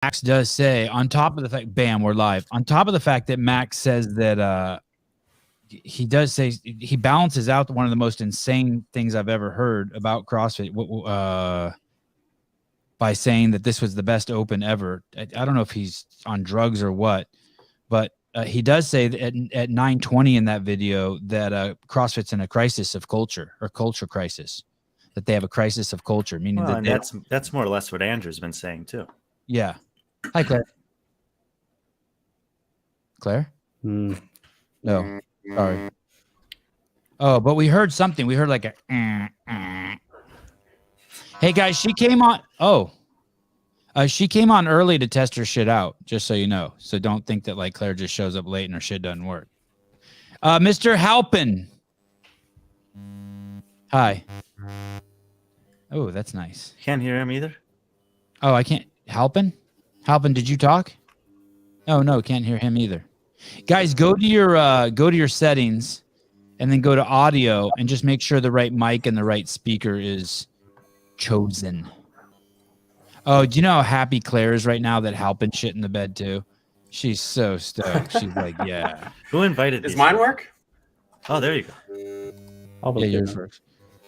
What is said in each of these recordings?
Max does say, on top of the fact, bam, we're live. On top of the fact that Max says that he does say he balances out one of the most insane things I've ever heard about CrossFit by saying that this was the best open ever. I don't know if he's on drugs or what, but he does say that at 9:20 in that video that CrossFit's in a crisis of culture or culture crisis, that they have a crisis of culture, meaning Well, that and that's more or less what Andrew's been saying too. Yeah. Hi, Claire. Claire? No. Sorry. Oh, but we heard something. We heard like a. Hey, guys, she came on. Oh. She came on early to test her shit out, just so you know. So don't think that like Claire just shows up late and her shit doesn't work. Mr. Halpin. Hi. Oh, that's nice. Can't hear him either. Oh, I can't. Halpin? Halpin, did you talk? Oh, no, can't hear him either. Guys, go to your settings and then go to audio and just make sure the right mic and the right speaker is chosen. Oh, do you know how happy Claire is right now that Halpin shit in the bed too? She's so stoked. She's like, yeah. Who invited Does these mine people? work? Oh, there you go. Yeah, yours first.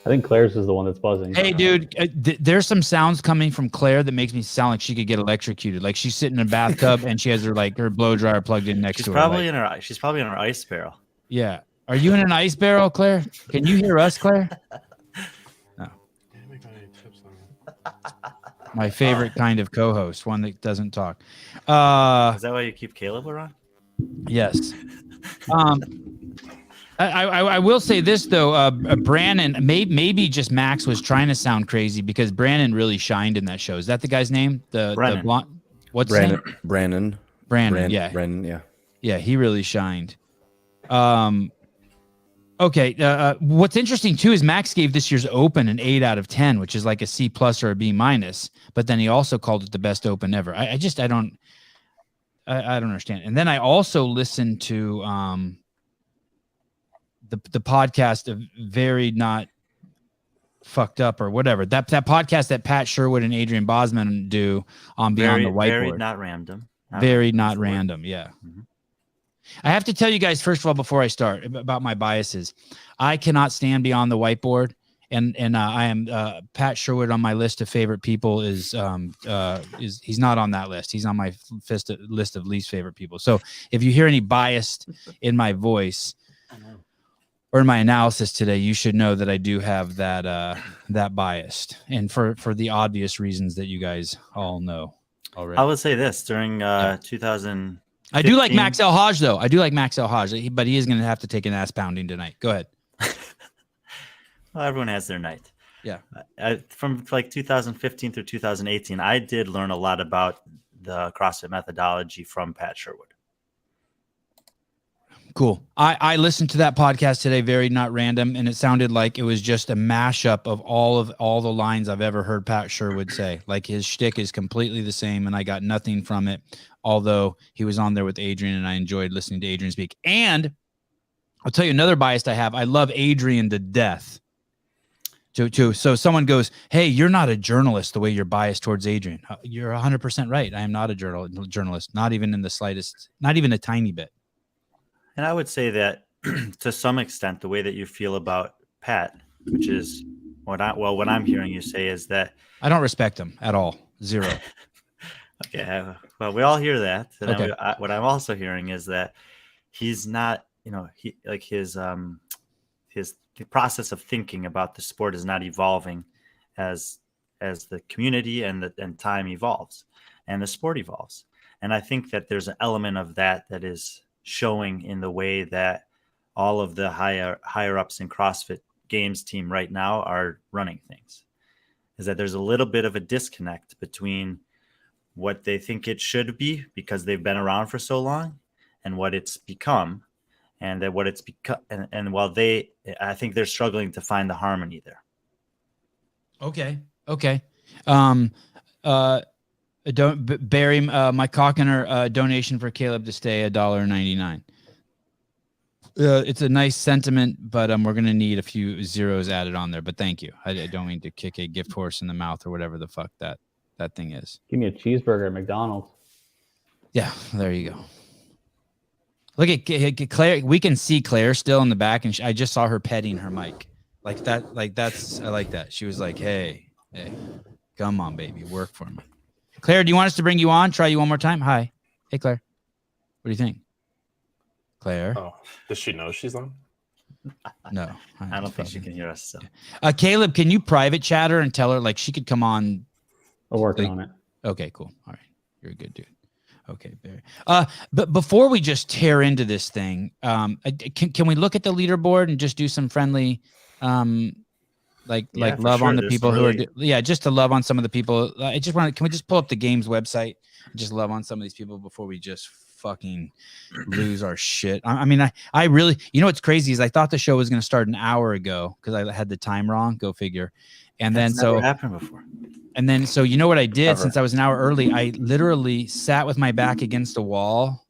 I think Claire's is the one that's buzzing. Hey, dude, there's some sounds coming from Claire that makes me sound like she could get electrocuted. Like she's sitting in a bathtub and she has her blow dryer plugged in next to her. She's probably in her ice barrel. Yeah. Are you in an ice barrel, Claire? Can you hear us, Claire? No. My favorite kind of co-host, one that doesn't talk. Is that why you keep Caleb around? Yes. I will say this though, Brandon, maybe just Max was trying to sound crazy because Brandon really shined in that show. Is that the guy's name? The blonde. What's Brandon? his name? Brandon. Yeah. Brandon. Yeah. Yeah, he really shined. Okay. What's interesting too is Max gave this year's Open an 8 out of 10, which is like a C+ or a B-. But then he also called it the best Open ever. I don't understand. And then I also listened to the podcast of Very Not Fucked Up or whatever. That podcast that Pat Sherwood and Adrian Bosman do on Beyond the Whiteboard. Very not random. Very not random. Yeah. Mm-hmm. I have to tell you guys, first of all, before I start, about my biases. I cannot stand Beyond the Whiteboard. And I am Pat Sherwood on my list of favorite people is he's not on that list. He's on my list of least favorite people. So if you hear any bias in my voice or in my analysis today, you should know that I do have that biased, and for the obvious reasons that you guys all know already. I would say this during 2000. I do like Max El Haj though. I do like Max El Haj, but he is going to have to take an ass pounding tonight. Go ahead. Well, everyone has their night. Yeah. From like 2015 through 2018, I did learn a lot about the CrossFit methodology from Pat Sherwood. Cool. I listened to that podcast today, Very Not Random, and it sounded like it was just a mashup of all the lines I've ever heard Pat Sherwood say. Like his shtick is completely the same, and I got nothing from it, although he was on there with Adrian, and I enjoyed listening to Adrian speak. And I'll tell you another bias I have. I love Adrian to death. So someone goes, hey, you're not a journalist the way you're biased towards Adrian. You're 100% right. I am not a journalist, not even in the slightest, not even a tiny bit. And I would say that to some extent, the way that you feel about Pat, which is what I'm hearing you say is that I don't respect him at all. Zero. Okay. Well, we all hear that. And okay. What I'm also hearing is that he's not, he like his the process of thinking about the sport is not evolving as the community and time evolves and the sport evolves. And I think that there's an element of that is showing in the way that all of the higher ups in CrossFit Games team right now are running things, is that there's a little bit of a disconnect between what they think it should be because they've been around for so long and what it's become. And that what it's become, and while I think they're struggling to find the harmony there. Okay. Don't Barry, Mike Cockiner, donation for Caleb to stay $1.99. It's a nice sentiment, but we're gonna need a few zeros added on there. But thank you. I don't mean to kick a gift horse in the mouth or whatever the fuck that that thing is. Give me a cheeseburger at McDonald's. Yeah, there you go. Look at Claire. We can see Claire still in the back, and I just saw her petting her mic. Like that. Like that's. I like that. She was like, "Hey, come on, baby, work for me." Claire, do you want us to bring you on? Try you one more time. Hi, hey, Claire. What do you think, Claire? Oh, does she know she's on? No, I don't think she can hear us. So. Caleb, can you private chat her and tell her like she could come on? I'm working on it. Okay, cool. All right, you're a good dude. Okay, Barry. But before we just tear into this thing, can we look at the leaderboard and just do some friendly, love on the people who are just to love on some of the people. I just want to. Can we just pull up the game's website and just love on some of these people before we just fucking lose our shit? I mean, I really, what's crazy is I thought the show was going to start an hour ago because I had the time wrong. Go figure. And That's then never happened before. And then, so you know what I did since I was an hour early? I literally sat with my back against a wall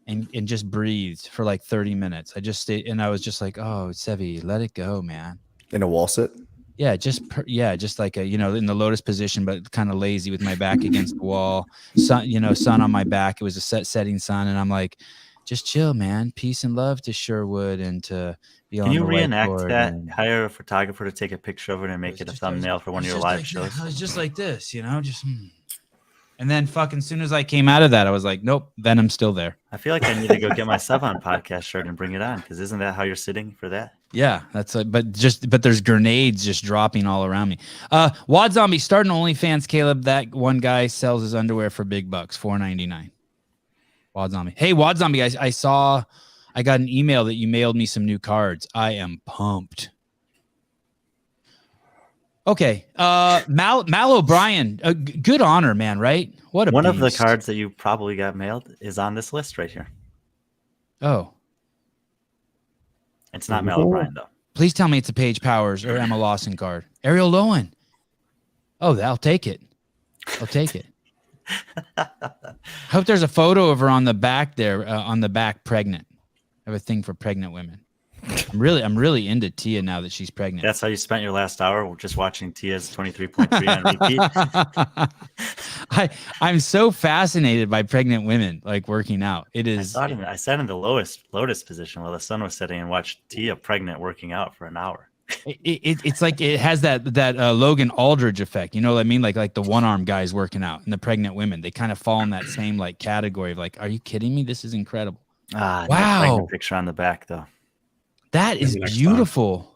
and just breathed for like 30 minutes. I just stayed and I was just like, oh, Sevi, let it go, man. In a wall sit? Yeah, just like in the lotus position, but kind of lazy with my back against the wall. Sun on my back. It was a setting sun. And I'm like, just chill, man. Peace and love to Sherwood and to be on the Can you reenact that? And Hire a photographer to take a picture of it and make it a thumbnail for one of your live shows. I was just like this, and then fucking soon as I came out of that, I was like, nope, Venom's still there. I feel like I need to go get my Sevan Podcast shirt and bring it on because isn't that how you're sitting for that? Yeah, that's but there's grenades just dropping all around me. Wad Zombie starting OnlyFans, Caleb. That one guy sells his underwear for big bucks, $4.99. Wad Zombie. Hey, Wad Zombie, guys, I got an email that you mailed me some new cards. I am pumped. Okay. Mal O'Brien, good honor, man, right? What a One of the beast. cards that you probably got mailed is on this list right here. Oh. It's not Mal O'Brien, though. Please tell me it's a Paige Powers or Emma Lawson card. Ariel Lowen. Oh, I'll take it. I'll take it. Hope there's a photo of her on the back there, pregnant. I have a thing for pregnant women. I'm really into Tia now that she's pregnant. That's how you spent your last hour, just watching Tia's 23.3 on repeat. I'm so fascinated by pregnant women, like working out. It is. I sat in the lotus position while the sun was setting and watched Tia pregnant working out for an hour. It's like it has that Logan Aldridge effect. You know what I mean? Like the one arm guys working out and the pregnant women. They kind of fall in that same like category of like, are you kidding me? This is incredible. Wow. Picture on the back though. That is beautiful.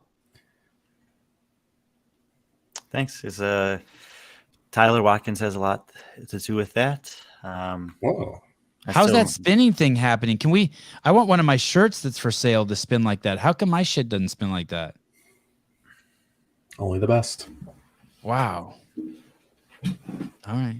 Thanks. Tyler Watkins has a lot to do with that. Whoa. How's that spinning thing happening? I want one of my shirts that's for sale to spin like that. How come my shit doesn't spin like that? Only the best. Wow. All right.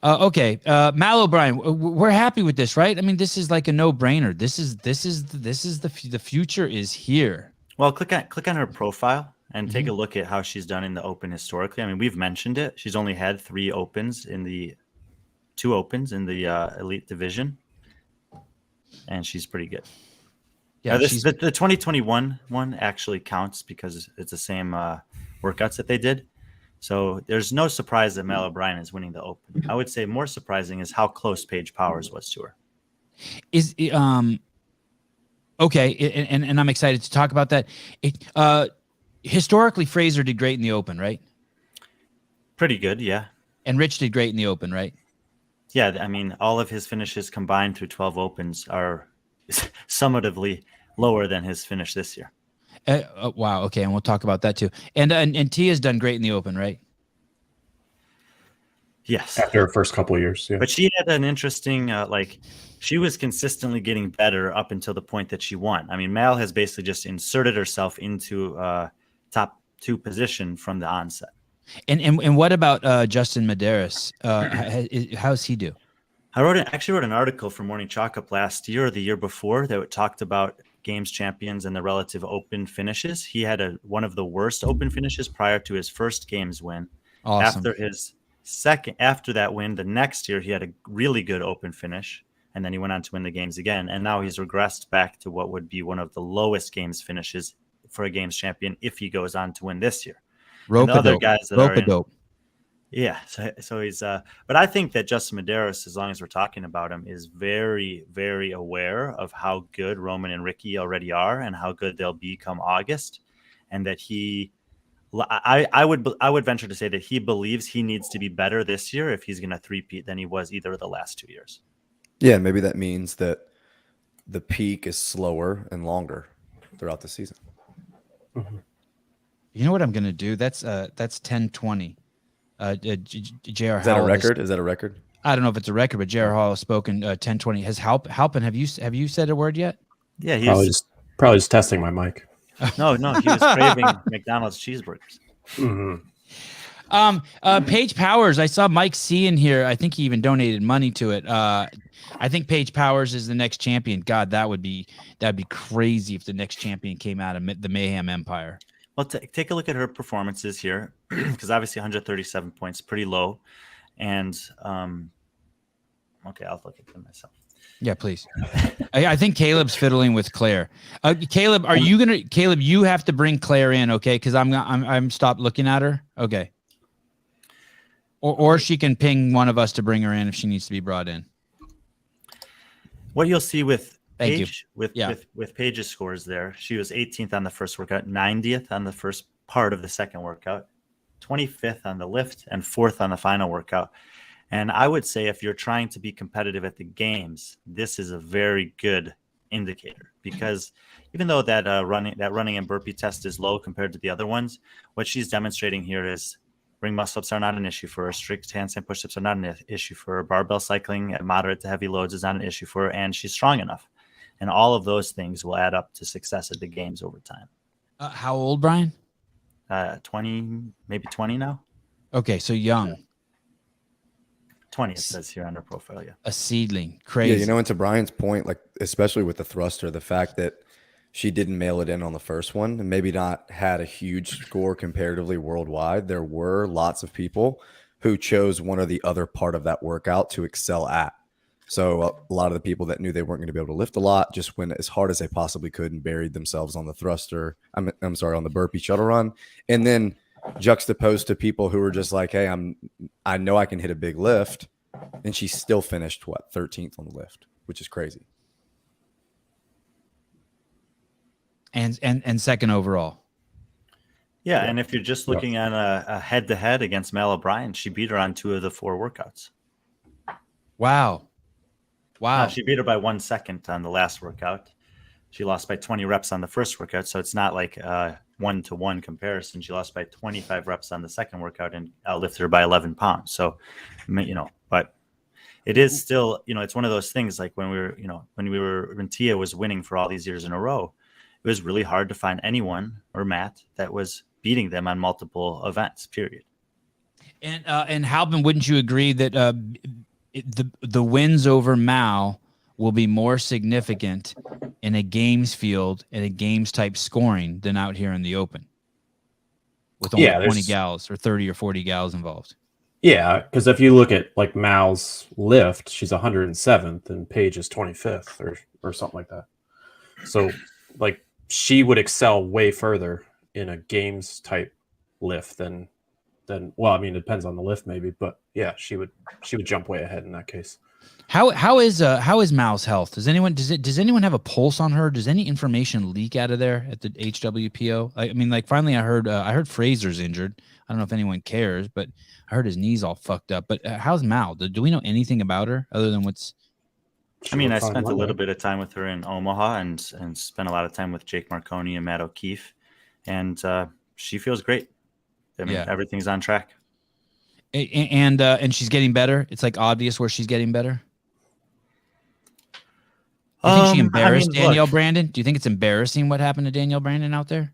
Okay. Mal O'Brien, we're happy with this, right? I mean, this is like a no-brainer. This is the future is here. Well, click on her profile and take a look at how she's done in the Open historically. I mean, we've mentioned it. She's only had 2 opens in the elite division, and she's pretty good. Yeah, the 2021 one actually counts because it's the same workouts that they did. So there's no surprise that Mal O'Brien is winning the Open. I would say more surprising is how close Paige Powers was to her. Okay, and I'm excited to talk about that. Historically, Fraser did great in the Open, right? Pretty good, yeah. And Rich did great in the Open, right? Yeah, I mean, all of his finishes combined through 12 Opens are summatively lower than his finish this year. Wow. Okay, and we'll talk about that too. And Tia's done great in the Open, right? Yes. After her first couple of years, yeah. But she had an interesting, she was consistently getting better up until the point that she won. I mean, Mal has basically just inserted herself into top 2 position from the onset. And what about Justin Medeiros? How's he do? I actually wrote an article for Morning Chalk Up last year or the year before that talked about games champions and the relative Open finishes. He had one of the worst Open finishes prior to his first games win. Awesome. After that win, the next year he had a really good Open finish, and then he went on to win the games again. And now he's regressed back to what would be one of the lowest games finishes for a games champion if he goes on to win this year. Rope-a-dope. Yeah, so he's but I think that Justin Medeiros, as long as we're talking about him, is very, very aware of how good Roman and Ricky already are and how good they'll be come August, and that I would venture to say that he believes he needs to be better this year if he's going to three-peat than he was either of the last 2 years. Yeah, maybe that means that the peak is slower and longer throughout the season. Mm-hmm. You know what I'm going to do? That's 10:20. J.R. Is that a Howell record? Is that a record? I don't know if it's a record, but J.R. Howell has spoken 10:20. Has Halpin, have you said a word yet? Yeah, he's Probably just testing my mic. no, he was craving McDonald's cheeseburgers. Mm-hmm. Paige Powers, I saw Mike C in here. I think he even donated money to it. I think Paige Powers is the next champion. God, that'd be crazy if the next champion came out of the Mayhem Empire. Well, take a look at her performances here, because obviously 137 points, pretty low. And okay, I'll look at them myself. Yeah, please. I think Caleb's fiddling with Claire. Caleb, you have to bring Claire in, okay? Because I'm stopped looking at her. Okay. Or she can ping one of us to bring her in if she needs to be brought in. What you'll see with Thank Paige, you. with Paige's scores there, she was 18th on the first workout, 90th on the first part of the second workout, 25th on the lift, and 4th on the final workout. And I would say if you're trying to be competitive at the games, this is a very good indicator, because even though that running and burpee test is low compared to the other ones, what she's demonstrating here is ring muscle-ups are not an issue for her. Strict handstand push-ups are not an issue for her. Barbell cycling at moderate to heavy loads is not an issue for her, and she's strong enough. And all of those things will add up to success at the games over time. How old, Brian? 20, maybe 20 now. Okay, so young. 20 it says here on her profile. Yeah. A seedling. Crazy. Yeah, you know, and to Brian's point, like especially with the thruster, the fact that she didn't mail it in on the first one and maybe not had a huge score comparatively worldwide, there were lots of people who chose one or the other part of that workout to excel at. So a lot of the people that knew they weren't going to be able to lift a lot just went as hard as they possibly could and buried themselves on the thruster. I'm sorry, on the burpee shuttle run. And then juxtaposed to people who were just like, hey, I know I can hit a big lift. And she still finished 13th on the lift, which is crazy. And second overall. Yeah, and if you're just looking at a head-to-head against Mel O'Brien, she beat her on 2 of the 4 workouts. Wow. She beat her by 1 second on the last workout. She lost by 20 reps on the first workout, so it's not like a 1-to-1 comparison. She lost by 25 reps on the second workout and lifted her by 11 pounds. So, but it is still, it's one of those things like when Tia was winning for all these years in a row, it was really hard to find anyone or Matt that was beating them on multiple events, period. And Halpin, wouldn't you agree that the wins over Mao will be more significant in a games field and a games type scoring than out here in the open with only 20 gals or 30 or 40 gals involved? Yeah, because if you look at like Mao's lift, she's 107th and Paige is 25th or something like that. So like she would excel way further in a games type lift than well, I mean, it depends on the lift maybe, but yeah, she would jump way ahead in that case. How is Mao's health? Does anyone have a pulse on her? Does any information leak out of there at the HWPO? I mean, like finally I heard Fraser's injured. I don't know if anyone cares, but I heard his knee's all fucked up. But how's Mao? Do we know anything about her other than what's? I mean, I spent a little bit of time with her in Omaha and spent a lot of time with Jake Marconi and Matt O'Keefe, and she feels great. I mean, everything's on track. And she's getting better. It's like obvious where she's getting better. Do you think she embarrassed Danielle Brandon? Do you think it's embarrassing what happened to Danielle Brandon out there?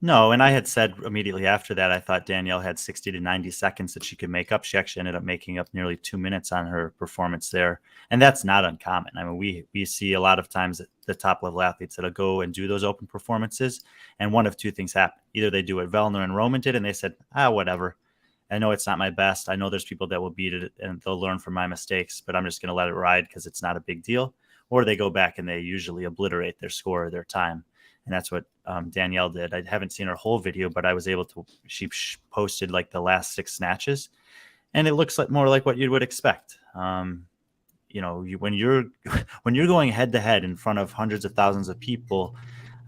No, and I had said immediately after that, I thought Danielle had 60 to 90 seconds that she could make up. She actually ended up making up nearly 2 minutes on her performance there. And that's not uncommon. I mean, we see a lot of times the top level athletes that'll go and do those open performances. And one of two things happen. Either they do what Vellner and Roman did and they said, whatever. I know it's not my best. I know there's people that will beat it and they'll learn from my mistakes, but I'm just going to let it ride because it's not a big deal. Or they go back and they usually obliterate their score or their time. And that's what Danielle did. I haven't seen her whole video, but I was able to, she posted like the last 6 snatches, and it looks like more like what you would expect. You know, when you're going head to head in front of hundreds of thousands of people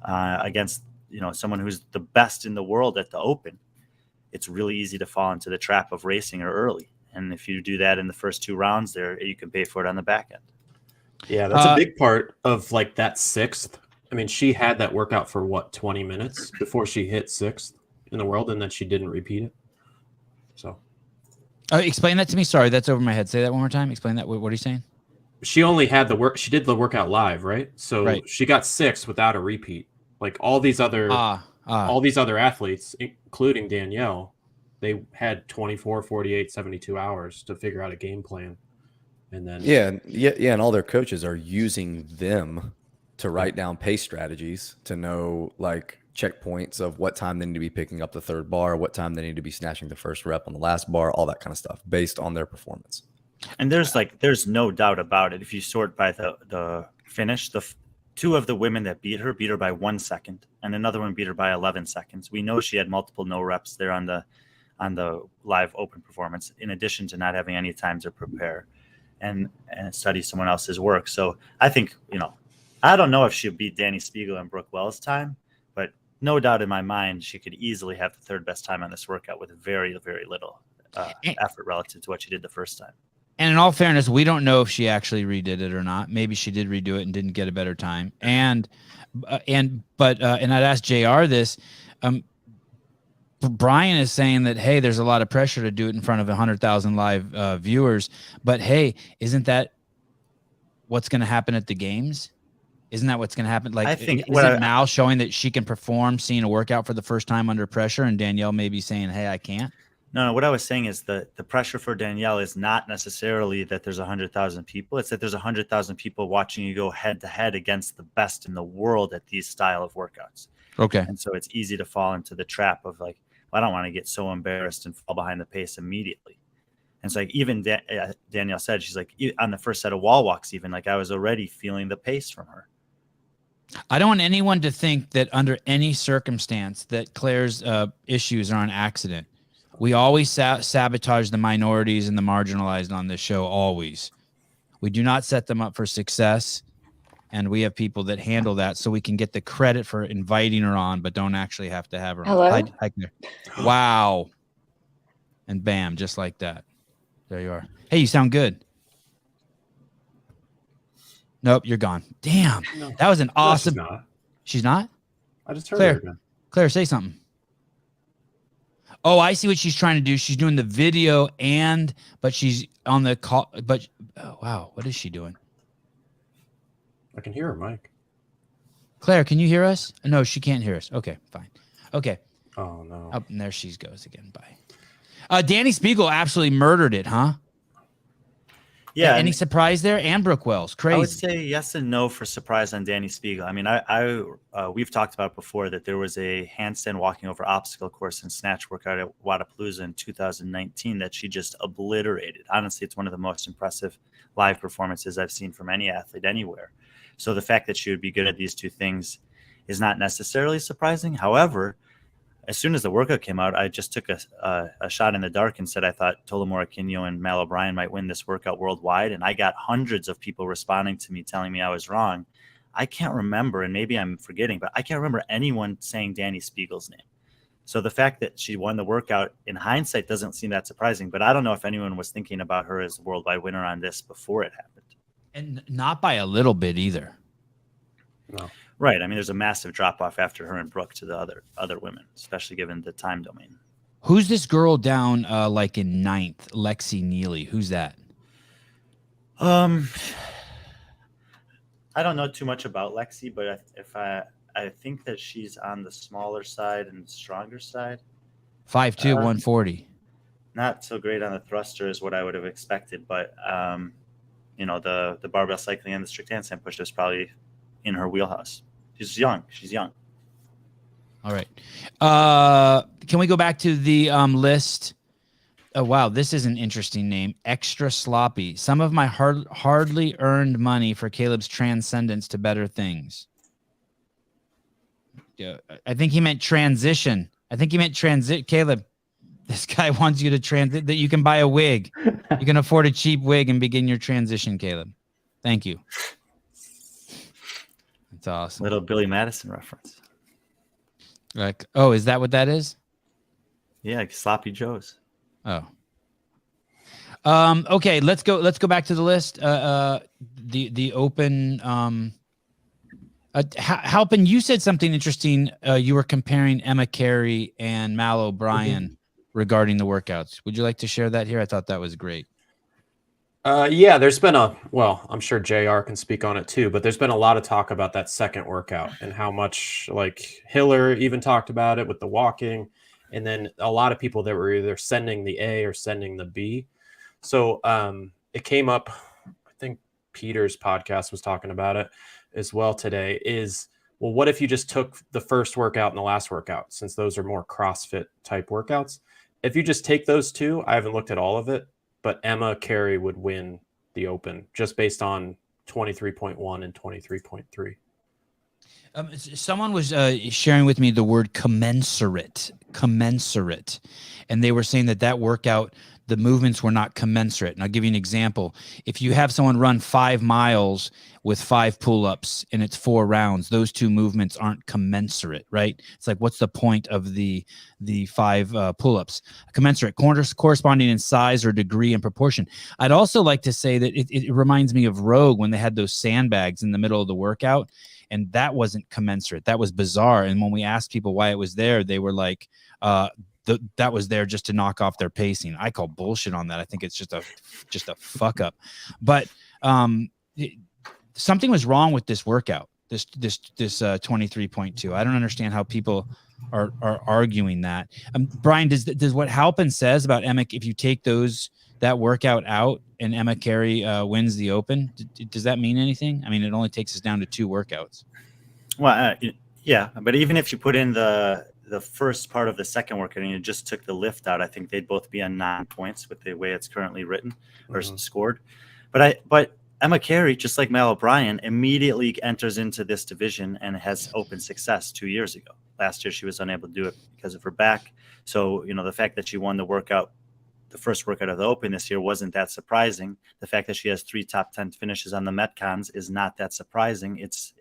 against, you know, someone who's the best in the world at the open, it's really easy to fall into the trap of racing her early. And if you do that in the first 2 rounds there, you can pay for it on the back end. Yeah, that's a big part of like that 6th. I mean, she had that workout for what, 20 minutes before she hit 6th in the world, and then she didn't repeat it. So explain that to me. Sorry, that's over my head. Say that one more time. Explain that. What are you saying? She only had the work. She did the workout live, right? So she got 6th without a repeat. Like all these other athletes, including Danielle, they had 24, 48, 72 hours to figure out a game plan. And then and all their coaches are using them to write down pace strategies, to know like checkpoints of what time they need to be picking up the 3rd bar, what time they need to be snatching the 1st rep on the last bar, all that kind of stuff based on their performance. And there's no doubt about it. If you sort by the finish, 2 of the women that beat her by 1 second, and another one beat her by 11 seconds. We know she had multiple no reps there on the live open performance, in addition to not having any time to prepare and study someone else's work. So I think, you know, I don't know if she'll beat Dani Speegle and Brooke Wells' time, but no doubt in my mind she could easily have the 3rd best time on this workout with very, very little effort relative to what she did the first time. And in all fairness, we don't know if she actually redid it or not. Maybe she did redo it and didn't get a better time. And I'd ask JR this. Brian is saying that, hey, there's a lot of pressure to do it in front of 100,000 live viewers. But hey, isn't that what's going to happen at the games? Isn't that what's going to happen? Like, I think now showing that she can perform, seeing a workout for the first time under pressure, and Danielle maybe saying, hey, I can't. No, what I was saying is the pressure for Danielle is not necessarily that there's 100,000 people. It's that there's 100,000 people watching you go head to head against the best in the world at these style of workouts. Okay. And so it's easy to fall into the trap of like, well, I don't want to get so embarrassed and fall behind the pace immediately. And so like even Danielle said, she's like, on the first set of wall walks, even like I was already feeling the pace from her. I don't want anyone to think that under any circumstance that Claire's issues are an accident. We always sabotage the minorities and the marginalized on this show, always. We do not set them up for success, and we have people that handle that so we can get the credit for inviting her on, but don't actually have to have her Hello? on. Hi, Claire. Wow. And bam, just like that. There you are. Hey, you sound good. Nope, you're gone. Damn. No. That was an awesome. No, she's not. She's not? I just heard Claire. her again. Claire, say something. Oh, I see what she's trying to do. She's doing the video but she's on the call. But oh, wow, what is she doing? I can hear her mic. Claire, can you hear us? No, she can't hear us. Okay, fine. Okay. Oh no. Up and there she goes again. Bye. Dani Speegle absolutely murdered it, huh? Yeah. Any surprise there? And Brooke Wells, crazy. I would say yes and no for surprise on Dani Speegle. I mean, we've talked about before that there was a handstand walking over obstacle course and snatch workout at Wadapalooza in 2019 that she just obliterated. Honestly, it's one of the most impressive live performances I've seen from any athlete anywhere. So the fact that she would be good at these 2 things is not necessarily surprising. However, as soon as the workout came out, I just took a shot in the dark and said I thought Tolamora Quino and Mal O'Brien might win this workout worldwide. And I got hundreds of people responding to me telling me I was wrong. I can't remember, and maybe I'm forgetting, but I can't remember anyone saying Dani Speagle's name. So the fact that she won the workout in hindsight doesn't seem that surprising, but I don't know if anyone was thinking about her as the worldwide winner on this before it happened. And not by a little bit either. No. Right. I mean, there's a massive drop off after her and Brooke to the other women, especially given the time domain. Who's this girl down like in 9th? Lexi Neely. Who's that? I don't know too much about Lexi, but I think that she's on the smaller side and stronger side. 5'2", 140. Not so great on the thruster as what I would have expected, but you know, the barbell cycling and the strict handstand push is probably in her wheelhouse. She's young. All right. Can we go back to the list? Oh, wow. This is an interesting name. Extra Sloppy. Some of my hardly earned money for Caleb's transcendence to better things. I think he meant transition. I think he meant transit. Caleb, this guy wants you to transit, that you can buy a wig. You can afford a cheap wig and begin your transition, Caleb. Thank you. That's awesome. Little Billy Madison reference. Like, oh, is that what that is? Yeah, like Sloppy Joe's. Oh. Okay, let's go back to the list. The open Halpin, you said something interesting. You were comparing Emma Carey and Mal O'Brien regarding the workouts. Would you like to share that here? I thought that was great. Yeah, there's been I'm sure JR can speak on it too, but there's been a lot of talk about that second workout and how much, like, Hiller even talked about it with the walking, and then a lot of people that were either sending the A or sending the B. So it came up, I think Peter's podcast was talking about it as well today, is, well, what if you just took the first workout and the last workout, since those are more CrossFit type workouts? If you just take those two, I haven't looked at all of it, but Emma Carey would win the Open just based on 23.1 and 23.3. Someone was sharing with me the word commensurate, and they were saying that workout, the movements were not commensurate. And I'll give you an example. If you have someone run 5 miles with 5 pull-ups and it's 4 rounds, those two movements aren't commensurate, right? It's like, what's the point of the 5 pull-ups? Commensurate, corresponding in size or degree and proportion. I'd also like to say that it reminds me of Rogue when they had those sandbags in the middle of the workout, and that wasn't commensurate. That was bizarre. And when we asked people why it was there, they were like, that was there just to knock off their pacing. I call bullshit on that. I think it's just a fuck up. But something was wrong with this workout, this 23.2. I don't understand how people are arguing that. Brian, does what Halpin says about Emma, if you take that workout out and Emma Carey wins the Open, does that mean anything? I mean, it only takes us down to 2 workouts. Well, yeah, but even if you put in the first part of the second workout and you just took the lift out, I think they'd both be on 9 points with the way it's currently written or scored. But Emma Carey, just like Mal O'Brien, immediately enters into this division and has Open success 2 years ago. Last year, she was unable to do it because of her back. So, the fact that she won the first workout of the Open this year wasn't that surprising. The fact that she has 3 top 10 finishes on the Metcons is not that surprising. It's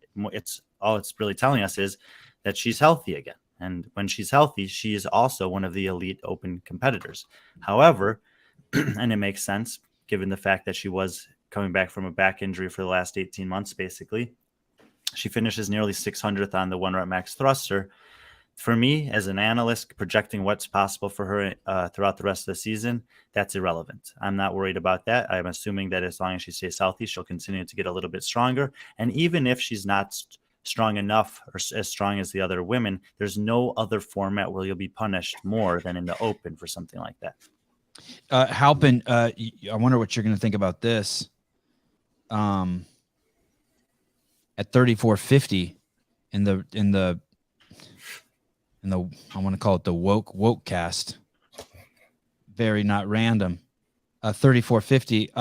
all it's really telling us is that she's healthy again. And when she's healthy, she is also one of the elite Open competitors. However, and it makes sense given the fact that she was coming back from a back injury for the last 18 months, basically, she finishes nearly 600th on the 1-rep max thruster. For me, as an analyst, projecting what's possible for her throughout the rest of the season, that's irrelevant. I'm not worried about that. I'm assuming that as long as she stays healthy, she'll continue to get a little bit stronger. And even if she's not strong enough or as strong as the other women, there's no other format where you'll be punished more than in the Open for something like that. Halpin, I wonder what you're going to think about this. At 3450 in the I want to call it the woke cast. Very not random. 3450.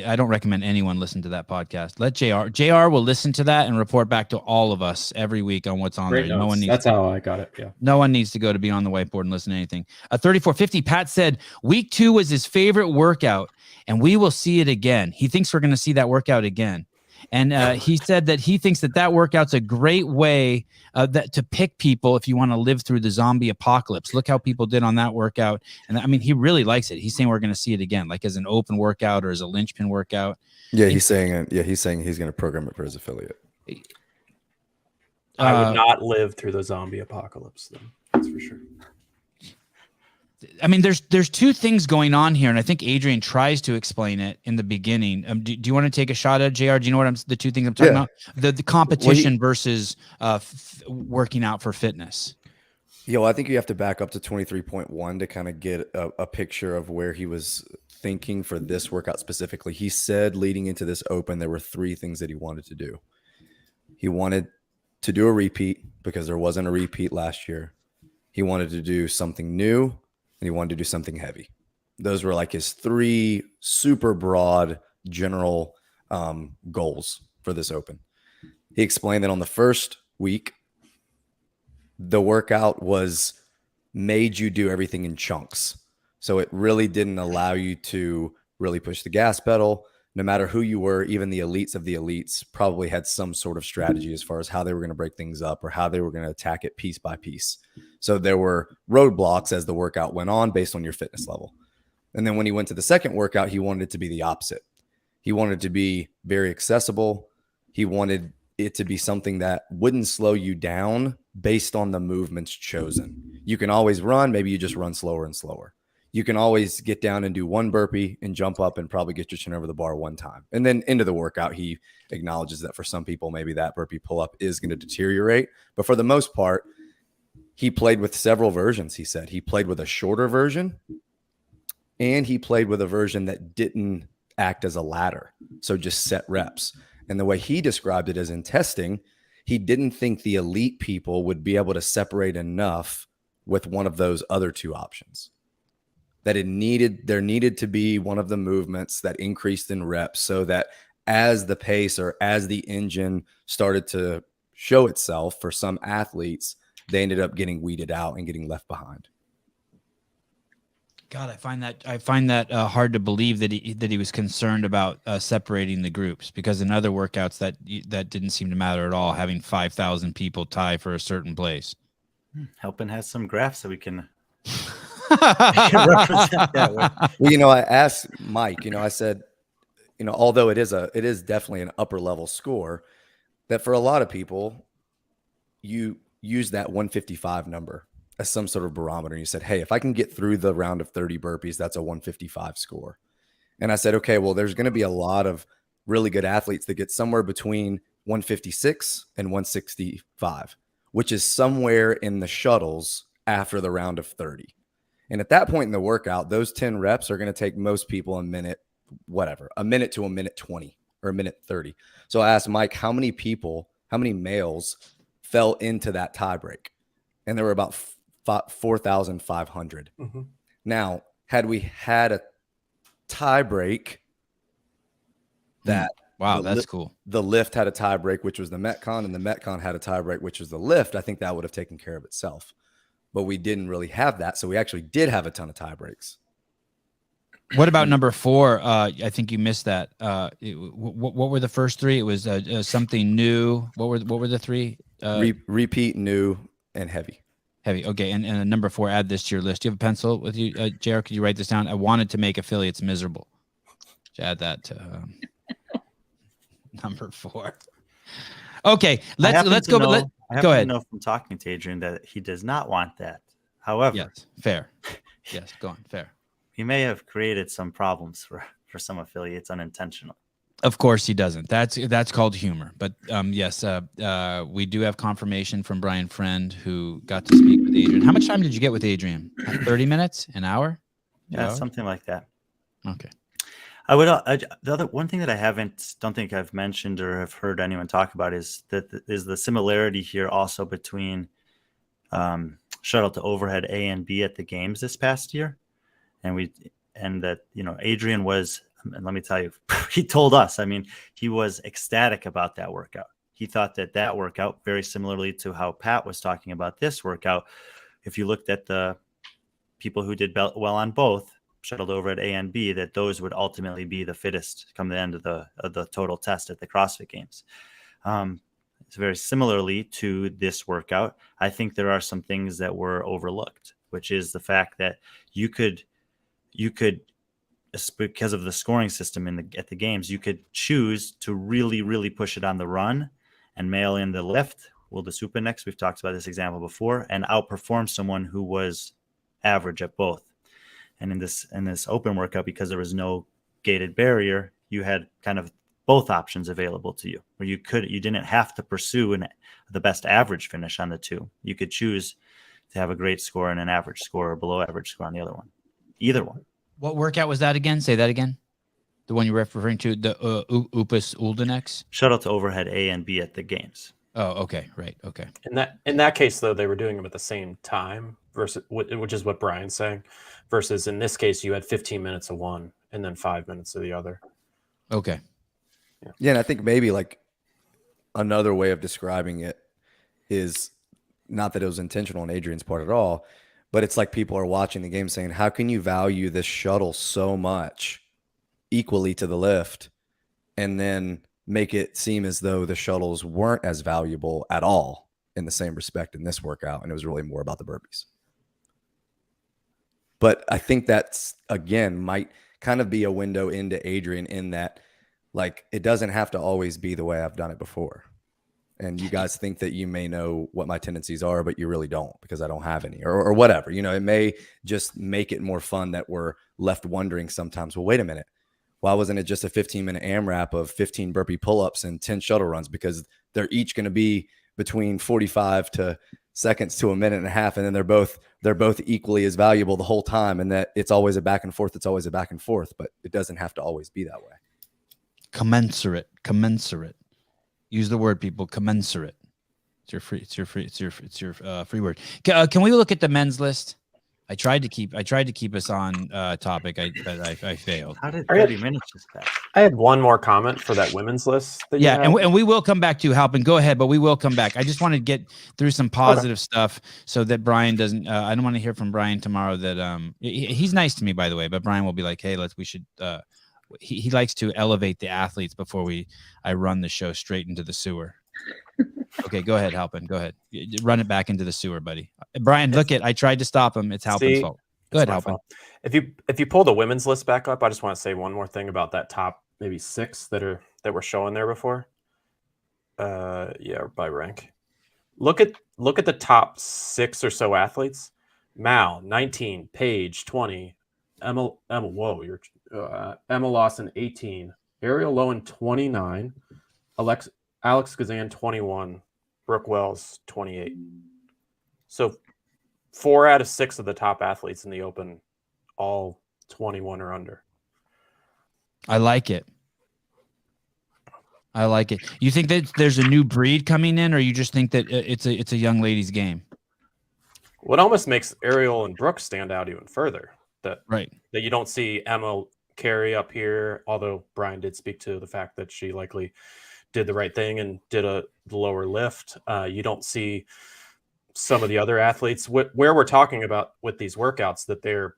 I don't recommend anyone listen to that podcast. Let JR will listen to that and report back to all of us every week on what's on Great there. notes. No one needs. That's how I got it. Yeah. No one needs to go to be on the whiteboard and listen to anything. 3450. Pat said week 2 was his favorite workout, and we will see it again. He thinks we're going to see that workout again. And he said that he thinks that workout's a great way to pick people if you want to live through the zombie apocalypse. Look how people did on that workout. And I mean, he really likes it. He's saying we're going to see it again, like as an open workout or as a linchpin workout. Yeah, he's saying he's going to program it for his affiliate. I would not live through the zombie apocalypse, though. That's for sure. I mean, there's 2 things going on here, and I think Adrian tries to explain it in the beginning. Do you want to take a shot at JR? Do you know what the 2 things I'm talking about? The competition versus working out for fitness. Yeah, well, I think you have to back up to 23.1 to kind of get a picture of where he was thinking for this workout specifically. He said leading into this Open, there were 3 things that he wanted to do. He wanted to do a repeat because there wasn't a repeat last year. He wanted to do something new. And he wanted to do something heavy. Those were like his 3 super broad general goals for this Open. He explained that on the first week, the workout was made you do everything in chunks. So it really didn't allow you to really push the gas pedal. No matter who you were, even the elites of the elites probably had some sort of strategy as far as how they were going to break things up or how they were going to attack it piece by piece. So there were roadblocks as the workout went on based on your fitness level. And then when he went to the second workout, he wanted it to be the opposite. He wanted it to be very accessible. He wanted it to be something that wouldn't slow you down based on the movements chosen. You can always run. Maybe you just run slower and slower. You can always get down and do one burpee and jump up and probably get your chin over the bar one time. And then into the workout, he acknowledges that for some people, maybe that burpee pull-up is going to deteriorate. But for the most part, he played with several versions, he said. He played with a shorter version, and he played with a version that didn't act as a ladder, so just set reps. And the way he described it is in testing, he didn't think the elite people would be able to separate enough with one of those other two options. That there needed to be one of the movements that increased in reps so that as the pace or as the engine started to show itself for some athletes, they ended up getting weeded out and getting left behind. God, I find that hard to believe that he was concerned about separating the groups, because in other workouts that didn't seem to matter at all, having 5,000 people tie for a certain place. Halpin has some graphs that we can represent that way. Well, I asked Mike, I said, although it is definitely an upper level score, that for a lot of people, you use that 155 number as some sort of barometer. And you said, hey, if I can get through the round of 30 burpees, that's a 155 score. And I said, okay, well, there's going to be a lot of really good athletes that get somewhere between 156 and 165, which is somewhere in the shuttles after the round of 30. And at that point in the workout, those 10 reps are going to take most people a minute to a minute 20 or a minute 30. So I asked Mike, how many males fell into that tie break? And there were about 4,500. Mm-hmm. Now, had we had a tie break that that's cool. The lift had a tie break, which was the Metcon, and the Metcon had a tie break, which was the lift, I think that would have taken care of itself. But we didn't really have that. So we actually did have a ton of tie breaks. What about number 4? I think you missed that. What were the first 3? It was something new. What were the 3? Repeat, new, and heavy. Heavy. Okay. And number 4, add this to your list. Do you have a pencil with you, JR? Could you write this down? I wanted to make affiliates miserable. Add that to number 4. Okay. Let's go. Go ahead. To know from talking to Adrian that he does not want that. However, yes, fair. Yes, go on. Fair. He may have created some problems for some affiliates unintentionally. Of course he doesn't. That's called humor. But yes, we do have confirmation from Brian Friend, who got to speak with Adrian. How much time did you get with Adrian? 30 minutes? An hour? Yeah, something like that. Okay. I would the other one thing that I don't think I've mentioned or have heard anyone talk about is the similarity here also between shuttle to overhead A and B at the games this past year, and that Adrian was. And let me tell you, he told us, he was ecstatic about that workout. He thought that workout, very similarly to how Pat was talking about this workout, if you looked at the people who did well on both, shuttled over at A and B, that those would ultimately be the fittest come the end of the total test at the CrossFit Games. It's very similarly to this workout. I think there are some things that were overlooked, which is the fact that you could, because of the scoring system at the games, you could choose to really, really push it on the run and mail in the lift. We'll do super next. We've talked about this example before, and outperform someone who was average at both. And in this open workout, because there was no gated barrier, you had kind of both options available to you, where you didn't have to pursue the best average finish on the two. You could choose to have a great score and an average score or below average score on the other one. Either one. What workout was that again? Say that again. The one you're referring to, the Upus Uldinex? Shuttle to overhead A and B at the games. Oh, okay. Right. Okay. In that case, though, they were doing them at the same time, versus which is what Brian's saying, versus in this case, you had 15 minutes of one and then 5 minutes of the other. Okay. Yeah, and I think maybe like another way of describing it is not that it was intentional on Adrian's part at all, but it's like people are watching the game saying, how can you value this shuttle so much equally to the lift and then make it seem as though the shuttles weren't as valuable at all in the same respect in this workout? And it was really more about the burpees. But I think that's, again, might kind of be a window into Adrian in that, like, it doesn't have to always be the way I've done it before. And you guys think that you may know what my tendencies are, but you really don't, because I don't have any, or whatever. You know, it may just make it more fun that we're left wondering sometimes, well, wait a minute, why wasn't it just a 15-minute AMRAP of 15 burpee pull-ups and 10 shuttle runs? Because they're each going to be between 45 to seconds to a minute and a half, and then they're both equally as valuable the whole time, and that it's always a back and forth. It's always a back and forth, but it doesn't have to always be that way. Commensurate. Use the word, people. Commensurate. It's your free word. Can we look at the men's list? I tried to keep us on topic. I failed. How did 30 minutes just pass? I had one more comment for that women's list. Yeah, and we will come back to Halpin. Go ahead, but we will come back. I just want to get through some positive stuff so that Brian doesn't. I don't want to hear from Brian tomorrow that he's nice to me, by the way, but Brian will be like, hey, we should. He likes to elevate the athletes before I run the show straight into the sewer. Okay, go ahead, Halpin. Go ahead. Run it back into the sewer, buddy. Brian, I tried to stop him. It's Halpin's fault. Go ahead, Halpin. If you pull the women's list back up, I just want to say one more thing about that top maybe 6 that were showing there before. By rank. Look at the top 6 or so athletes. Mal 19, Paige 20, Emma Lawson 18, Ariel Lowen 29, Alex Gazan 21, Brooke Wells 28. So 4 out of 6 of the top athletes in the Open, all 21 or under. I like it. You think that there's a new breed coming in, or you just think that it's a young lady's game? What almost makes Ariel and Brooke stand out even further. That you don't see Emma Carey up here, although Brian did speak to the fact that she likely did the right thing and did the lower lift. You don't see some of the other athletes where we're talking about with these workouts that they're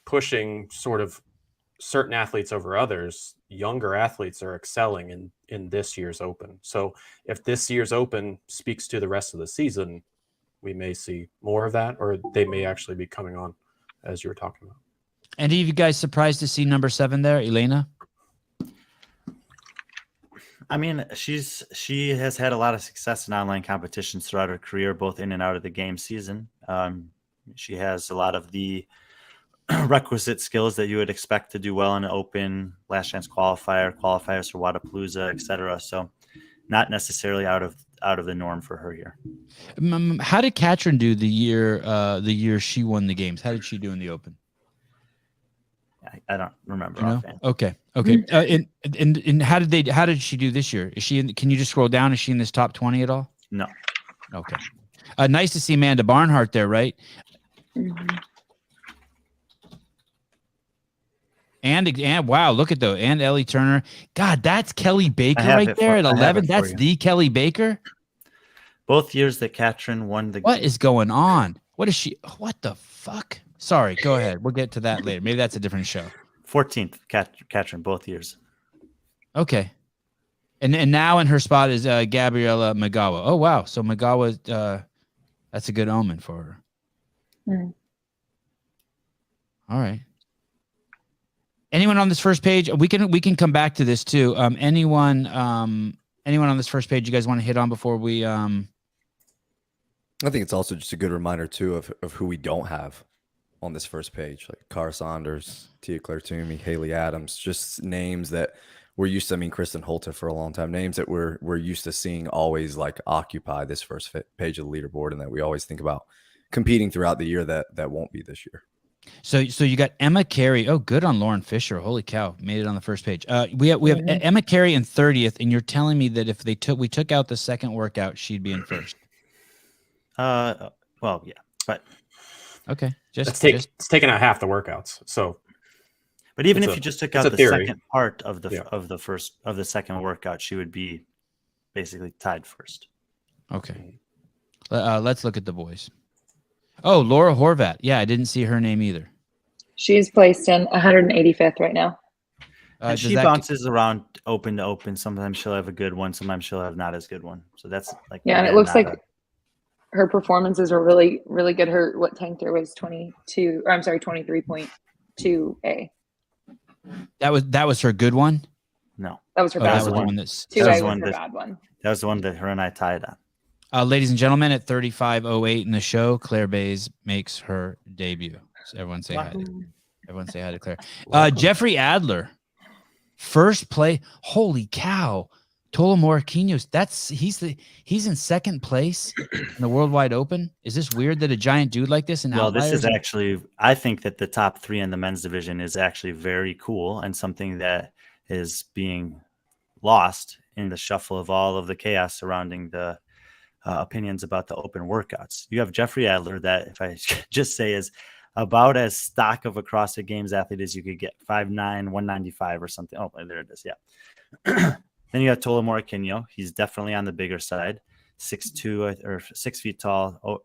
pushing sort of certain athletes over others. Younger athletes are excelling in this year's Open. So if this year's Open speaks to the rest of the season, we may see more of that, or they may actually be coming on, as you were talking about. Any of you guys surprised to see number 7 there, Elena? I mean, she has had a lot of success in online competitions throughout her career, both in and out of the game season. She has a lot of the requisite skills that you would expect to do well in an Open, last chance qualifiers for Wadapalooza, etc. So not necessarily out of the norm for her here. How did Katrin do the year she won the games? How did she do in the Open? I don't remember. Okay. And how did she do this year? Is she in? Can you just scroll down? Is she in this top 20 at all? No. Okay. Nice to see Amanda Barnhart there, right? Mm-hmm. And wow, look at and Ellie Turner. God, that's Kelly Baker right there at 11. That's the Kelly Baker. Both years that Katrin won the. What is going on? What is she? What the fuck? Sorry, go ahead. We'll get to that later. Maybe that's a different show. 14th, Katrin, both years. Okay. And now in her spot is Gabriella Magawa. Oh, wow. So Magawa, that's a good omen for her. Mm. All right. Anyone on this first page? We can come back to this too. Anyone on this first page you guys want to hit on before we I think it's also just a good reminder too of who we don't have on this first page, like Cara Saunders, Tia Claire Toomey, Haley Adams, just names that we're used to. I mean, Kristen Holta for a long time, names that we're used to seeing always like occupy this first page of the leaderboard, and that we always think about competing throughout the year that won't be this year. So you got Emma Carey. Oh, good on Lauren Fisher. Holy cow, made it on the first page. We have Emma Carey in 30th, and you're telling me that if we took out the second workout, she'd be in first. Well, yeah, but okay, it's taking out half the workouts. So, but even if you just took out the theory. second part of the second workout, she would be basically tied first. Okay. Let's look at the boys. Oh, Laura Horvat. Yeah, I didn't see her name either. She's placed in 185th right now. And Does she that- bounces around open to open. Sometimes she'll have a good one. Sometimes she'll have not as good one. So that's like, Yeah, and it again, looks not like her performances are really, really good. Her what tanked her was 23.2A. That was her good one. no. That was her Oh, bad that was the one. one that's 2A that was was the one her that- bad one. That was the one that her and I tied on. Ladies and gentlemen, at 35:08 in the show, Claire Bays makes her debut. So everyone say hi. Everyone say hi to Claire. Jeffrey Adler, first play. Holy cow! Tola Moraquinhos. He's in second place in the Worldwide Open. Is this weird that a giant dude like this? Well, this is actually, I think that the top 3 in the men's division is actually very cool and something that is being lost in the shuffle of all of the chaos surrounding the opinions about the open workouts. You have Jeffrey Adler, that, if I just say, is about as stock of a CrossFit Games athlete as you could get. 5'9", 195 or something. Oh, there it is. Yeah. Then you got Tola Moraquinho. He's definitely on the bigger side, 6'2" or 6 feet tall. Oh,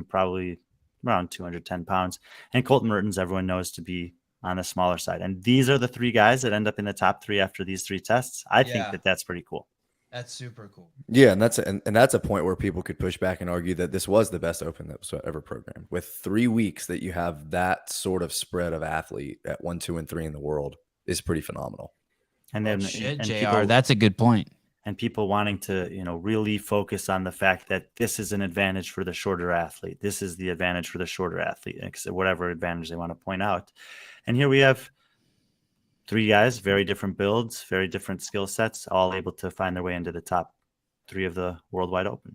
probably around 210 pounds. And Colton Mertens, everyone knows to be on the smaller side. And these are the 3 guys that end up in the top 3 after these 3 tests. I think that that's pretty cool. That's super cool. Yeah, and that's a point where people could push back and argue that this was the best open that was ever programmed. With 3 weeks that you have that sort of spread of athlete at 1, 2, and 3 in the world is pretty phenomenal. And then Shit, and JR, people, that's a good point. and people wanting to, really focus on the fact that this is an advantage for the shorter athlete. This is the advantage for the shorter athlete, whatever advantage they want to point out. And here we have 3 guys, very different builds, very different skill sets, all able to find their way into the top 3 of the Worldwide Open.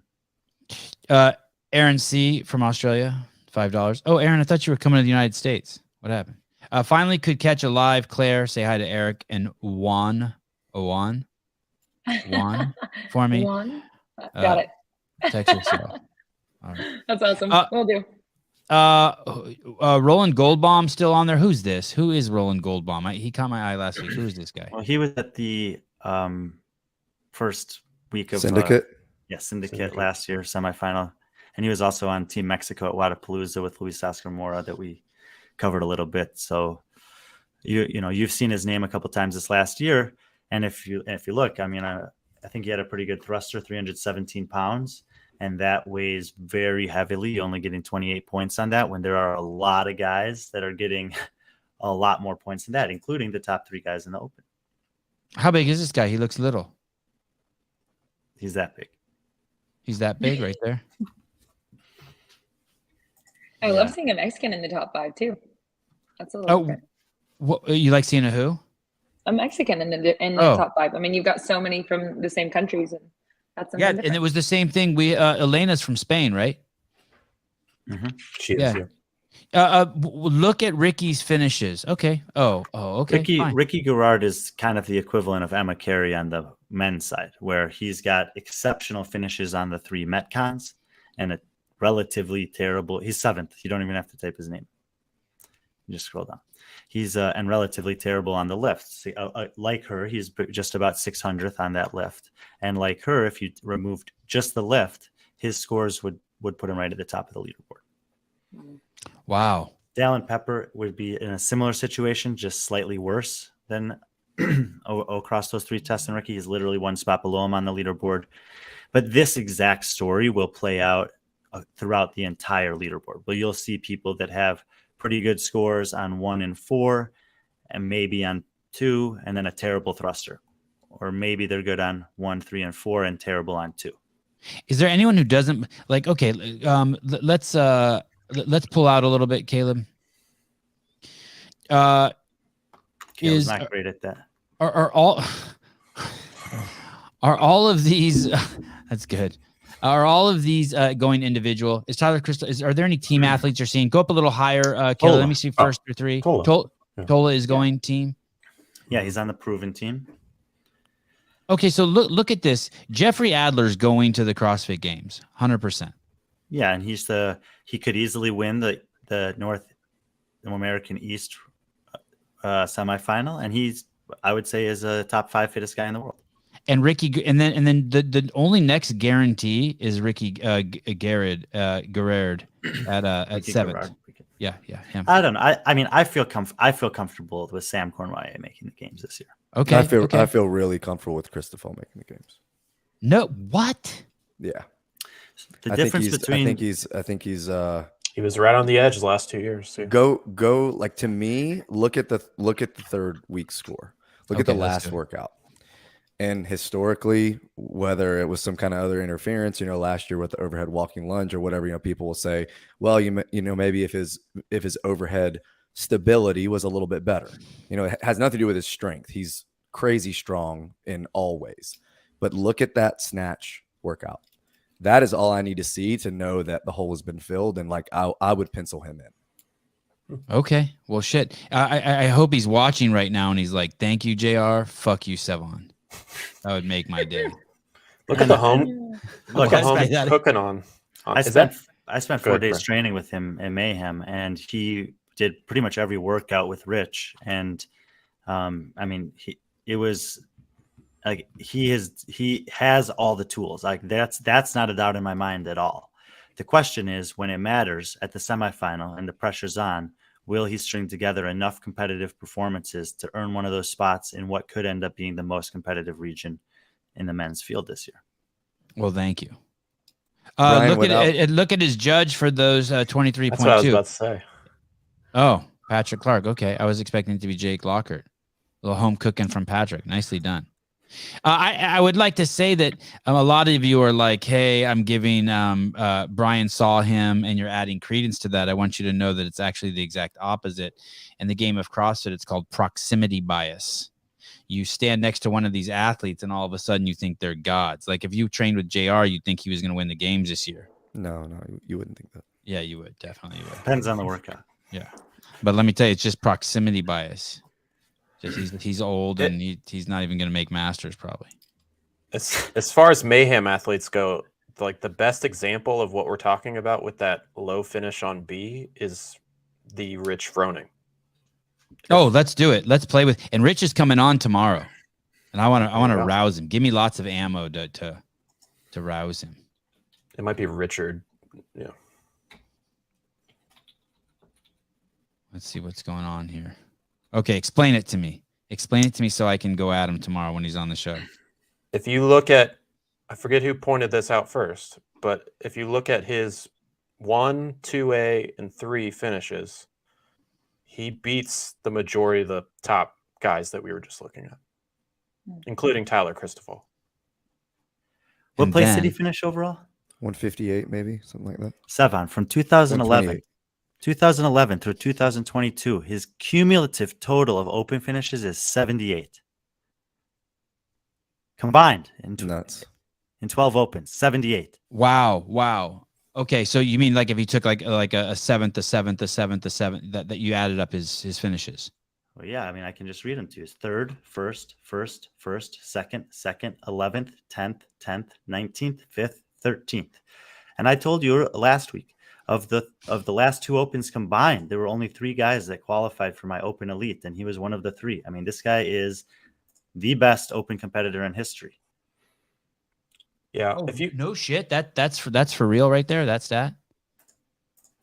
Aaron C. from Australia, $5. Oh, Aaron, I thought you were coming to the United States. What happened? Finally could catch a live. Claire, say hi to Eric and Juan for me. One. Got it. Texas. All right. That's awesome. Will do. Roland Goldbaum still on there. Who's this? Who is Roland Goldbaum? He caught my eye last week. Who is this guy? Well, he was at the first week of Syndicate. Syndicate last year, semifinal. And he was also on Team Mexico at Wadapalooza with Luis Oscar Mora that we covered a little bit. So you've seen his name a couple times this last year. And if you look, I mean, I think he had a pretty good thruster, 317 pounds. And that weighs very heavily, only getting 28 points on that, when there are a lot of guys that are getting a lot more points than that, including the top 3 guys in the Open. How big is this guy? He looks little. He's that big. He's that big right there. I love seeing a Mexican in the top 5 too. That's a little different. What, you like seeing a who? A Mexican in the top 5. I mean, you've got so many from the same countries, and that's something different. And it was the same thing. We Elena's from Spain, right? Mm-hmm. She is, Look at Ricky's finishes. Okay. Okay. Ricky Garrard is kind of the equivalent of Emma Carey on the men's side, where he's got exceptional finishes on the 3 Metcons and a relatively terrible. He's 7th. You don't even have to type his name. You just scroll down. He's and relatively terrible on the lift. See, like her, he's just about 600th on that lift. And like her, if you removed just the lift, his scores would put him right at the top of the leaderboard. Wow. Dallin Pepper would be in a similar situation, just slightly worse than across those 3 tests. And Ricky is literally 1 spot below him on the leaderboard. But this exact story will play out throughout the entire leaderboard. But you'll see people that have pretty good scores on 1 and 4, and maybe on 2, and then a terrible thruster. Or maybe they're good on 1, 3, and 4, and terrible on 2. Is there anyone who doesn't like? Okay, let's pull out a little bit, Caleb. Caleb's not great at that. Are all of these? That's good. Are all of these going individual? Is Tyler Crystal? Are there any team athletes you're seeing? Go up a little higher, Caleb. Let me see first or 3. Tola is going team. Yeah, he's on the proven team. Okay, so look at this. Jeffrey Adler's going to the CrossFit Games, 100%. Yeah, and he could easily win the North American East semifinal, and I would say is a top 5 fittest guy in the world. And Ricky, and then the only next guarantee is Ricky Garrard at Ricky seventh. Garrard. Yeah, him. I don't know. I mean, I feel comfortable with Sam Cornway making the games this year. Okay, I feel really comfortable with Christopher making the games. No, what? Yeah. The difference between I think he's He was right on the edge the last 2 years. Too. go like, to me, look at the third week score. Look at the last workout. And historically, whether it was some kind of other interference, last year with the overhead walking lunge or whatever, people will say, well, maybe if his overhead stability was a little bit better. It has nothing to do with his strength. He's crazy strong in all ways. But look at that snatch workout. That is all I need to see to know that the hole has been filled, and like I would pencil him in. Okay, well, shit. I hope he's watching right now and he's like, "Thank you, JR. Fuck you, Sevan." That would make my day. Look at the home. Look at home cooking on. I spent 4 days training with him in Mayhem, and he did pretty much every workout with Rich. And I mean, it was like he has all the tools. Like that's not a doubt in my mind at all. The question is, when it matters at the semifinal and the pressure's on, will he string together enough competitive performances to earn one of those spots in what could end up being the most competitive region in the men's field this year? Well, thank you. Brian, Look at his judge for those 23.2. That's what I was about to say. Oh, Patrick Clark. Okay, I was expecting it to be Jake Lockhart. A little home cooking from Patrick. Nicely done. I would like to say that a lot of you are like, hey, I'm giving Brian saw him and you're adding credence to that. I want you to know that it's actually the exact opposite. In the game of CrossFit, it's called proximity bias. You stand next to one of these athletes and all of a sudden you think they're gods. Like if you trained with JR, you'd think he was going to win the games this year. No, you wouldn't think that. Yeah, you would. Definitely you would. Depends on the workout. Yeah. But let me tell you, it's just proximity bias. He's old and he's not even going to make masters probably. As far as Mayhem athletes go, like the best example of what we're talking about with that low finish on B is the Rich Froning. Oh, let's do it. Let's play with. And Rich is coming on tomorrow, and I want to rouse him. Give me lots of ammo to rouse him. It might be Richard. Yeah. Let's see what's going on here. Okay, explain it to me. Explain it to me so I can go at him tomorrow when he's on the show. If you look at, I forget who pointed this out first, but if you look at his 1, 2A, and 3 finishes, he beats the majority of the top guys that we were just looking at, including Tyler Christoffel. What place did he finish overall? 158, maybe something like that. Sevan, from 2011 through 2022, his cumulative total of open finishes is 78. Combined in 12 opens, 78. Wow. Okay, so you mean like if he took like a seventh, that you added up his finishes? Well, yeah. I mean, I can just read them to you. It's third, first, second, 11th, 10th, 19th, 5th, 13th. And I told you last week, of the last 2 opens combined, there were only 3 guys that qualified for my open elite, and he was one of the 3. I mean, this guy is the best open competitor in history. Yeah. Oh, no shit, that's for real right there. That's that.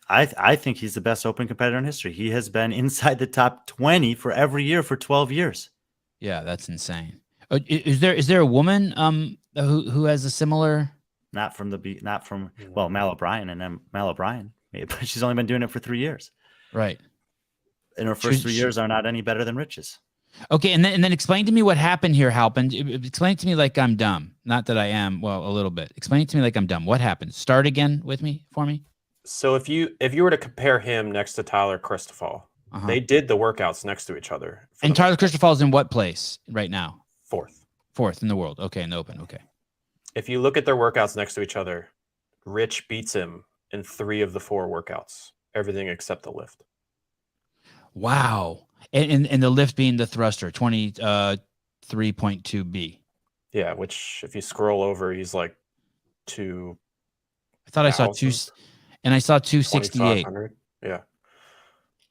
I think he's the best open competitor in history. He has been inside the top 20 for every year for 12 years. Yeah, that's insane. Is there a woman who has a similar? Not from Mal O'Brien and then Mal O'Brien, but she's only been doing it for 3 years. Right. And her first 3 years are not any better than Rich's. Okay, and then explain to me what happened here, Halpin. Explain it to me like I'm dumb. Not that I am. Well, a little bit. Explain it to me like I'm dumb. What happened? Start again for me. So if you were to compare him next to Tyler Christoffel, they did the workouts next to each other. And Tyler Christoffel is in what place right now? Fourth in the world. Okay, in the open. Okay. If you look at their workouts next to each other, Rich beats him in 3 of the 4 workouts. Everything except the lift. Wow. And the lift being the thruster, 23.2B. Yeah, which if you scroll over, he's like 2. I thought I saw 2, and I saw 268.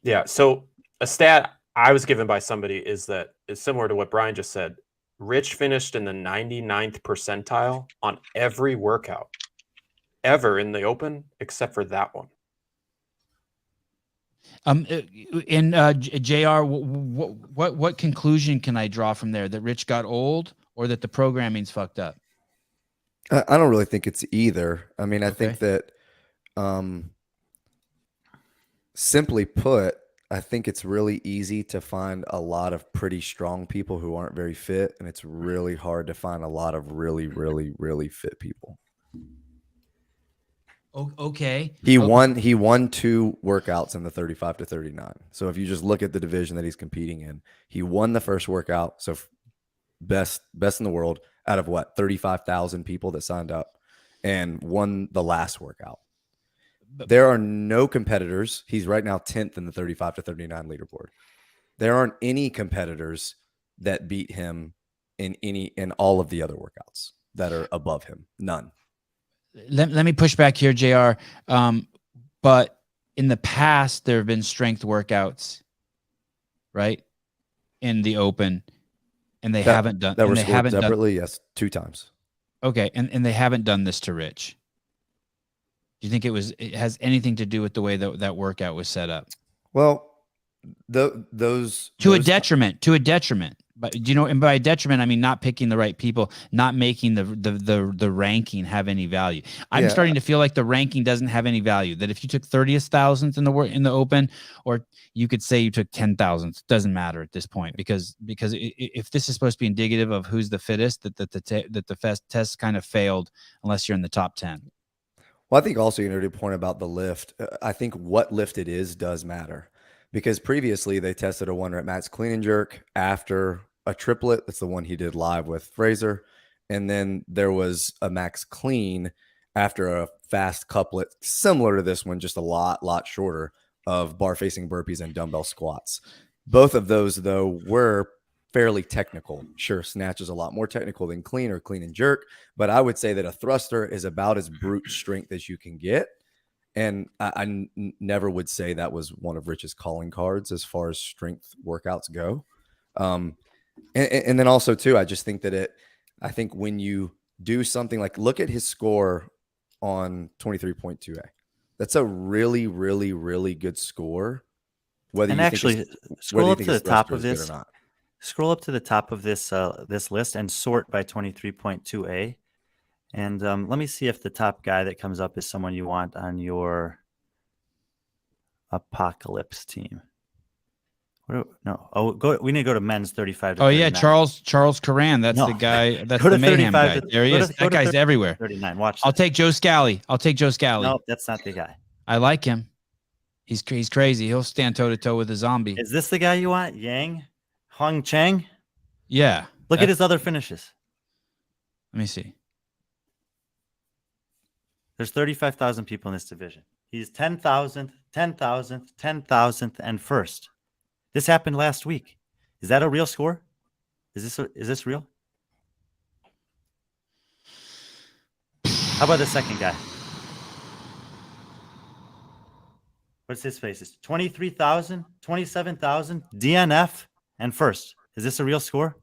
Yeah. So a stat I was given by somebody is similar to what Brian just said. Rich finished in the 99th percentile on every workout ever in the open except for that one. JR, what conclusion can I draw from there? That Rich got old, or that the programming's fucked up? I don't really think it's either. I mean, I think Okay. that, simply put, I think it's really easy to find a lot of pretty strong people who aren't very fit, and it's really hard to find a lot of really, really, really fit people. Okay. He won 2 workouts in the 35 to 39. So if you just look at the division that he's competing in, he won the first workout. So best in the world out of 35,000 people that signed up, and won the last workout. There are no competitors. He's right now 10th in the 35 to 39 leaderboard. There aren't any competitors that beat him in all of the other workouts that are above him. None. Let me push back here, JR. But in the past, there have been strength workouts, right, in the open, and they haven't done that. Were they scored haven't separately. Yes, 2 times. Okay, and they haven't done this to Rich. Do you think it has anything to do with the way that workout was set up? Well, those a detriment. But do you know, and by detriment, I mean not picking the right people, not making the ranking have any value. I'm starting to feel like the ranking doesn't have any value. That if you took 30,000th in the open, or you could say you took 10,000th, doesn't matter at this point, because if this is supposed to be indicative of who's the fittest, that the test kind of failed unless you're in the top 10. Well, I think also you know, to a point about the lift, I think what lift it is does matter, because previously they tested a 1 rep max clean and jerk after a triplet. That's the one he did live with Fraser. And then there was a max clean after a fast couplet, similar to this one, just a lot shorter, of bar facing burpees and dumbbell squats. Both of those, though, were fairly technical. Sure, snatch is a lot more technical than clean or clean and jerk, but I would say that a thruster is about as brute strength as you can get. And I never would say that was one of Rich's calling cards as far as strength workouts go. And then also too, I just think that I think when you do something like, look at his score on 23.2A, that's a really, really, really good score. Whether and you actually think scroll up to the top of good this, or not. scroll up to the top of this this list and sort by 23.2A. And let me see if the top guy that comes up is someone you want on your apocalypse team. We need to go to men's 35 to 39. Yeah, Charles Curran. That's the guy. That's Go to the mayhem 35 guy. to- There he go is. to- go That to guy's everywhere. 39. Watch. I'll take Joe Scally. No, that's not the guy. I like him. He's crazy. He'll stand toe to toe with a zombie. Is this the guy you want? Yang Hong Chang? Yeah. Look at his other finishes. Let me see. There's 35,000 people in this division. He's 10,000th, 10,000th, 10,000th, and first. This happened last week. Is that a real score? Is this real? How about the second guy? What's his face? It's 23,000, 27,000, DNF, and first. Is this a real score?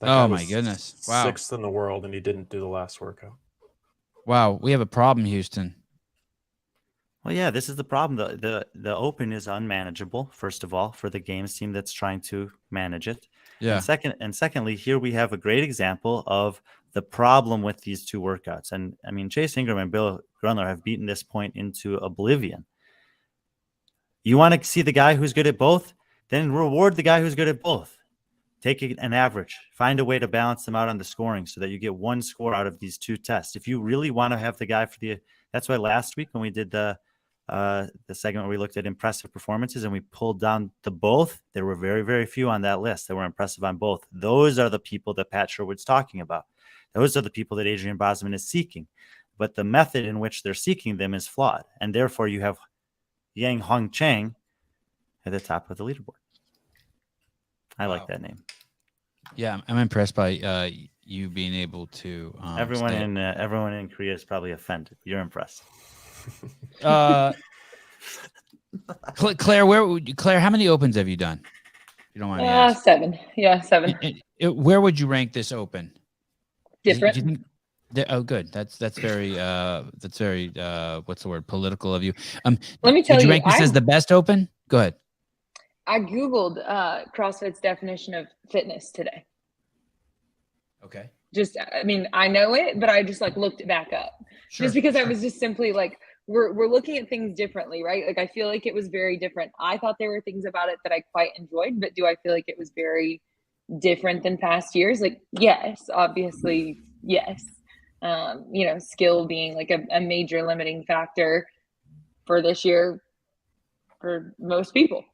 That guy Oh my was goodness. Wow. 6th in the world, and he didn't do the last workout. Wow. We have a problem, Houston. Well, yeah, this is the problem. The open is unmanageable, first of all, for the games team that's trying to manage it. Yeah. And secondly, here we have a great example of the problem with these 2 workouts. And I mean, Chase Ingram and Bill Grunler have beaten this point into oblivion. You want to see the guy who's good at both? Then reward the guy who's good at both. Take an average. Find a way to balance them out on the scoring so that you get 1 score out of these 2 tests. If you really want to have the guy that's why last week when we did the segment where we looked at impressive performances and we pulled down the both, there were very, very few on that list that were impressive on both. Those are the people that Pat Sherwood's talking about. Those are the people that Adrian Bosman is seeking. But the method in which they're seeking them is flawed. And therefore you have Yang Hong Chang at the top of the leaderboard. I like that name. Yeah, I'm impressed by you being able to. Everyone in Korea is probably offended. You're impressed. Claire, Claire, how many opens have you done? You don't mind me asking. 7. Yeah, 7. where would you rank this open? Different. Do you think oh, good. That's very what's the word? Political of you. Let me tell Would you you, rank this as the best open? Go ahead. I Googled CrossFit's definition of fitness today. Okay. Just, I mean, I know it, but I just like looked it back up just because I was just simply like, we're looking at things differently, right? Like, I feel like it was very different. I thought there were things about it that I quite enjoyed, but do I feel like it was very different than past years? Like, yes, obviously, yes. You know, skill being like a major limiting factor for this year for most people.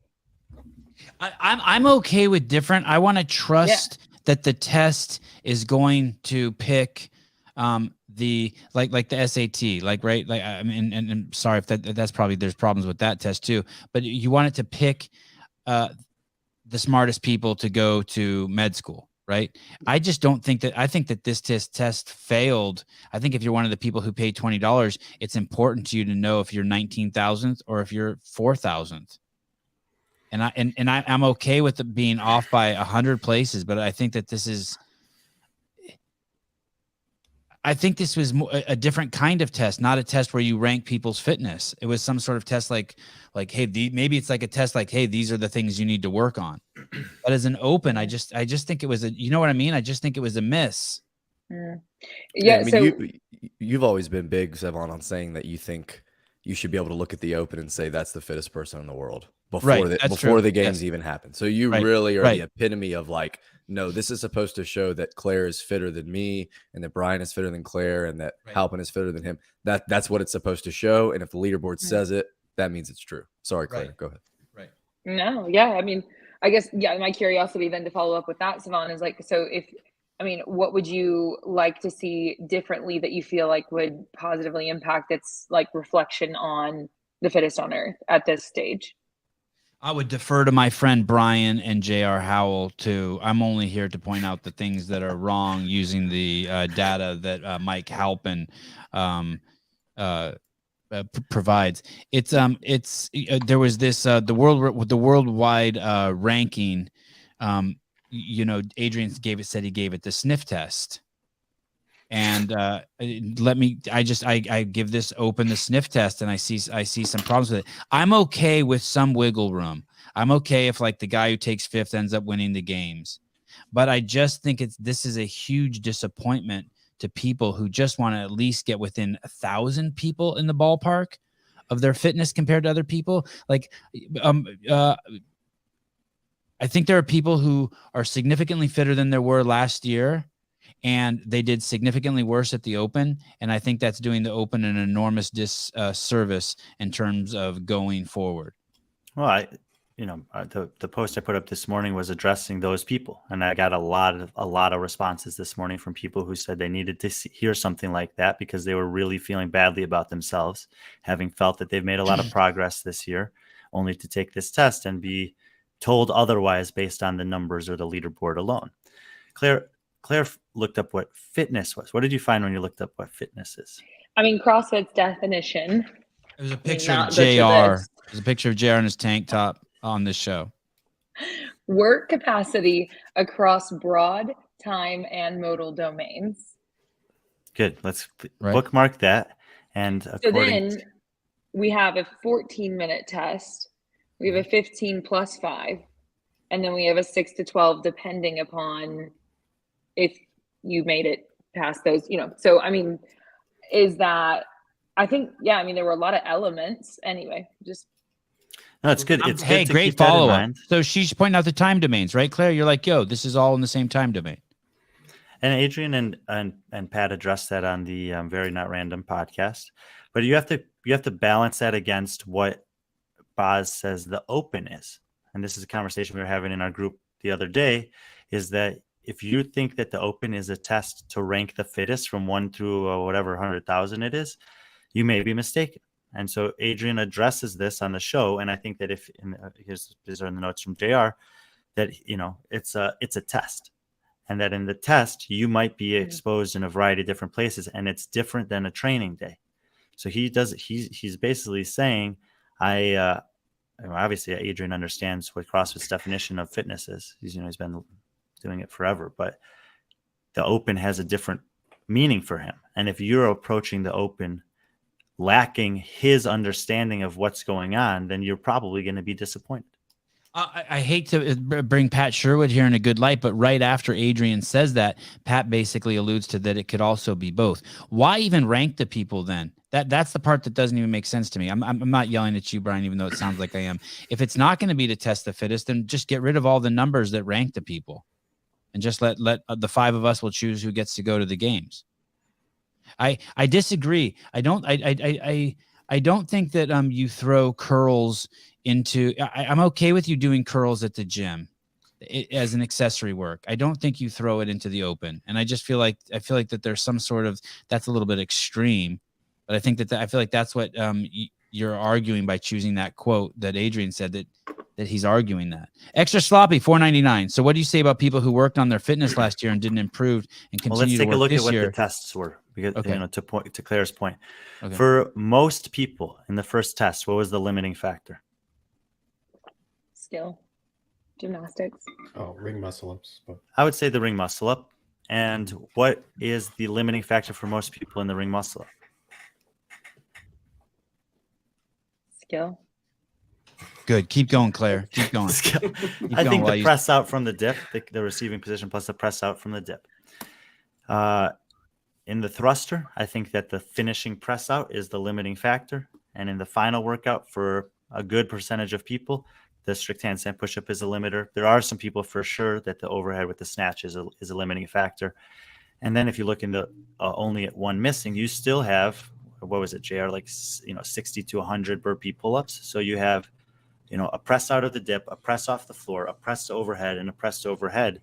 I'm okay with different. I want to trust that the test is going to pick the like the SAT, like, right, like, I mean, and sorry if that's probably, there's problems with that test too, but you want it to pick the smartest people to go to med school, right? I just don't think that, I think that this test failed. I think if you're one of the people who pay $20, it's important to you to know if you're 19,000th or if you're 4,000th. And I'm okay with it being off by 100 places, but I think that this was a different kind of test, not a test where you rank people's fitness. It was some sort of test like, hey, maybe it's like a test like, hey, these are the things you need to work on. But as an open, I just think it was you know what I mean? I just think it was a miss. Yeah. I mean, So you've always been big, Sevan, on saying that you think you should be able to look at the open and say that's the fittest person in the world before the games even happen. So you really are the epitome of like, no, this is supposed to show that Claire is fitter than me, and that Brian is fitter than Claire, and that Halpin is fitter than him. That's what it's supposed to show. And if the leaderboard says it, that means it's true. Sorry, Claire, go ahead. Right. No, yeah. I mean, I guess, my curiosity then to follow up with that, Sevan, is like, so what would you like to see differently that you feel like would positively impact its like reflection on the fittest on earth at this stage? I would defer to my friend Brian and J.R. Howell too. I'm only here to point out the things that are wrong using the data that Mike Halpin provides. There was this the worldwide ranking. Adrian said he gave it the sniff test. And I give this open the sniff test, and I see some problems with it. I'm okay with some wiggle room. I'm okay if like the guy who takes fifth ends up winning the games, but I just think this is a huge disappointment to people who just want to at least get within 1,000 people in the ballpark of their fitness compared to other people. Like, I think there are people who are significantly fitter than they were last year, and they did significantly worse at the open. And I think that's doing the open an enormous disservice in terms of going forward. Well, the post I put up this morning was addressing those people, and I got a lot of responses this morning from people who said they needed to hear something like that because they were really feeling badly about themselves, having felt that they've made a lot of progress this year, only to take this test and be told otherwise based on the numbers or the leaderboard alone. Claire looked up what fitness was. What did you find when you looked up what fitness is? I mean, CrossFit's definition. It was a picture of JR. It was a picture of JR in his tank top on this show. Work capacity across broad time and modal domains. Good. Let's bookmark that. And so then we have a 14-minute test. We have a 15 plus 5. And then we have a 6 to 12, depending upon if you made it past those, So, I mean, is that, I think, there were a lot of elements anyway. No, it's good. It's hey, good to great keep that in follow-up. mind. So she's pointing out the time domains, right, Claire? You're like, yo, this is all in the same time domain. And Adrian and Pat addressed that on the Very Not Random podcast. But you have to balance that against what Boz says the open is. And this is a conversation we were having in our group the other day, is that if you think that the open is a test to rank the fittest from 1 through whatever 100,000 it is, you may be mistaken. And so Adrian addresses this on the show, and I think that these are the notes from JR, that it's a test, and that in the test you might be exposed in a variety of different places, and it's different than a training day. So he's basically saying, obviously Adrian understands what CrossFit's definition of fitness is. He's been doing it forever, but the open has a different meaning for him. And if you're approaching the open lacking his understanding of what's going on, then you're probably going to be disappointed. I hate to bring Pat Sherwood here in a good light, but right after Adrian says that, Pat basically alludes to that it could also be both. Why even rank the people then? That's the part that doesn't even make sense to me. I'm not yelling at you, Brian, even though it sounds like I am. If it's not going to be to test the fittest, then just get rid of all the numbers that rank the people, and just let the 5 of us will choose who gets to go to the games. I disagree. I don't think that you throw curls into. I'm okay with you doing curls at the gym as an accessory work. I don't think you throw it into the open, and I feel like that there's some sort of, that's a little bit extreme, but I think that I feel like that's what you're arguing by choosing that quote that Adrian said, that he's arguing that. Extra sloppy, $4.99. So what do you say about people who worked on their fitness last year and didn't improve and continue to work this year? Well, let's take a look at what the tests were, because to Claire's point, okay. For most people in the first test, what was the limiting factor? Skill, gymnastics. Oh, ring muscle ups. But... I would say the ring muscle up. And what is the limiting factor for most people in the ring muscle up? Skill. Good. Keep going, Claire. Keep going. I think the press out from the dip, the receiving position plus the press out from the dip. In the thruster, I think that the finishing press out is the limiting factor. And in the final workout, for a good percentage of people, the strict handstand push-up is a limiter. There are some people for sure that the overhead with the snatch is a limiting factor. And then if you look into only at one missing, you still have, what was it, JR, like 60 to 100 burpee pull-ups. So you have a press out of the dip, a press off the floor, a press to overhead, and a press to overhead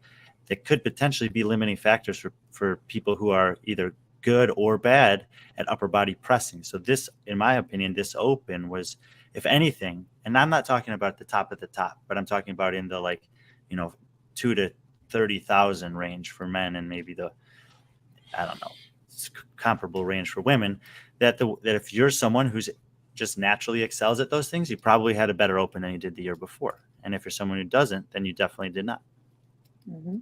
that could potentially be limiting factors for people who are either good or bad at upper body pressing. So this, in my opinion, this open was, if anything, and I'm not talking about the top of the top, but I'm talking about in the 2 to 30,000 range for men, and maybe the, I don't know, comparable range for women, that if you're someone who's just naturally excels at those things, you probably had a better open than you did the year before. And if you're someone who doesn't, then you definitely did not. Mm-hmm.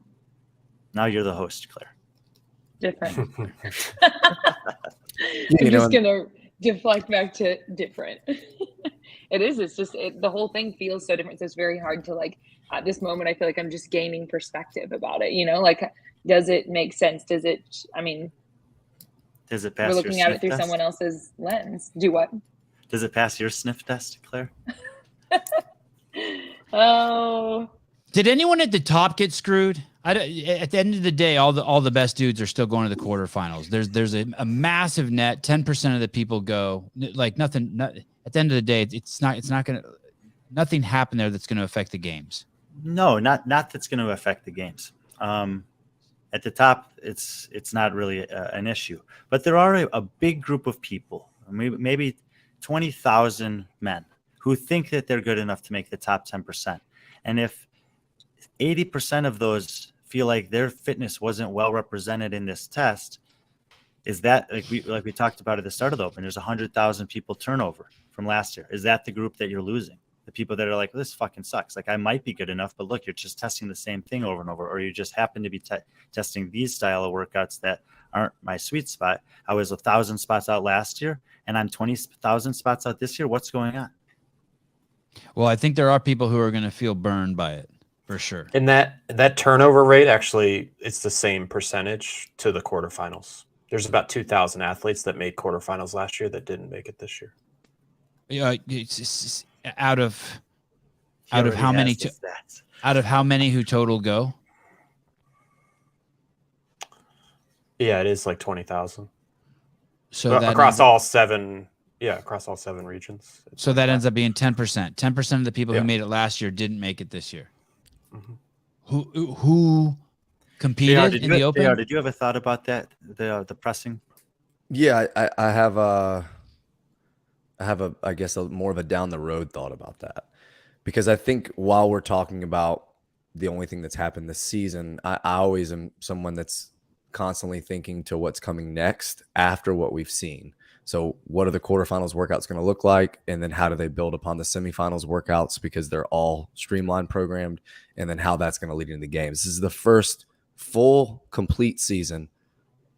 Now you're the host, Claire. Different. I'm just going to deflect back to different. It is. It's just, the whole thing feels so different. So it's very hard to at this moment, I feel like I'm just gaining perspective about it. Does it make sense? Does it pass? We're looking at it through test? Someone else's lens. Do what? Does it pass your sniff test, Claire? Oh. Did anyone at the top get screwed? At the end of the day, all the best dudes are still going to the quarterfinals. There's a massive net. 10% of the people go. Nothing. At the end of the day, it's not going to. Nothing happened there that's going to affect the games. No, not that's going to affect the games. At the top, it's not really an issue. But there are a big group of people, maybe 20,000 men, who think that they're good enough to make the top 10%. And if 80% of those feel like their fitness wasn't well represented in this test, is that, like we talked about at the start of the open, there's 100,000 people turnover from last year. Is that the group that you're losing? The people that are like, this fucking sucks. I might be good enough, but look, you're just testing the same thing over and over, or you just happen to be testing these style of workouts that aren't my sweet spot. I was 1,000 spots out last year, and I'm 20,000 spots out this year. What's going on? Well, I think there are people who are going to feel burned by it, for sure. And that turnover rate, actually, it's the same percentage to the quarterfinals. There's about 2,000 athletes that made quarterfinals last year that didn't make it this year. Yeah, it's out of how many? Out of how many who total go? Yeah, it is like 20,000. So across all 7 regions. So that ends up being 10%. 10% of the people who made it last year didn't make it this year. Mm-hmm. Who competed in the open? Did you have a thought about that? The pressing? Yeah, I have I guess more of a down the road thought about that, because I think while we're talking about the only thing that's happened this season, I always am someone that's constantly thinking to what's coming next after what we've seen. So what are the quarterfinals workouts going to look like? And then how do they build upon the semifinals workouts, because they're all streamlined programmed, and then how that's going to lead into the games. This is the first full complete season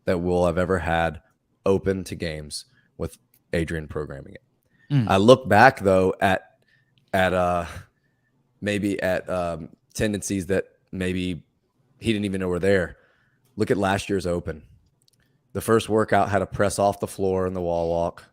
that we'll have ever had open to games with Adrian programming it. I look back though at tendencies that maybe he didn't even know were there. Look at last year's open. The first workout had a press off the floor and the wall walk,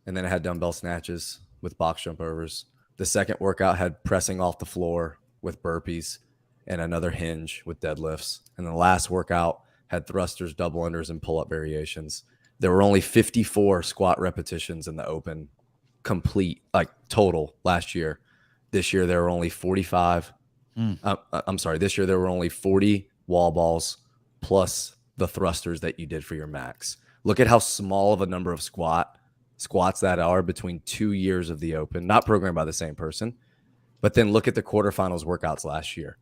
and then it had dumbbell snatches with box jump overs. The second workout had pressing off the floor with burpees and another hinge with deadlifts. And the last workout had thrusters, double unders, and pull-up variations. There were only 54 squat repetitions in the open complete, like total last year. This year, there were only 45. This year, there were only 40 wall balls plus the thrusters that you did for your max. Look at how small of a number of squats that are between 2 years of the open, not programmed by the same person. But then look at the quarterfinals workouts last year.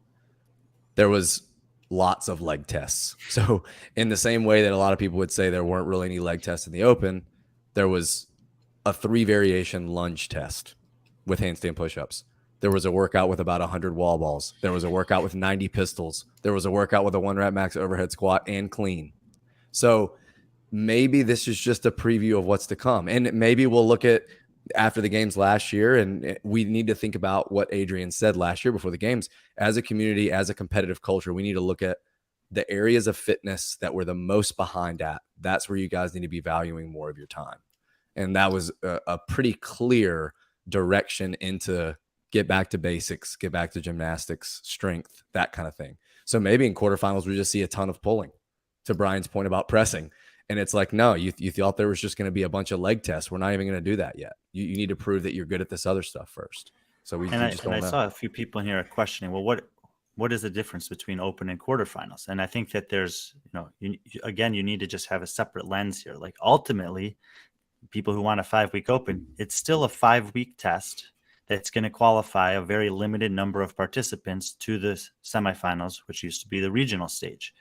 There was lots of leg tests. So in the same way that a lot of people would say there weren't really any leg tests in the open, there was a 3 variation lunge test with handstand push-ups. There was a workout with about 100 wall balls. There was a workout with 90 pistols. There was a workout with a 1 rep max overhead squat and clean. So maybe this is just a preview of what's to come. And maybe we'll look at after the games last year, and we need to think about what Adrian said last year before the games. As a community, as a competitive culture, we need to look at the areas of fitness that we're the most behind at. That's where you guys need to be valuing more of your time. And that was a pretty clear direction into get back to basics, get back to gymnastics, strength, that kind of thing. So maybe in quarterfinals, we just see a ton of pulling, to Brian's point about pressing. And it's like, no, you thought there was just going to be a bunch of leg tests. We're not even going to do that yet. You need to prove that you're good at this other stuff first. So I saw a few people in here questioning, well, what is the difference between open and quarterfinals? And I think that there's, you need to just have a separate lens here. Like ultimately, people who want a 5-week open, it's still a 5-week test that's going to qualify a very limited number of participants to the semifinals, which used to be the regional stage.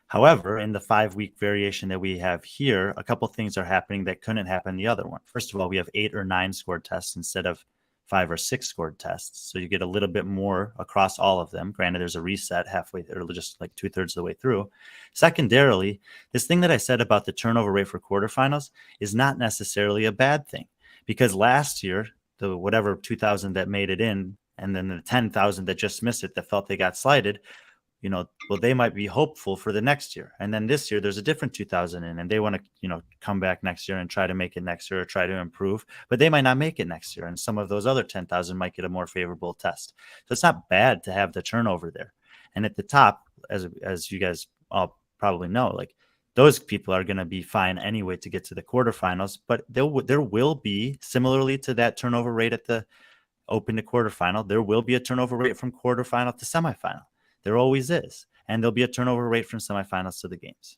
However, in the 5-week variation that we have here, a couple things are happening that couldn't happen in the other one. First of all, we have 8 or 9 scored tests instead of 5 or 6 scored tests. So you get a little bit more across all of them. Granted, there's a reset halfway or just like 2/3 of the way through. Secondarily, this thing that I said about the turnover rate for quarterfinals is not necessarily a bad thing, because last year, the whatever 2,000 that made it in, and then the 10,000 that just missed it, that felt they got slighted, they might be hopeful for the next year. And then this year, there's a different 2,000 in, and they want to, come back next year and try to make it next year or try to improve, but they might not make it next year. And some of those other 10,000 might get a more favorable test. So it's not bad to have the turnover there. And at the top, as you guys all probably know, like those people are going to be fine anyway to get to the quarterfinals, but there will be, similarly to that turnover rate at the open to quarterfinal, there will be a turnover rate from quarterfinal to semifinal. There always is. And there'll be a turnover rate from semifinals to the games.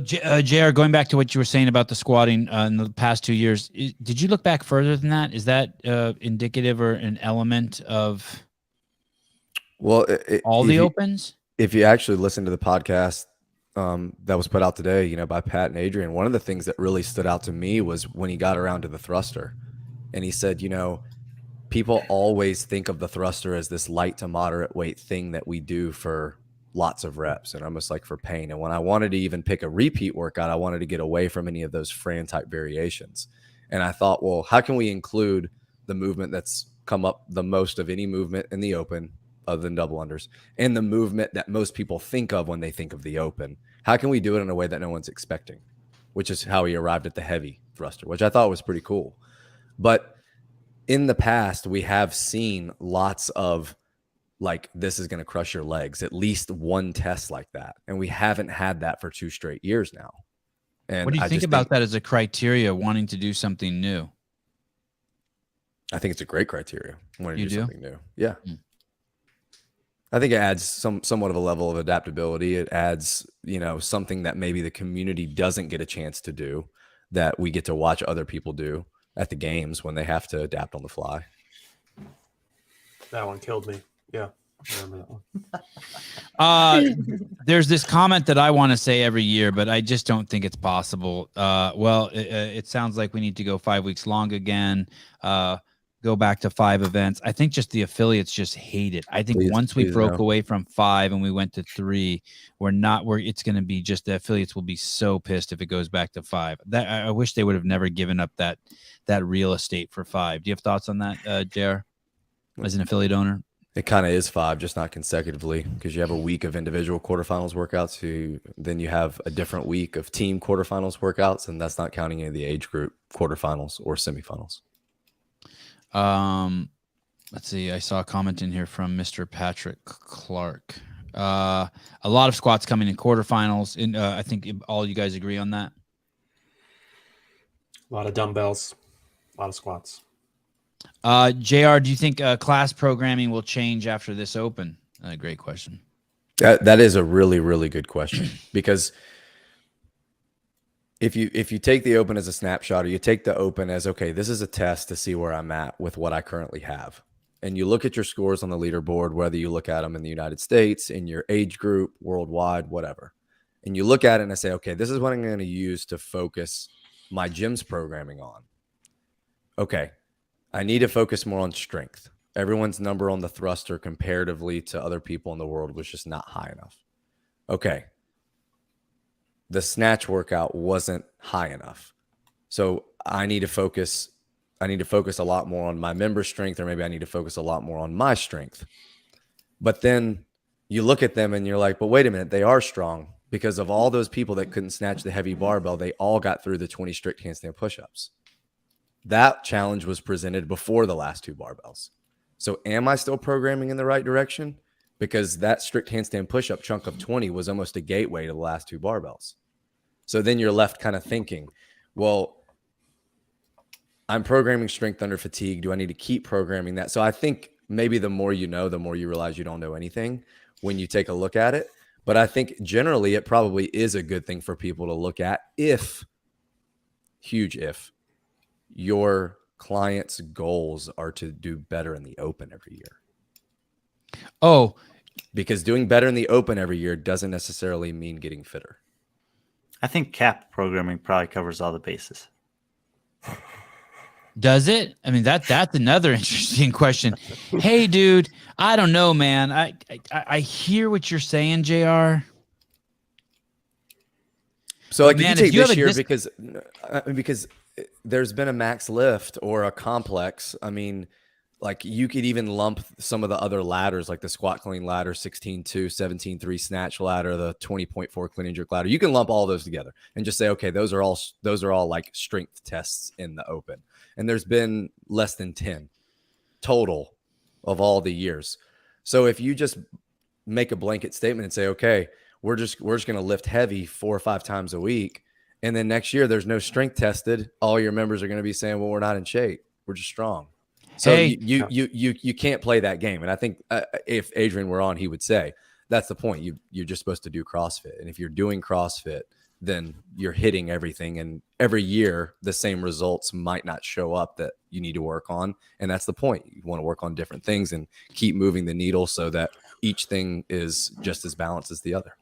JR, going back to what you were saying about the squatting in the past 2 years, did you look back further than that? Is that indicative or an element of all the opens? If you actually listen to the podcast that was put out today, by Pat and Adrian, one of the things that really stood out to me was when he got around to the thruster. And he said, people always think of the thruster as this light to moderate weight thing that we do for lots of reps and almost like for pain. And when I wanted to even pick a repeat workout, I wanted to get away from any of those Fran type variations. And I thought, well, how can we include the movement that's come up the most of any movement in the open other than double unders, and the movement that most people think of when they think of the open? How can we do it in a way that no one's expecting? Which is how he arrived at the heavy thruster, which I thought was pretty cool. But in the past, we have seen lots of like, this is going to crush your legs, at least one test like that. And we haven't had that for 2 straight years now. And what do you think about that as a criteria, wanting to do something new? I think it's a great criteria. Wanting to do something new. Yeah. I think it adds somewhat of a level of adaptability. It adds, something that maybe the community doesn't get a chance to do, that we get to watch other people do at the games when they have to adapt on the fly. That one killed me. Yeah. Remember that one. There's this comment that I want to say every year, but I just don't think it's possible. It sounds like we need to go 5 weeks long again. Go back to 5 events. I think just the affiliates just hate it. I think once we broke away from 5 and we went to 3, it's going to be just the affiliates will be so pissed if it goes back to 5. That I wish they would have never given up that real estate for 5. Do you have thoughts on that, JR, as an affiliate owner? It kind of is 5, just not consecutively, because you have a week of individual quarterfinals workouts. Then you have a different week of team quarterfinals workouts, and that's not counting any of the age group quarterfinals or semifinals. Let's see. I saw a comment in here from Mr. Patrick Clark. A lot of squats coming in quarterfinals. I think all you guys agree on that. A lot of dumbbells, a lot of squats. JR, do you think class programming will change after this open? Great question. That is a really, really good question, because if you take the open as a snapshot, or you take the open as, okay, this is a test to see where I'm at with what I currently have, and you look at your scores on the leaderboard, whether you look at them in the United States, in your age group, worldwide, whatever, and you look at it and I say, okay, this is what I'm going to use to focus my gym's programming on. Okay, I need to focus more on strength. Everyone's number on the thruster comparatively to other people in the world was just not high enough. Okay. The snatch workout wasn't high enough. So I need to focus a lot more on my member strength, or maybe I need to focus a lot more on my strength. But then you look at them and you're like, but wait a minute, they are strong, because of all those people that couldn't snatch the heavy barbell, they all got through the 20 strict handstand push-ups. That challenge was presented before the last 2 barbells. So am I still programming in the right direction? Because that strict handstand push-up chunk of 20 was almost a gateway to the last 2 barbells. So then you're left kind of thinking, well, I'm programming strength under fatigue. Do I need to keep programming that? So I think maybe the more you know, the more you realize you don't know anything when you take a look at it. But I think generally it probably is a good thing for people to look at if your clients' goals are to do better in the open every year. Oh, because doing better in the open every year doesn't necessarily mean getting fitter. I think cap programming probably covers all the bases. Does it? I mean, that's another interesting question. Hey, dude, I don't know, man. I hear what you're saying, JR. So like, man, if you take if you this year, because there's been a max lift or a complex. I mean, like you could even lump some of the other ladders, like the squat clean ladder, 16.2, 17.3 snatch ladder, the 20.4 clean and jerk ladder. You can lump all those together and just say, okay, those are all like strength tests in the open. And there's been less than 10 total of all the years. So if you just make a blanket statement and say, okay, we're just going to lift heavy 4 or 5 times a week, and then next year there's no strength tested, all your members are going to be saying, well, we're not in shape, we're just strong. So hey, you can't play that game. And I think if Adrian were on, he would say that's the point. You're just supposed to do CrossFit, and if you're doing CrossFit, then you're hitting everything. And every year the same results might not show up that you need to work on. And that's the point. You want to work on different things and keep moving the needle so that each thing is just as balanced as the other.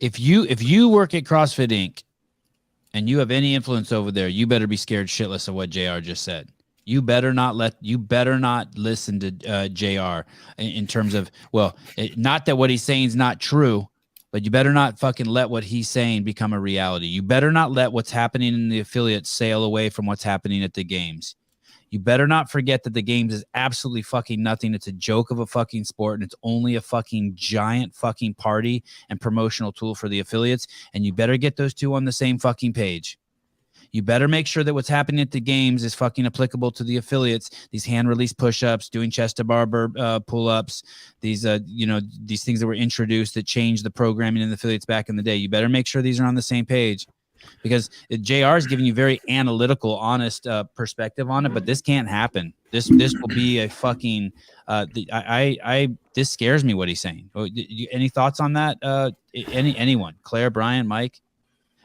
If you work at CrossFit Inc. and you have any influence over there, you better be scared shitless of what JR just said. You better not listen to JR in terms of, not that what he's saying is not true, but you better not fucking let what he's saying become a reality. You better not let what's happening in the affiliates sail away from what's happening at the games. You better not forget that the games is absolutely fucking nothing. It's a joke of a fucking sport, and it's only a fucking giant fucking party and promotional tool for the affiliates. And you better get those two on the same fucking page. You better make sure that what's happening at the games is fucking applicable to the affiliates. These hand release push-ups, doing chest to bar pull-ups, these these things that were introduced that changed the programming in the affiliates back in the day. You better make sure these are on the same page, because JR is giving you very analytical, honest perspective on it. But this can't happen. This will be a fucking. This scares me what he's saying. Any thoughts on that? Anyone? Claire, Brian, Mike.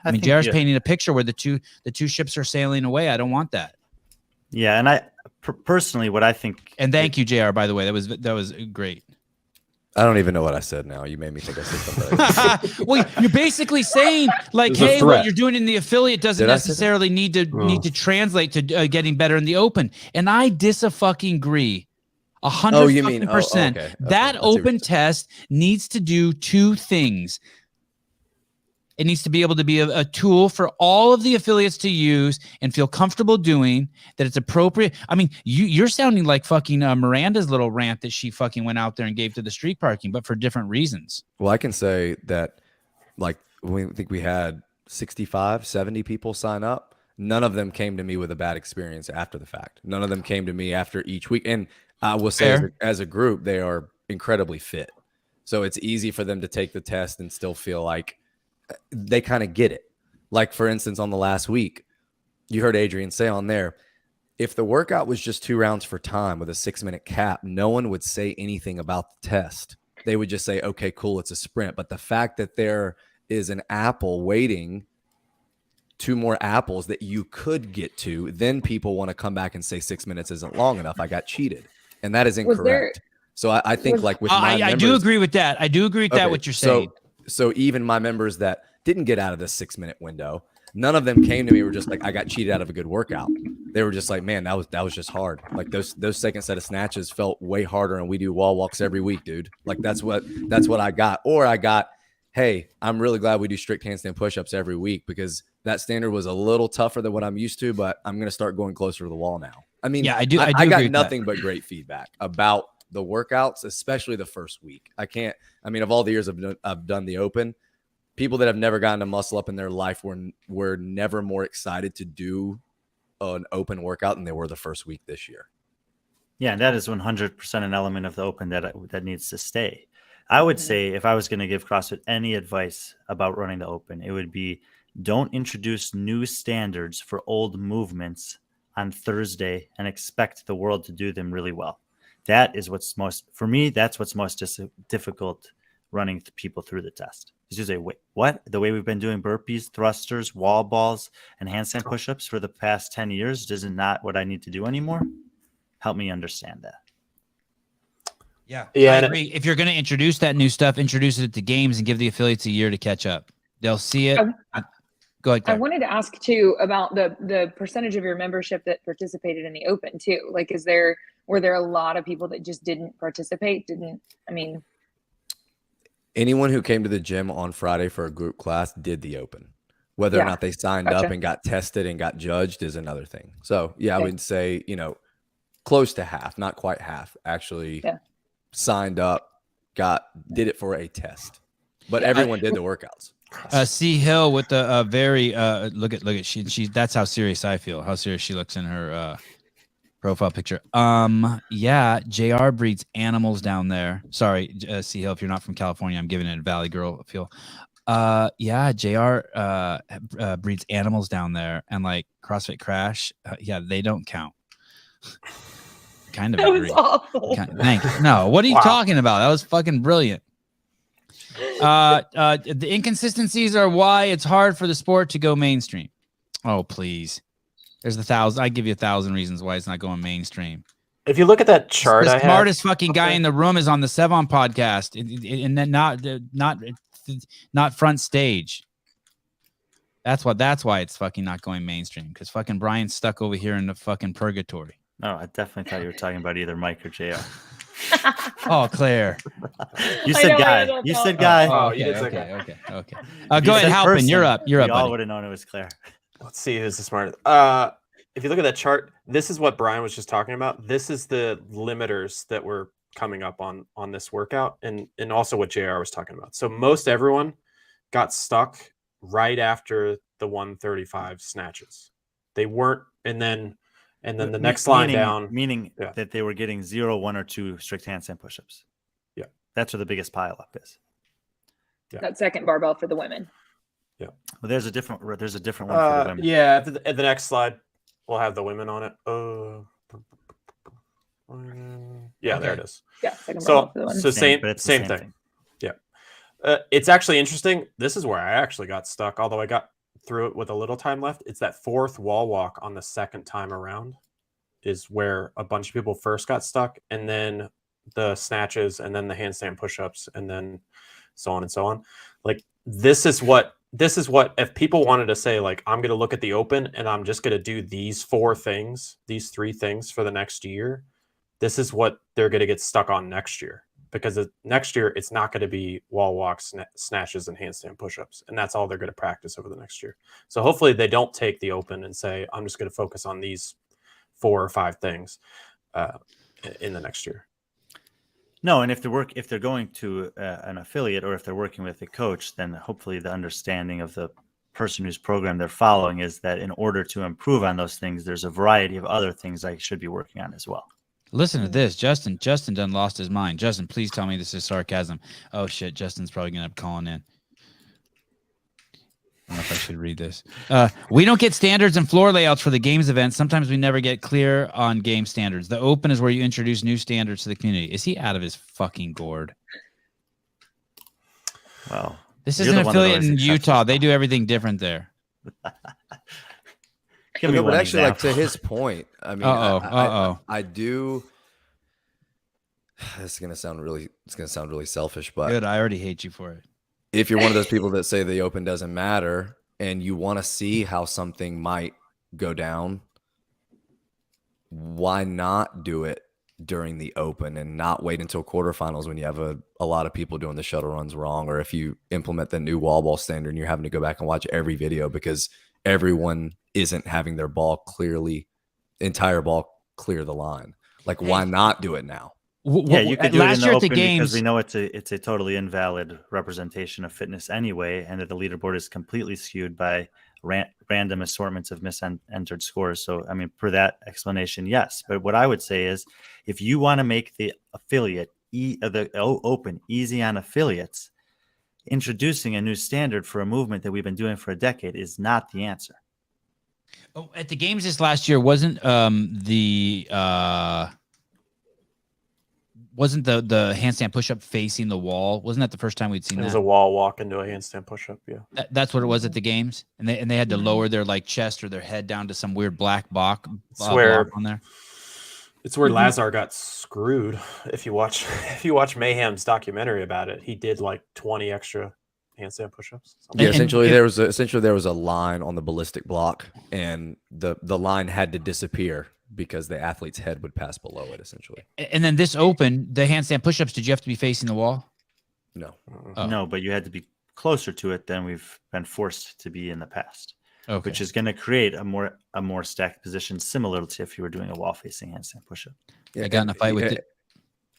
I mean, JR's painting a picture where the two ships are sailing away. I don't want that. Yeah, and I personally, what I think. And thank you, JR. By the way, that was great. I don't even know what I said now. You made me think I said something. Well, you're basically saying like, It was a hey, what threat. you're doing in the affiliate doesn't Did I say that? necessarily need to translate to getting better in the open. And I fucking agree. 100%. Oh, you mean- oh, okay. That I see what open you're saying. test needs to do two things. It needs to be able to be a tool for all of the affiliates to use and feel comfortable doing, that it's appropriate. I mean, you're sounding like fucking Miranda's little rant that she fucking went out there and gave to the street parking, but for different reasons. Well, I can say that, like, we think we had 65, 70 people sign up. None of them came to me with a bad experience after the fact. None of them came to me after each week. And I will say, as a group, they are incredibly fit. So it's easy for them to take the test and still feel like they kind of get it. Like, for instance, on the last week, you heard Adrian say on there, if the workout was just 2 rounds for time with a 6-minute cap, no one would say anything about the test. They would just say, okay, cool, it's a sprint. But the fact that there is an apple waiting, 2 more apples that you could get to, then people want to come back and say 6 minutes isn't long enough. I got cheated. And that is incorrect. So I think like with my I do agree with that. I do agree with that, what you're saying. So even my members that didn't get out of the 6-minute window, none of them came to me and were just like, I got cheated out of a good workout. They were just like, man, that was just hard. Like those second set of snatches felt way harder, and we do wall walks every week, dude. Like that's what I got. Or I got, hey, I'm really glad we do strict handstand push-ups every week, because that standard was a little tougher than what I'm used to, but I'm going to start going closer to the wall now. I mean, yeah, I do agree got with nothing but great feedback about the workouts, especially the first week. Of all the years I've done the open, people that have never gotten a muscle up in their life were never more excited to do an open workout than they were the first week this year. Yeah, and that is 100% an element of the open that needs to stay. I would say, if I was going to give CrossFit any advice about running the open, it would be, don't introduce new standards for old movements on Thursday and expect the world to do them really well. That is what's most difficult running people through the test. Is you say, wait, what? The way we've been doing burpees, thrusters, wall balls, and handstand push-ups for the past 10 years is not what I need to do anymore? Help me understand that. Yeah, I agree. If you're going to introduce that new stuff, introduce it at the games and give the affiliates a year to catch up. They'll see it. Go ahead, Claire. I wanted to ask too about the percentage of your membership that participated in the open too. Like, were there a lot of people that just didn't participate? Anyone who came to the gym on Friday for a group class did the open. Whether or not they signed up and got tested and got judged is another thing. So I would say, close to half, not quite half, actually signed up, did it for a test. But everyone did the workouts. C Hill with the very look at she that's how serious I feel. How serious she looks in her profile picture. JR breeds animals down there. Sorry, C Hill, if you're not from California, I'm giving it a Valley Girl feel. JR breeds animals down there, and like CrossFit Crash, they don't count. Kind of agree. That was awful. Thank you. No, what are you talking about? That was fucking brilliant. The inconsistencies are why it's hard for the sport to go mainstream. Oh, please. There's 1,000. I give you 1,000 reasons why it's not going mainstream. If you look at that chart, the smartest fucking guy in the room is on the Sevan podcast, and then not front stage. That's why it's fucking not going mainstream, because fucking Brian's stuck over here in the fucking purgatory. No, I definitely thought you were talking about either Mike or JR. Oh, Claire. You said guy. You said guy. Oh, okay. Go ahead, Halpin. You're up. We all would have known it was Claire. Let's see who's the smartest. If you look at that chart, this is what Brian was just talking about. This is the limiters that were coming up on this workout, and also what JR was talking about. So most everyone got stuck right after the 135 snatches. They weren't, and then the next line down, meaning that they were getting 0, 1, or 2 strict handstand push-ups. Yeah, that's where the biggest pileup is. Yeah. That second barbell for the women. Yeah, well, there's a different one for the women. Yeah, at the next slide, we'll have the women on it. There it is. Yeah, second so for the women. So same thing. Yeah, it's actually interesting. This is where I actually got stuck, although I got through it with a little time left. It's that fourth wall walk on the second time around is where a bunch of people first got stuck, and then the snatches and then the handstand push-ups and then so on and so on. Like this is what if people wanted to say like I'm going to look at the open and I'm just going to do these 3 things for the next year, this is what they're going to get stuck on next year, because next year it's not going to be wall walks, snatches, and handstand push-ups, and that's all they're going to practice over the next year. So hopefully they don't take the open and say I'm just going to focus on these 4 or 5 things in the next year. No, and if they're going to an affiliate, or if they're working with a coach, then hopefully the understanding of the person whose program they're following is that in order to improve on those things, there's a variety of other things I should be working on as well. Listen to this, Justin. Justin done lost his mind. Justin, please tell me this is sarcasm. Oh shit, Justin's probably gonna end up calling in. I don't know if I should read this. We don't get standards and floor layouts for the games events. Sometimes we never get clear on game standards. The open is where you introduce new standards to the community. Is he out of his fucking gourd? Well, this is an affiliate in Utah. They do everything different there. Give me but one actually, like example. to his point, I mean, I do. This is gonna sound really selfish, but Good. I already hate you for it. If you're one of those people that say the open doesn't matter and you want to see how something might go down, why not do it during the open and not wait until quarterfinals when you have a lot of people doing the shuttle runs wrong, or if you implement the new wall ball standard and you're having to go back and watch every video because everyone isn't having their entire ball clear the line. Like, why not do it now? Yeah, you could do it in the open games, because we know it's a totally invalid representation of fitness anyway, and that the leaderboard is completely skewed by random assortments of misentered scores. So, I mean, per that explanation, yes. But what I would say is, if you want to make the affiliate the open easy on affiliates, introducing a new standard for a movement that we've been doing for a decade is not the answer. Oh, at the games this last year, wasn't the handstand push-up facing the wall? Wasn't that the first time we'd seen that? It was a wall walk into a handstand push-up, yeah. That's what it was at the games? And they had to lower their like chest or their head down to some weird black block on there? It's where Lazar got screwed. If you watch Mayhem's documentary about it, he did like 20 extra handstand push-ups. Yeah, essentially there was a line on the ballistic block, and the line had to disappear because the athlete's head would pass below it, essentially. And then this open, the handstand push-ups, did you have to be facing the wall? No. Oh. No, but you had to be closer to it than we've been forced to be in the past. Okay. Which is going to create a more stacked position, similar to if you were doing a wall-facing handstand push-up. Yeah, I got in a fight with it.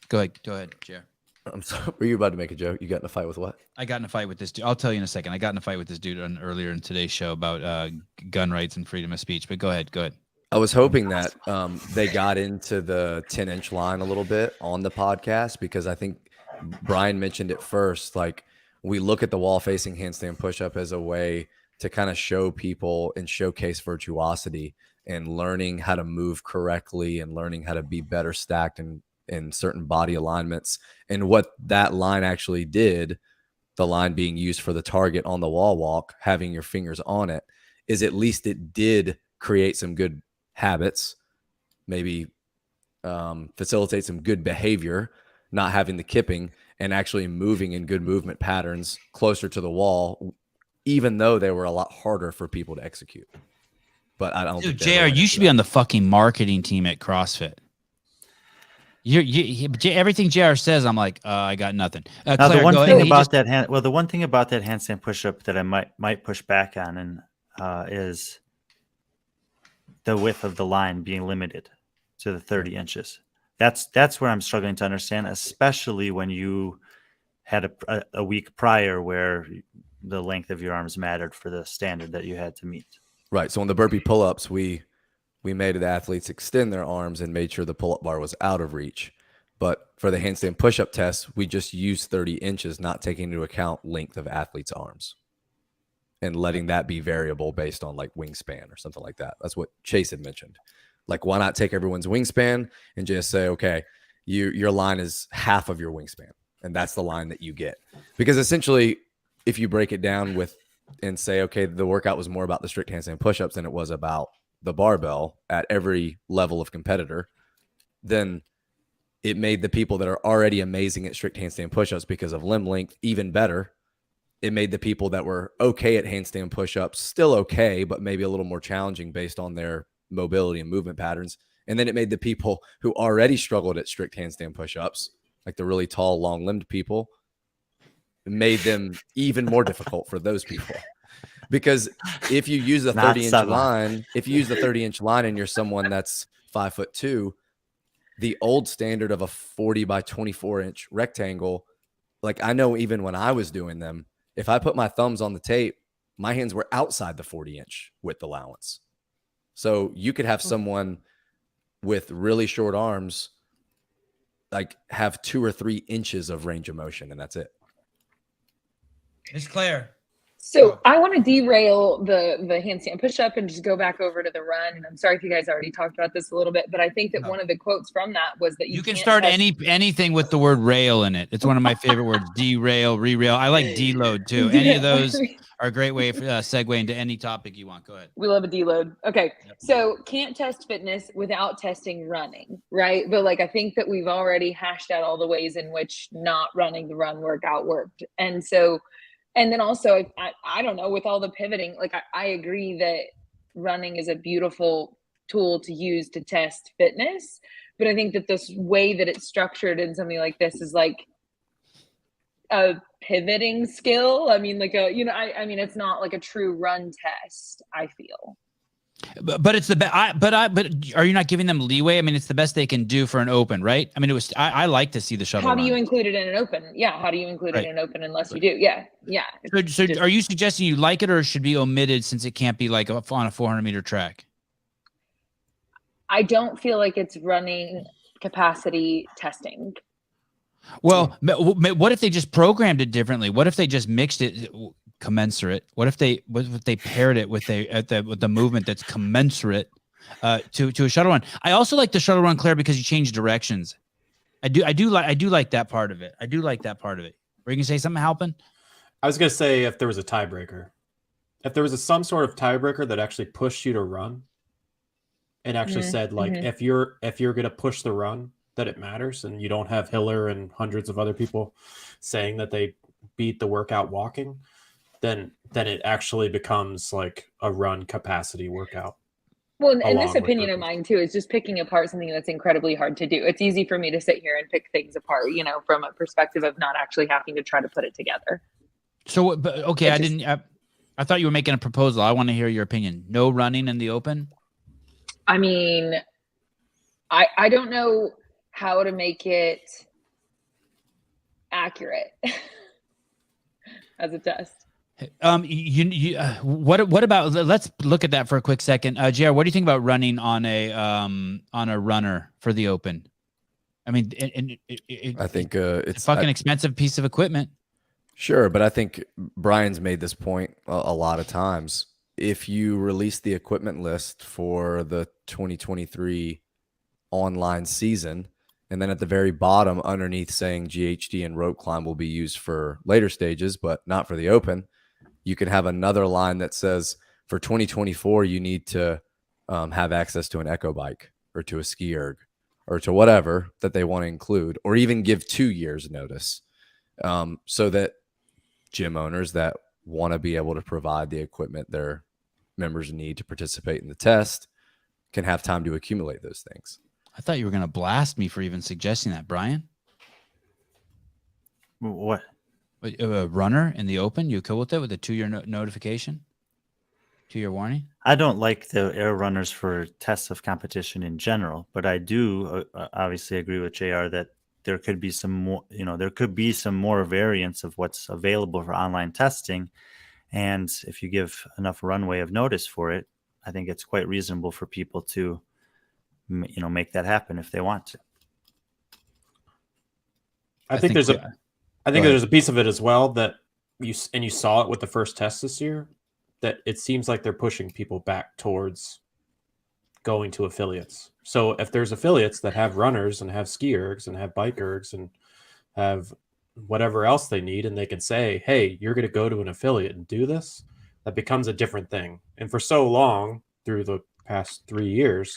Go ahead, Jer. I'm sorry. Were you about to make a joke? You got in a fight with what? I got in a fight with this dude. I'll tell you in a second. I got in a fight with this dude earlier in today's show about gun rights and freedom of speech. But go ahead. I was hoping that they got into the 10-inch line a little bit on the podcast, because I think Brian mentioned it first. Like, we look at the wall-facing handstand push-up as a way to kind of show people and showcase virtuosity and learning how to move correctly and learning how to be better stacked in certain body alignments. And what that line actually did, the line being used for the target on the wall walk, having your fingers on it, is at least it did create some good habits, maybe facilitate some good behavior, not having the kipping, and actually moving in good movement patterns closer to the wall, even though they were a lot harder for people to execute. But I don't. Dude, JR, you should be on the fucking marketing team at CrossFit. Everything JR says, I'm like, I got nothing. Now, Claire, the one go thing ahead. about the one thing about that handstand push-up that I might push back on and is the width of the line being limited to the 30 inches. That's where I'm struggling to understand, especially when you had a week prior where the length of your arms mattered for the standard that you had to meet. Right. So on the burpee pull-ups, we made the athletes extend their arms and made sure the pull-up bar was out of reach. But for the handstand push-up test, we just used 30 inches, not taking into account length of athletes' arms and letting that be variable based on like wingspan or something like that. That's what Chase had mentioned. Like, why not take everyone's wingspan and just say, okay, your line is half of your wingspan, and that's the line that you get. Because essentially, if you break it down and say, okay, the workout was more about the strict handstand push-ups than it was about the barbell at every level of competitor, then it made the people that are already amazing at strict handstand push-ups because of limb length even better. It made the people that were okay at handstand push-ups still okay, but maybe a little more challenging based on their mobility and movement patterns. And then it made the people who already struggled at strict handstand push-ups, like the really tall, long-limbed people, made them even more difficult for those people. Because if you use the 30-inch line, and you're someone that's 5'2", the old standard of a 40 by 24-inch rectangle, like I know even when I was doing them, if I put my thumbs on the tape, my hands were outside the 40-inch width allowance. So you could have someone with really short arms, like have 2 or 3 inches of range of motion, and that's it. Miss Claire. So I want to derail the handstand push-up and just go back over to the run. And I'm sorry if you guys already talked about this a little bit, but I think that one of the quotes from that was that you can start anything with the word rail in it. It's one of my favorite words. Derail, re-rail. I like deload too. Any of those are a great way for segue into any topic you want. Go ahead. We love a deload. Okay. Yep. So can't test fitness without testing running, right? But like, I think that we've already hashed out all the ways in which not running the run workout worked. And so, and then also, I don't know, with all the pivoting, like I agree that running is a beautiful tool to use to test fitness. But I think that this way that it's structured in something like this is like a pivoting skill. I mean, like I mean, it's not like a true run test, I feel. But it's the best. But are you not giving them leeway? I mean, it's the best they can do for an open, right? I mean, I like to see the shuttle. How do you include it in an open? Yeah. How do you include it in an open unless you do? Yeah. Yeah. So are you suggesting you like it or it should be omitted since it can't be like on a 400-meter track? I don't feel like it's running capacity testing. Well, what if they just programmed it differently? What if they just mixed it commensurate? What if they paired it with the movement that's commensurate to a shuttle run? I also like the shuttle run, Claire, because you change directions. I do like that part of it. Were you gonna say something, Halpin? I was gonna say if there was a tiebreaker, if there was some sort of tiebreaker that actually pushed you to run, and actually said like if you're gonna push the run, that it matters, and you don't have Hiller and hundreds of other people saying that they beat the workout walking, then it actually becomes like a run capacity workout. Well, and this opinion of mine too is just picking apart something that's incredibly hard to do. It's easy for me to sit here and pick things apart, from a perspective of not actually having to try to put it together. So, okay, I thought you were making a proposal. I want to hear your opinion. No running in the open? I mean, I don't know how to make it accurate as a test. What about, let's look at that for a quick second. JR, what do you think about running on a runner for the open? I mean, I think it's a fucking expensive piece of equipment. Sure, but I think Brian's made this point a lot of times. If you release the equipment list for the 2023 online season, and then at the very bottom underneath saying GHD and rope climb will be used for later stages, but not for the open, you can have another line that says for 2024, you need to have access to an echo bike or to a ski erg or to whatever that they want to include, or even give 2 years notice, so that gym owners that want to be able to provide the equipment their members need to participate in the test can have time to accumulate those things. I thought you were going to blast me for even suggesting that, Brian. What? A runner in the open, you cool with it with a 2-year notification? 2-year warning? I don't like the air runners for tests of competition in general, but I do obviously agree with JR that there could be some more, there could be some more variants of what's available for online testing. And if you give enough runway of notice for it, I think it's quite reasonable for people to, make that happen if they want to. I think there's a piece of it as well that you saw it with the first test this year, that it seems like they're pushing people back towards going to affiliates. So if there's affiliates that have runners and have ski ergs and have bike ergs and have whatever else they need, and they can say, hey, you're going to go to an affiliate and do this, that becomes a different thing. And for so long, through the past 3 years,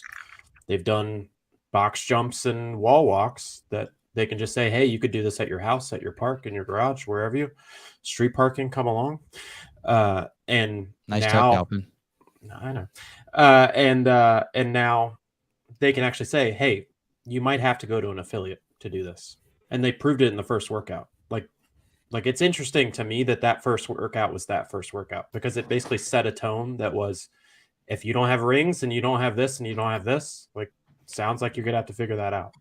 they've done box jumps and wall walks that they can just say, hey, you could do this at your house, at your park, in your garage, wherever you street parking, come along. And Nice now, tuck, Halpin. I know. And now they can actually say, hey, you might have to go to an affiliate to do this. And they proved it in the first workout. Like it's interesting to me that first workout was that first workout, because it basically set a tone that was, if you don't have rings and you don't have this and you don't have this, like, sounds like you're going to have to figure that out.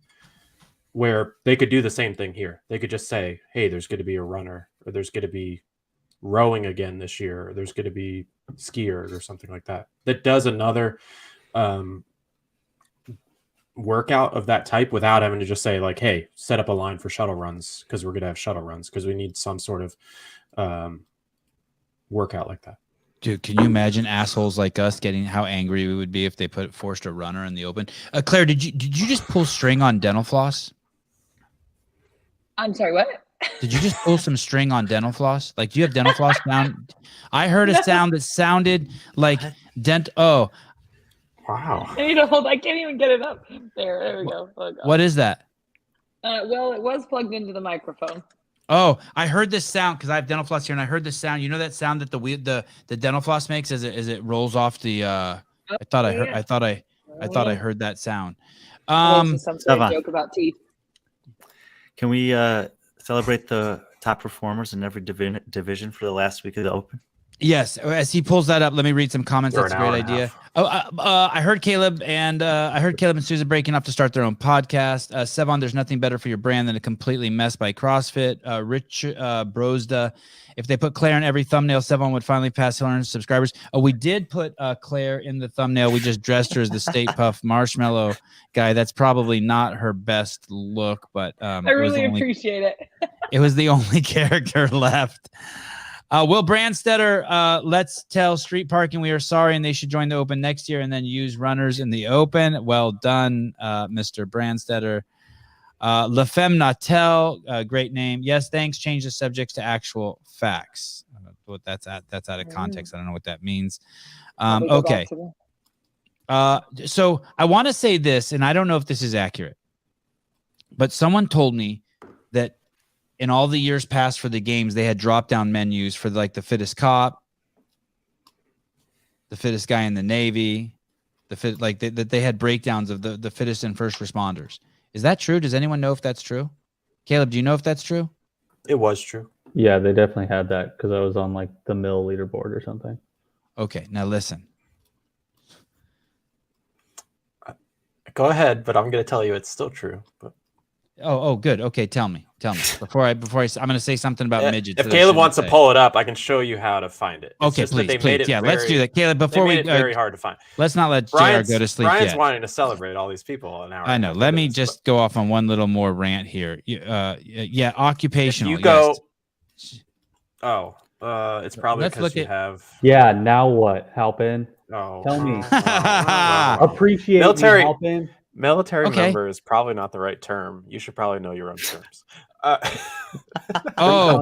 Where they could do the same thing here. They could just say, hey, there's going to be a runner, or there's going to be rowing again this year, or there's going to be skiers or something like that. That does another workout of that type without having to just say, like, hey, set up a line for shuttle runs, because we're going to have shuttle runs, because we need some sort of workout like that. Dude, can you imagine assholes like us getting how angry we would be if they forced a runner in the open? Claire, did you just pull string on dental floss? I'm sorry, what? Did you just pull some string on dental floss? Like, do you have dental floss down? I heard a sound that sounded like Oh, Wow. I need to hold. I can't even get it up. There we go. Oh, what is that? Well, it was plugged into the microphone. Oh, I heard this sound because I have dental floss here, and I heard this sound. You know that sound that the dental floss makes as it rolls off the. I thought I heard that sound. Some sort of joke about teeth. Can we celebrate the top performers in every division for the last week of the Open? Yes, as he pulls that up, let me read some comments. That's a great idea. I heard Caleb and Susan breaking up to start their own podcast. Sevan, there's nothing better for your brand than a completely messed by CrossFit. Rich Brosda, if they put Claire in every thumbnail, Sevan would finally pass 100 subscribers. Oh, we did put Claire in the thumbnail. We just dressed her as the State Puff Marshmallow guy. That's probably not her best look, but I really appreciate it. It was the only character left. Will Brandstetter, let's tell Street Parking we are sorry and they should join the Open next year and then use runners in the Open. Well done, Mr. Brandstetter. La Femme Natel, great name. Yes, thanks. Change the subjects to actual facts. I don't know what that's out of context. I don't know what that means. Okay. So I want to say this, and I don't know if this is accurate, but someone told me that in all the years past for the games, they had drop-down menus for like the fittest cop, the fittest guy in the Navy, that they had breakdowns of the fittest and first responders. Is that true? Does anyone know if that's true? Caleb, do you know if that's true? It was true. Yeah, they definitely had that because I was on like the mill leaderboard or something. Okay, now listen. Go ahead, but I'm going to tell you it's still true. But Oh, good. Okay, tell me. Before I, I'm going to say something about midgets. If Caleb wants to pull it up, I can show you how to find it. Okay, please. Yeah, let's do that, Caleb. Before we, very hard to find. Let's not let JR go to sleep Brian's yet. wanting to celebrate all these people an hour. I know. Let me just go off on one little more rant here. Yeah, occupational. You go. Yes. Oh, it's probably because you have. Yeah. Now what, Halpin? Oh, Tell me. wow. Appreciate Military. me, Halpin. Military member is probably not the right term. You should probably know your own terms. Oh,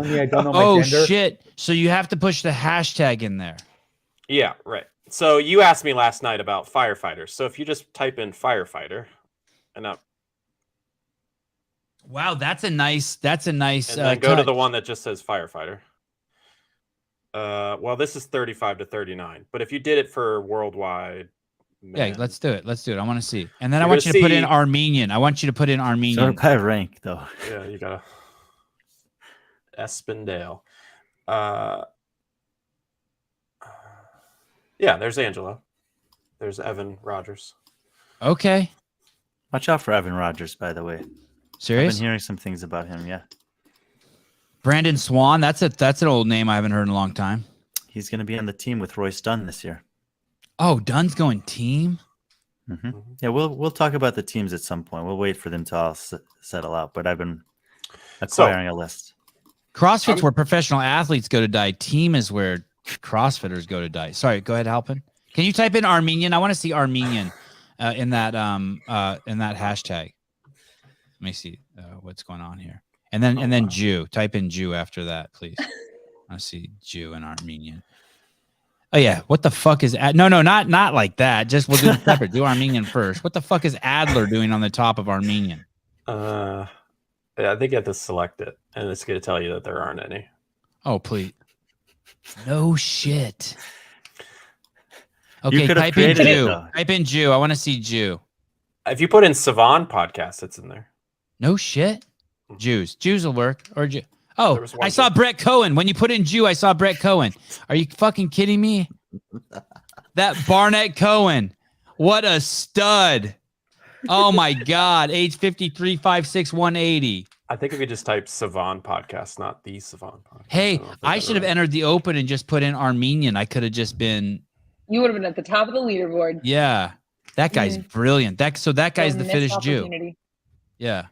I don't know my gender? Shit. So you have to push the hashtag in there. Yeah, right. So you asked me last night about firefighters. So if you just type in firefighter and up. Wow, that's a nice. And then go to the one that just says firefighter. Well, this is 35 to 39. But if you did it for worldwide. Yeah, let's do it. I want to see. And then I want you to put in Armenian. So by rank, though. Yeah, you got Espendale. Yeah, there's Angela. There's Evan Rogers. Okay. Watch out for Evan Rogers, by the way. Serious? I've been hearing some things about him, yeah. Brandon Swan, that's an old name I haven't heard in a long time. He's going to be on the team with Royce Dunn this year. Oh, Dunn's going team? Mm-hmm. Yeah, we'll talk about the teams at some point. We'll wait for them to all settle out, but I've been acquiring a list. CrossFit's where professional athletes go to die. Team is where CrossFitters go to die. Sorry, go ahead, Halpin. Can you type in Armenian? I want to see Armenian in that hashtag. Let me see what's going on here. And then Jew. Type in Jew after that, please. I see Jew and Armenian. Oh yeah, what the fuck is no, not like that. Just we'll do it separate. Do Armenian first. What the fuck is Adler doing on the top of Armenian? Yeah, I think you have to select it, and it's going to tell you that there aren't any. Oh please, no shit. Okay, type in Jew. Type in Jew. I want to see Jew. If you put in Sevan Podcast, it's in there. No shit. Jews will work. Or Jew. Oh, I one saw Brett Cohen. When you put in Jew, I saw Brett Cohen. Are you fucking kidding me? That Barnett Cohen. What a stud. Oh my God. Age 53, 5'6", 180. I think if you just type Sevan Podcast, not the Sevan Podcast. Hey, I should have entered the open and just put in Armenian. I could have just been. You would have been at the top of the leaderboard. Yeah. That guy's brilliant. That guy's the fittest Jew. Yeah.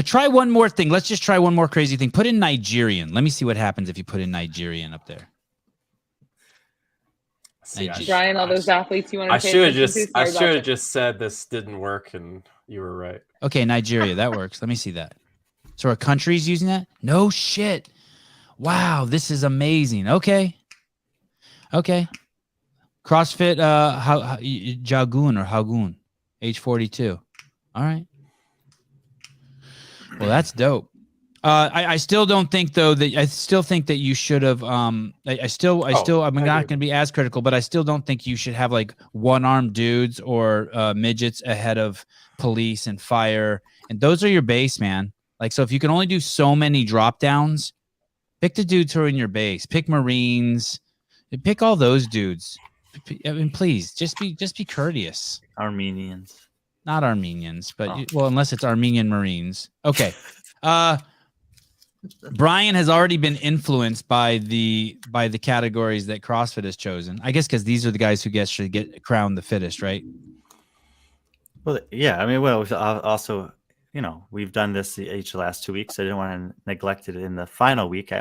Try one more thing. Let's just try one more crazy thing. Put in Nigerian. Let me see what happens if you put in Nigerian up there. Brian, all those athletes you want to I should have just said this didn't work, and you were right. Okay, Nigeria. That works. Let me see that. So are countries using that? No shit. Wow, this is amazing. Okay. CrossFit Jagun or Hagun, age 42. All right. Well, that's dope. I still don't think though that I still think that you should have. I'm not going to be as critical, but I still don't think you should have like one-armed dudes or midgets ahead of police and fire. And those are your base, man. Like, so if you can only do so many drop downs, pick the dudes who are in your base. Pick Marines. Pick all those dudes. I mean, please just be courteous. Armenians. Not Armenians, but well, unless it's Armenian Marines. Okay. Brian has already been influenced by the categories that CrossFit has chosen. I guess because these are the guys who should get crowned the fittest, right? Well, yeah. I mean, well, also, we've done this each last 2 weeks. I didn't want to neglect it in the final week.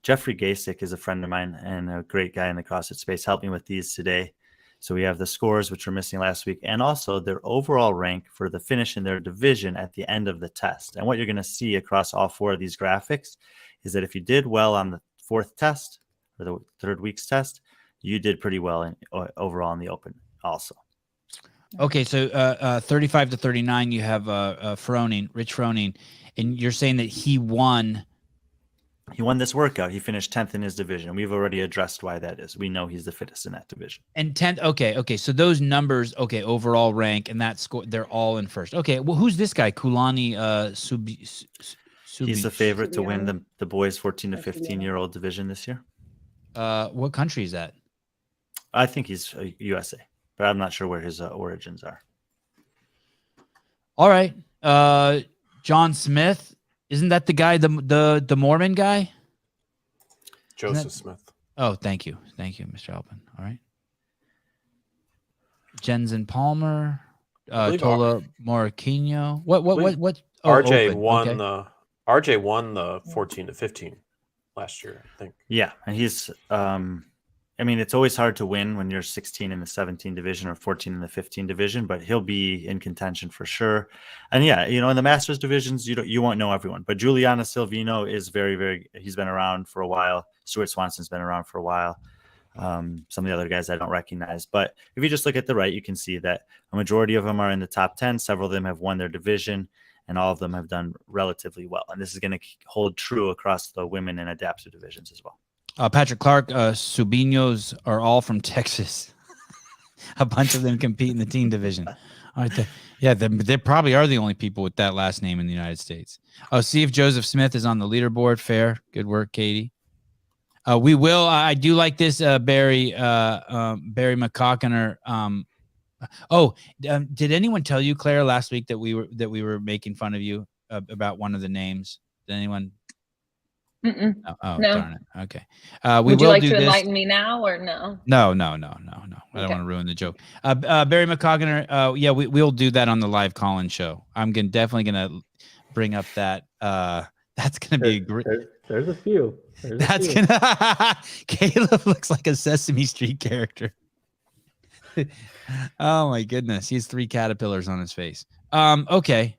Jeffrey Gasick is a friend of mine and a great guy in the CrossFit space. Helped me with these today. So we have the scores, which were missing last week, and also their overall rank for the finish in their division at the end of the test. And what you're going to see across all four of these graphics is that if you did well on the fourth test or the third week's test, you did pretty well overall in the open also. Okay, so 35 to 39, you have Froning, Rich Froning, and you're saying that he won. He won this workout. He finished 10th in his division. We've already addressed why that is. We know he's the fittest in that division. And 10th, okay. So those numbers, overall rank and that score, they're all in first. Okay, well, who's this guy? Kulani He's the favorite to win the boys 14 to 15-year-old division this year. What country is that? I think he's USA, but I'm not sure where his origins are. All right. John Smith. Isn't that the guy, the Mormon guy? Joseph Smith. Oh, thank you, Mr. Halpin. All right. Jensen Palmer, Tola Morquinho. What? Oh, RJ won the RJ won the 14 to 15 last year, I think. Yeah, and he's I mean, it's always hard to win when you're 16 in the 17 division or 14 in the 15 division, but he'll be in contention for sure. And yeah, in the Masters divisions, you won't know everyone, but Juliana Silvino is very, very, he's been around for a while. Stuart Swanson's been around for a while. Some of the other guys I don't recognize, but if you just look at the right, you can see that a majority of them are in the top 10. Several of them have won their division, and all of them have done relatively well. And this is going to hold true across the women and adaptive divisions as well. Patrick Clark, Subinos are all from Texas. A bunch of them compete in the team division. They probably are the only people with that last name in the United States. See if Joseph Smith is on the leaderboard. Fair. Good work, Katie. We will. I do like this, Barry McCockiner. Did anyone tell you, Claire, last week that we were making fun of you about one of the names? Did anyone? No. Darn it. Okay. Would you like to enlighten me now or no? No. I don't want to ruin the joke. Barry McCockiner. We'll do that on the live call-in show. I'm definitely gonna bring up that. That's gonna be a great. There's a few. Gonna. Caleb looks like a Sesame Street character. Oh my goodness, he has 3 caterpillars on his face. Okay,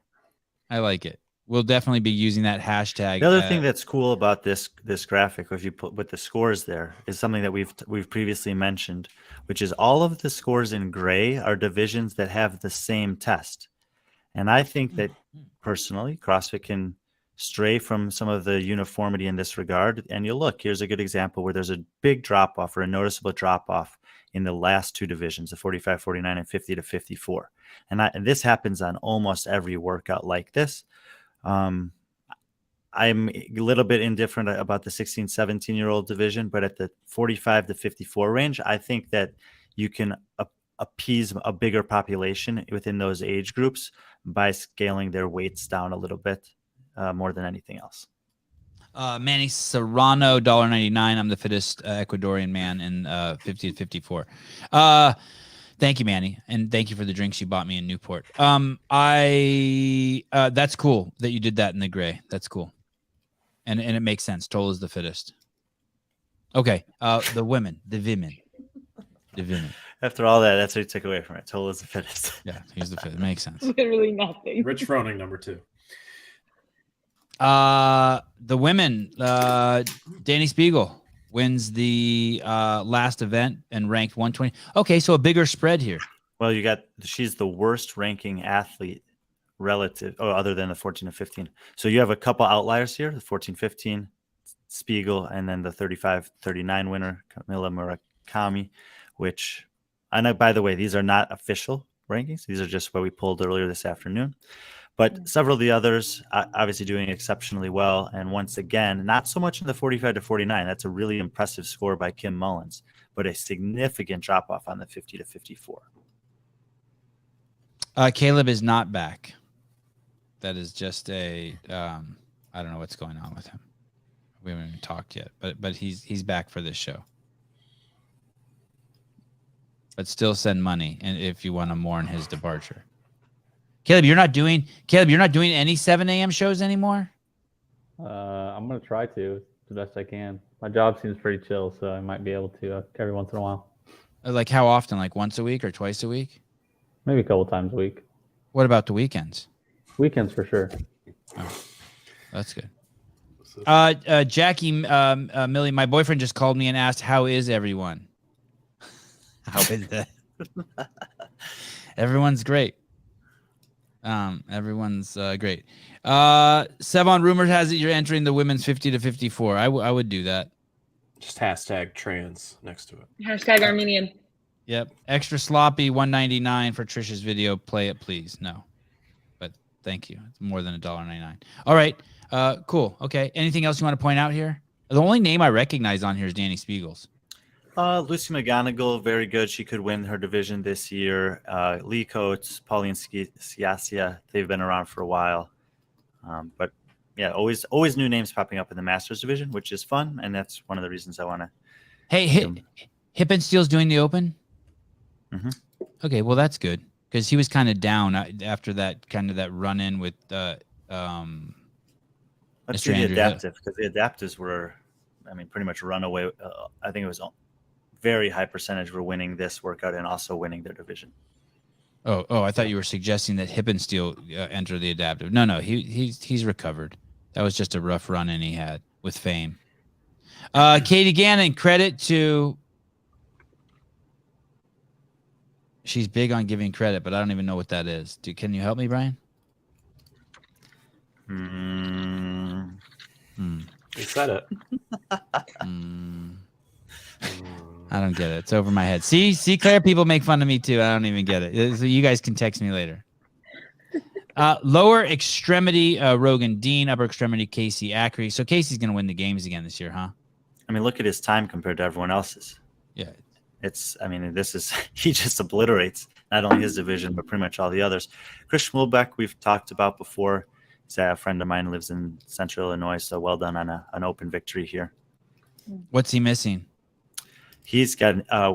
I like it. We'll definitely be using that hashtag. The other thing that's cool about this graphic, if you put with the scores there, is something that we've previously mentioned, which is all of the scores in gray are divisions that have the same test. And I think that personally, CrossFit can stray from some of the uniformity in this regard. And you look, here's a good example where there's a big drop off or a noticeable drop off in the last two divisions, the 45, 49, and 50 to 54. And this happens on almost every workout like this. I'm a little bit indifferent about the 16, 17-year-old division, but at the 45 to 54 range, I think that you can appease a bigger population within those age groups by scaling their weights down a little bit more than anything else. Manny Serrano, $1.99. I'm the fittest Ecuadorian man in 50 to 54. Thank you, Manny, and thank you for the drinks you bought me in Newport. That's cool that you did that in the gray. That's cool, and it makes sense. Toll is the fittest. Okay, the women. After all that, that's what you took away from it. Toll is the fittest. Yeah, he's the fittest. Makes sense. Literally nothing. Rich Froning, number 2. The women. Dani Speegle wins the last event and ranked 120. Okay, so a bigger spread here. Well, she's the worst ranking athlete relative, other than the 14 to 15. So you have a couple outliers here, the 14-15 Speegle, and then the 35-39 winner, Camila Murakami, which, I know, by the way, these are not official rankings. These are just what we pulled earlier this afternoon. But several of the others obviously doing exceptionally well. And once again, not so much in the 45 to 49. That's a really impressive score by Kim Mullins, but a significant drop off on the 50 to 54. Caleb is not back. That is just I don't know what's going on with him. We haven't even talked yet, but he's back for this show. But still send money, and if you want to mourn his departure. Caleb, you're not doing any 7 a.m. shows anymore? I'm going to try to the best I can. My job seems pretty chill, so I might be able to every once in a while. Like how often? Like once a week or twice a week? Maybe a couple times a week. What about the weekends? Weekends for sure. Oh, that's good. Jackie Millie, my boyfriend just called me and asked, how is everyone? How is that? Everyone's great. Everyone's great. Sevan, rumor has it you're entering the women's 50 to 54. I would do that. Just hashtag trans next to it. Hashtag Armenian. Yep. Extra sloppy, $1.99 for Trisha's video. Play it, please. No, but thank you. It's more than $1.99. All right. Cool. Okay. Anything else you want to point out here? The only name I recognize on here is Dani Speegle's. Lucy McGonigal, very good. She could win her division this year. Lee Coates, Pauline Siasia, they've been around for a while. But yeah, always new names popping up in the Masters division, which is fun, and that's one of the reasons I want to. Hey, Hippensteel's doing the Open. Mm-hmm. Okay, well that's good because he was kind of down after that run in with Let's Mr. see the Andrew. adaptive, because the adaptives were, pretty much runaway. I think it was very high percentage were winning this workout and also winning their division. Oh! I thought you were suggesting that Hippensteel enter the adaptive. No, he's recovered. That was just a rough run in he had with fame. Katie Gannon, credit to. She's big on giving credit, but I don't even know what that is. Can you help me, Brian? He said it. I don't get it. It's over my head. See, Claire, people make fun of me too. I don't even get it. So you guys can text me later. Lower extremity, Rogan Dean. Upper extremity, Casey Ackery. So Casey's going to win the games again this year, huh? Look at his time compared to everyone else's. Yeah. He just obliterates not only his division, but pretty much all the others. Chris Schmulbeck, we've talked about before. He's a friend of mine, lives in Central Illinois. So well done on an open victory here. What's he missing? He's got,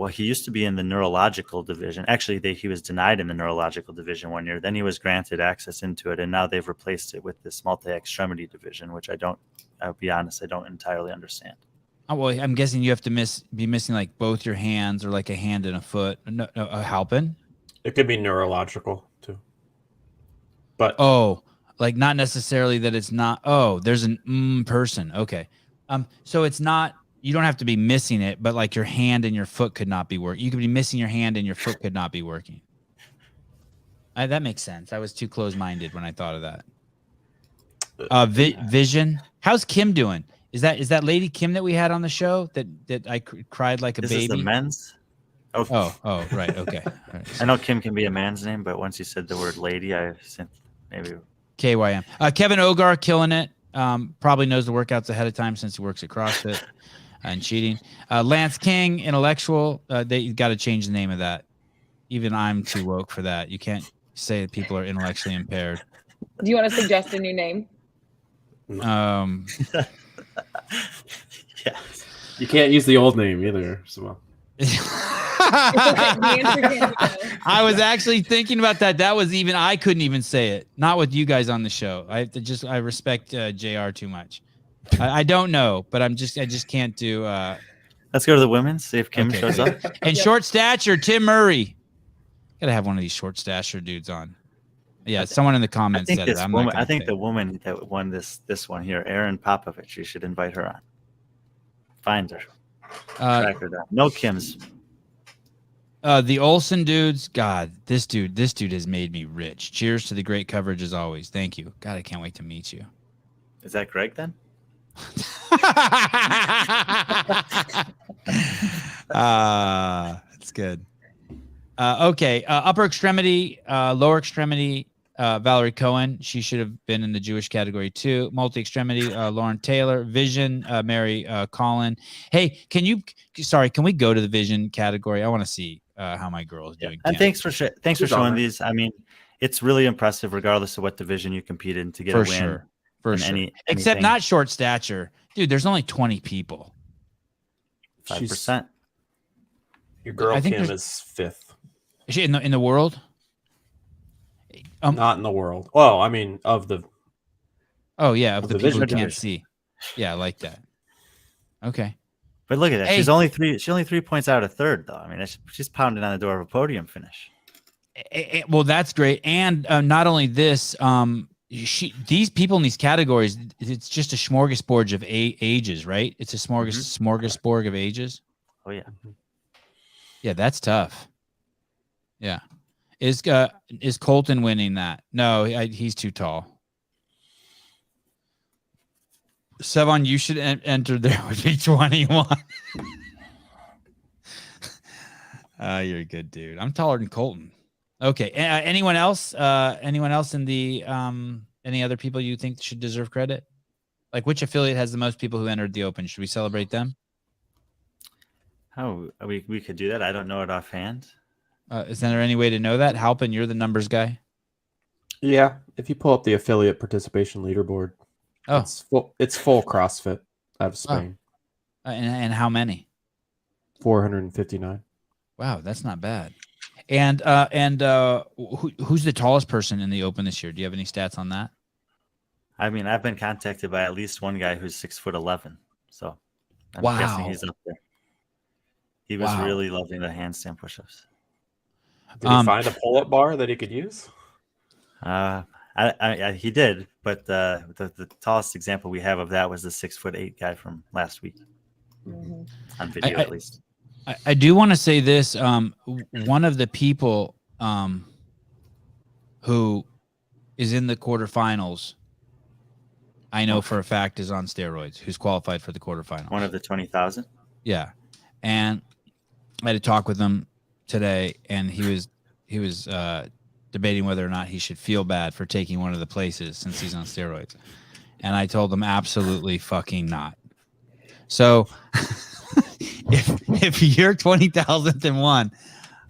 he used to be in the neurological division. Actually, he was denied in the neurological division 1 year. Then he was granted access into it. And now they've replaced it with this multi-extremity division, which I'll be honest, I don't entirely understand. Oh, well, I'm guessing you have to be missing like both your hands or like a hand and a foot. No, a Halpin? It could be neurological too. But Like not necessarily that it's not. Oh, there's an person. Okay. So it's not. You don't have to be missing it, but like your hand and your foot could not be working. You could be missing your hand and your foot could not be working. That makes sense. I was too close-minded when I thought of that. Vision. How's Kim doing? Is that Lady Kim that we had on the show that I cried like a baby? This is the men's. Oh, right. Okay. Right. I know Kim can be a man's name, but once you said the word lady, I said maybe KYM. Kevin Ogar killing it. Probably knows the workouts ahead of time since he works at CrossFit and cheating. Lance King, intellectual. They got to change the name of that. Even I'm too woke for that. You can't say that people are intellectually impaired. Do you want to suggest a new name? yeah. You can't use the old name either. So. I was actually thinking about that. That was even I couldn't even say it. Not with you guys on the show. I respect JR too much. I don't know, but I just can't do. Let's go to the women's. See if Kim shows up. And short stature, Tim Murray. Gotta have one of these short stature dudes on. Yeah, someone in the comments said it. I think the woman that won this one here, Erin Popovich. You should invite her on. Find her. Track her down. No Kim's. The Olsen dudes, God, this dude has made me rich. Cheers to the great coverage as always. Thank you. God, I can't wait to meet you. Is that Greg then? That's good. Okay. Upper extremity, lower extremity, Valerie Cohen. She should have been in the Jewish category too. Multi extremity, Lauren Taylor. Vision, Mary Collin. Hey, can we go to the vision category? I want to see how my girl is doing. And thanks for showing these. I mean, it's really impressive, regardless of what division you compete in, to get a win. Sure. For sure. Anything. Except not short stature. Dude, there's only 20 people. 5%. Your girl Kim is fifth. Is she in the world? Not in the world. Well, I mean, of the. Oh yeah, of the people who can't division. see. Yeah, I like that. Okay. But look at that. Hey. She's only 3 points out of third, though. I mean, she's pounding on the door of a podium finish. Well, that's great. And not only this, these people in these categories, it's just a smorgasbord of ages, right? It's a smorgasbord of ages. Oh yeah. Yeah, that's tough. Yeah. Is Colton winning that? No, he's too tall. Sevan, you should enter there with be 21. You're a good dude. I'm taller than Colton. Okay. Anyone else? Anyone else in the any other people you think should deserve credit? Like which affiliate has the most people who entered the Open? Should we celebrate them? Oh, we could do that. I don't know it offhand. Is there any way to know that? Halpin, you're the numbers guy. Yeah, if you pull up the affiliate participation leaderboard, it's full CrossFit out of Spain. And how many? 459. Wow, that's not bad. And who's the tallest person in the Open this year? Do you have any stats on that? I mean, I've been contacted by at least one guy who's 6'11", so I'm guessing he's up there. He was really loving the handstand push-ups. Did he find a pull-up bar that he could use? He did, but the tallest example we have of that was the 6'8" guy from last week, on video at least. I do want to say this. One of the people who is in the quarterfinals, I know for a fact is on steroids, who's qualified for the quarterfinals. One of the 20,000? Yeah. And I had a talk with him today, and he was debating whether or not he should feel bad for taking one of the places since he's on steroids. And I told him absolutely fucking not. So if you're 20,000th and one,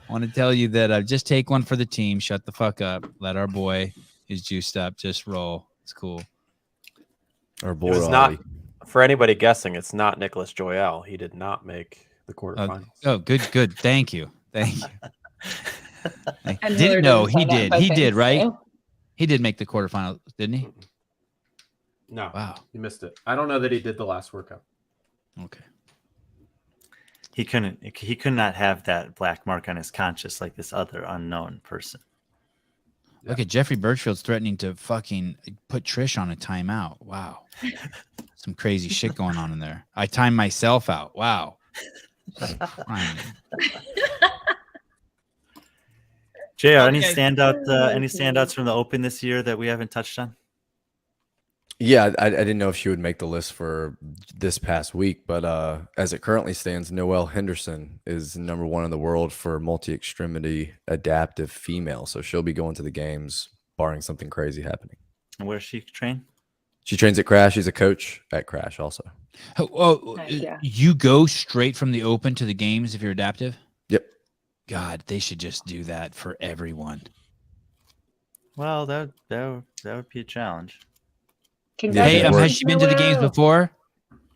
I want to tell you that just take one for the team. Shut the fuck up. Let our boy who's juiced up just roll. It's cool. Our boy. It's not, for anybody guessing, it's not Nicholas Joyelle. He did not make the quarterfinals. Good. Thank you. And Didn't know he sign up, did. I He think, did, right? so. He did make the quarterfinals, didn't he? No. Wow. He missed it. I don't know that he did the last workout. Okay. He could not have that black mark on his conscience like this other unknown person. Look at Jeffrey Birchfield's threatening to fucking put Trish on a timeout. Wow. Some crazy shit going on in there. I timed myself out. Wow. JR, any Okay. standouts from the Open this year that we haven't touched on? Yeah, I didn't know if she would make the list for this past week, but as it currently stands, Noelle Henderson is #1 in the world for multi-extremity adaptive female. So she'll be going to the games, barring something crazy happening. And where does she train? She trains at Crash. She's a coach at Crash also. Oh, Yeah. you go straight from the Open to the games if you're adaptive? Yep. God, they should just do that for everyone. Well, that would be a challenge. Hey, Congratulations, has she been to the games Noelle. before?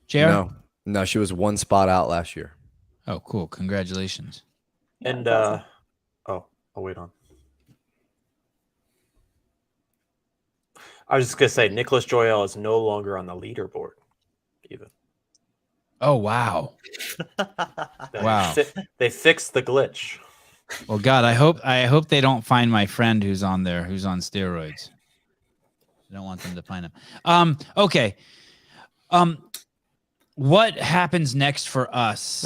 JR? No, she was one spot out last year. Oh, cool. Congratulations. And That's I'll wait on. I was just gonna say Nicholas Joyelle is no longer on the leaderboard, even. Oh, wow. Wow. They fixed the glitch. Well, God, I hope they don't find my friend who's on there, who's on steroids. I don't want them to find him. Okay. What happens next for us?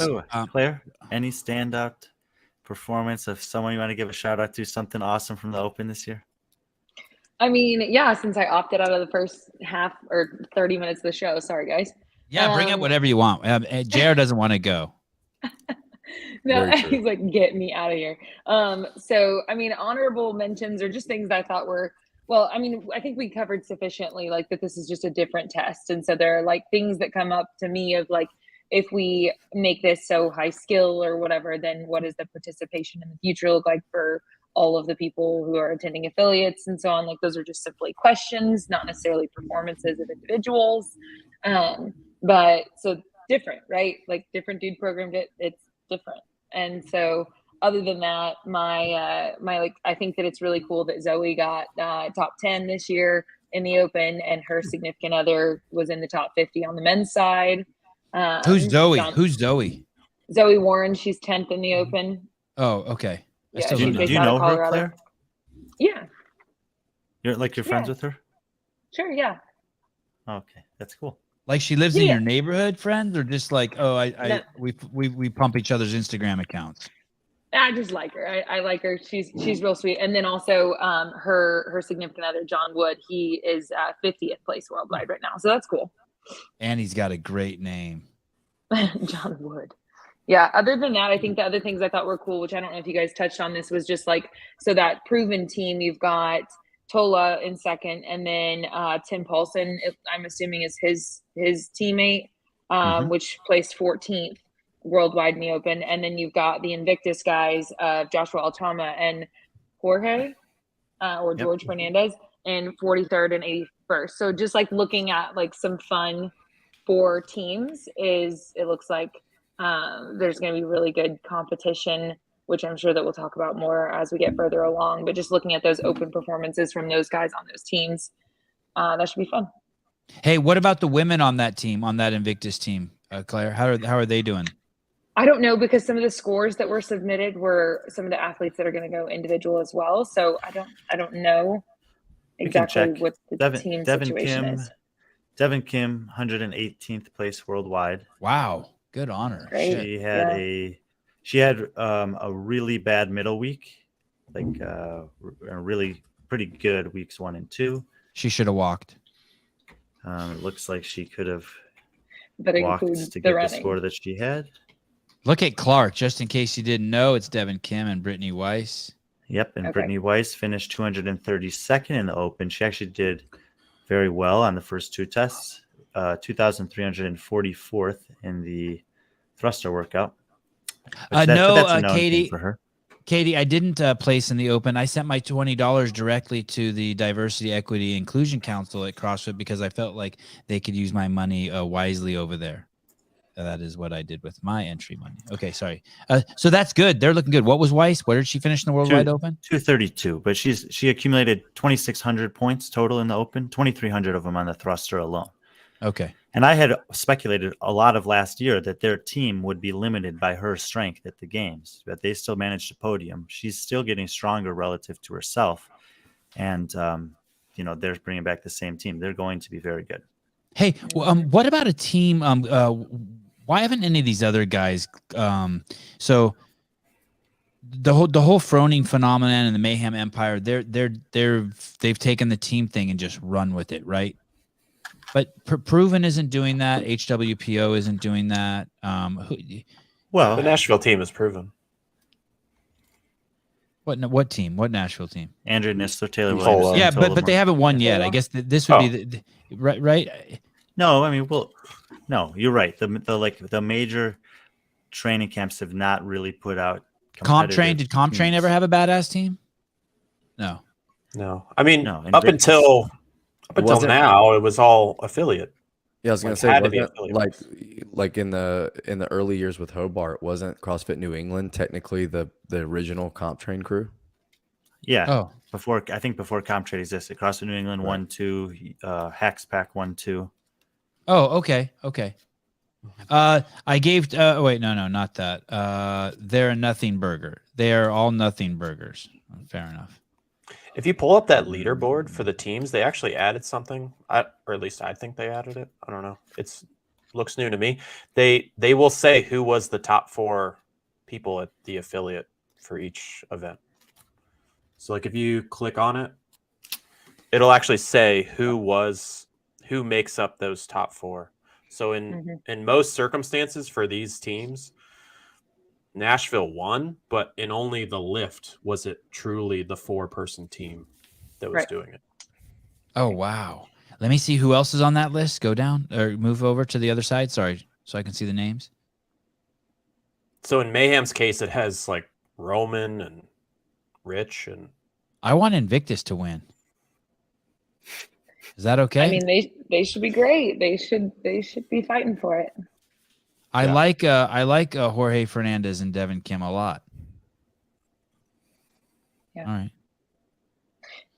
Claire, any standout performance of someone you want to give a shout out to, something awesome from the Open this year? I mean, yeah, since I opted out of the first half or 30 minutes of the show. Sorry, guys. Yeah, bring up whatever you want. JR doesn't want to go. No, Very true. he's like, get me out of here. So, I mean, honorable mentions are just things I thought were, well, I mean, I think we covered sufficiently, like that this is just a different test. And so there are like things that come up to me of like, if we make this so high skill or whatever, then what does the participation in the future look like for all of the people who are attending affiliates and so on? Like, those are just simply questions, not necessarily performances of individuals. But so different, right? Like different dude programmed it. It's different. And so other than that, my like, I think that it's really cool that Zoe got top 10 this year in the Open, and her significant other was in the top 50 on the men's side. Who's Zoe? Who's Zoe? Zoe Warren. She's 10th in the Open. Oh, okay. I Yeah, still she's don't know. based Do you out of know her, Colorado. Claire? Yeah, You're friends Yeah. with her? sure. Yeah. Okay, that's cool. Like she lives in Yeah. your neighborhood, friends, or just like, oh, No. we pump each other's Instagram accounts. I just like her. I like her. She's real sweet. And then also her significant other, John Wood, he is 50th place worldwide right now. So that's cool. And he's got a great name. John Wood. Yeah. Other than that, I think the other things I thought were cool, which I don't know if you guys touched on this, was just like, so that proven team, you've got Tola in second, and then Tim Paulson, I'm assuming is his teammate, which placed 14th worldwide in the Open. And then you've got the Invictus guys of Joshua Altama and Jorge or George Fernandez in 43rd and 81st. So just like looking at like some fun for teams is, it looks like there's going to be really good competition, which I'm sure that we'll talk about more as we get further along. But just looking at those Open performances from those guys on those teams, that should be fun. Hey, what about the women on that team, on that Invictus team, Claire? How are they doing? I don't know, because some of the scores that were submitted were some of the athletes that are going to go individual as well. So I don't know exactly check. what the team situation is. Devin Kim, 118th place worldwide. Wow, good honor. Great. Shit. She had a really bad middle week, like a really pretty good weeks 1 and 2. She should have walked. It looks like she could have But it walked includes to the get the running. score that she had. Look at Clark, just in case you didn't know, it's Devin Kim and Brittany Weiss. Yep, and Okay. Brittany Weiss finished 232nd in the Open. She actually did very well on the first two tests, 2,344th in the thruster workout. But that's a known Katie. thing for her. Katie, I didn't place in the Open. I sent my $20 directly to the Diversity, Equity, Inclusion Council at CrossFit because I felt like they could use my money wisely over there. That is what I did with my entry money. Okay, sorry. So that's good. They're looking good. What was Weiss? Where did she finish in the Worldwide Open? 232, but she accumulated 2,600 points total in the Open, 2,300 of them on the thruster alone. Okay. And I had speculated a lot of last year that their team would be limited by her strength at the games, but they still managed to podium. She's still getting stronger relative to herself. and they're bringing back the same team. They're going to be very good. Hey, what about a team? Why haven't any of these other guys? So the whole Froning phenomenon and the Mayhem Empire, they've taken the team thing and just run with it, right? But Proven isn't doing that. HWPO isn't doing that. Well, the Nashville team is Proven. What team? What Nashville team? Andrew Nisler, Taylor Williams. Yeah, but they haven't won yet. I guess this would be right. No, I mean, no, you're right. The major training camps have not really put out. CompTrain, did CompTrain ever have a badass team? No. I mean, no, up until now, it was all affiliate. Yeah, I was gonna say, like in the early years with Hobart, wasn't CrossFit New England technically the original CompTrain crew? Yeah. Oh. Before CompTrain existed, CrossFit New England 1-2, Hacks Pack 1-2. Oh, okay. I gave. Wait, no, not that. They're a nothing burger. They are all nothing burgers. Fair enough. If you pull up that leaderboard for the teams, they actually added something, or at least I think they added it. I don't know. Looks new to me. They will say who was the top 4 people at the affiliate for each event. So like if you click on it, it'll actually say who makes up those top 4. So in most circumstances for these teams, Nashville won, but in only the lift was it truly the 4-person team that was doing it. Oh, wow. Let me see who else is on that list. Go down or move over to the other side. Sorry, so I can see the names. So in Mayhem's case, it has like Roman and Rich. And I want Invictus to win. Is that okay? I mean, they should be great. They should be fighting for it. I like Jorge Fernandez and Devin Kim a lot. Yeah. All right.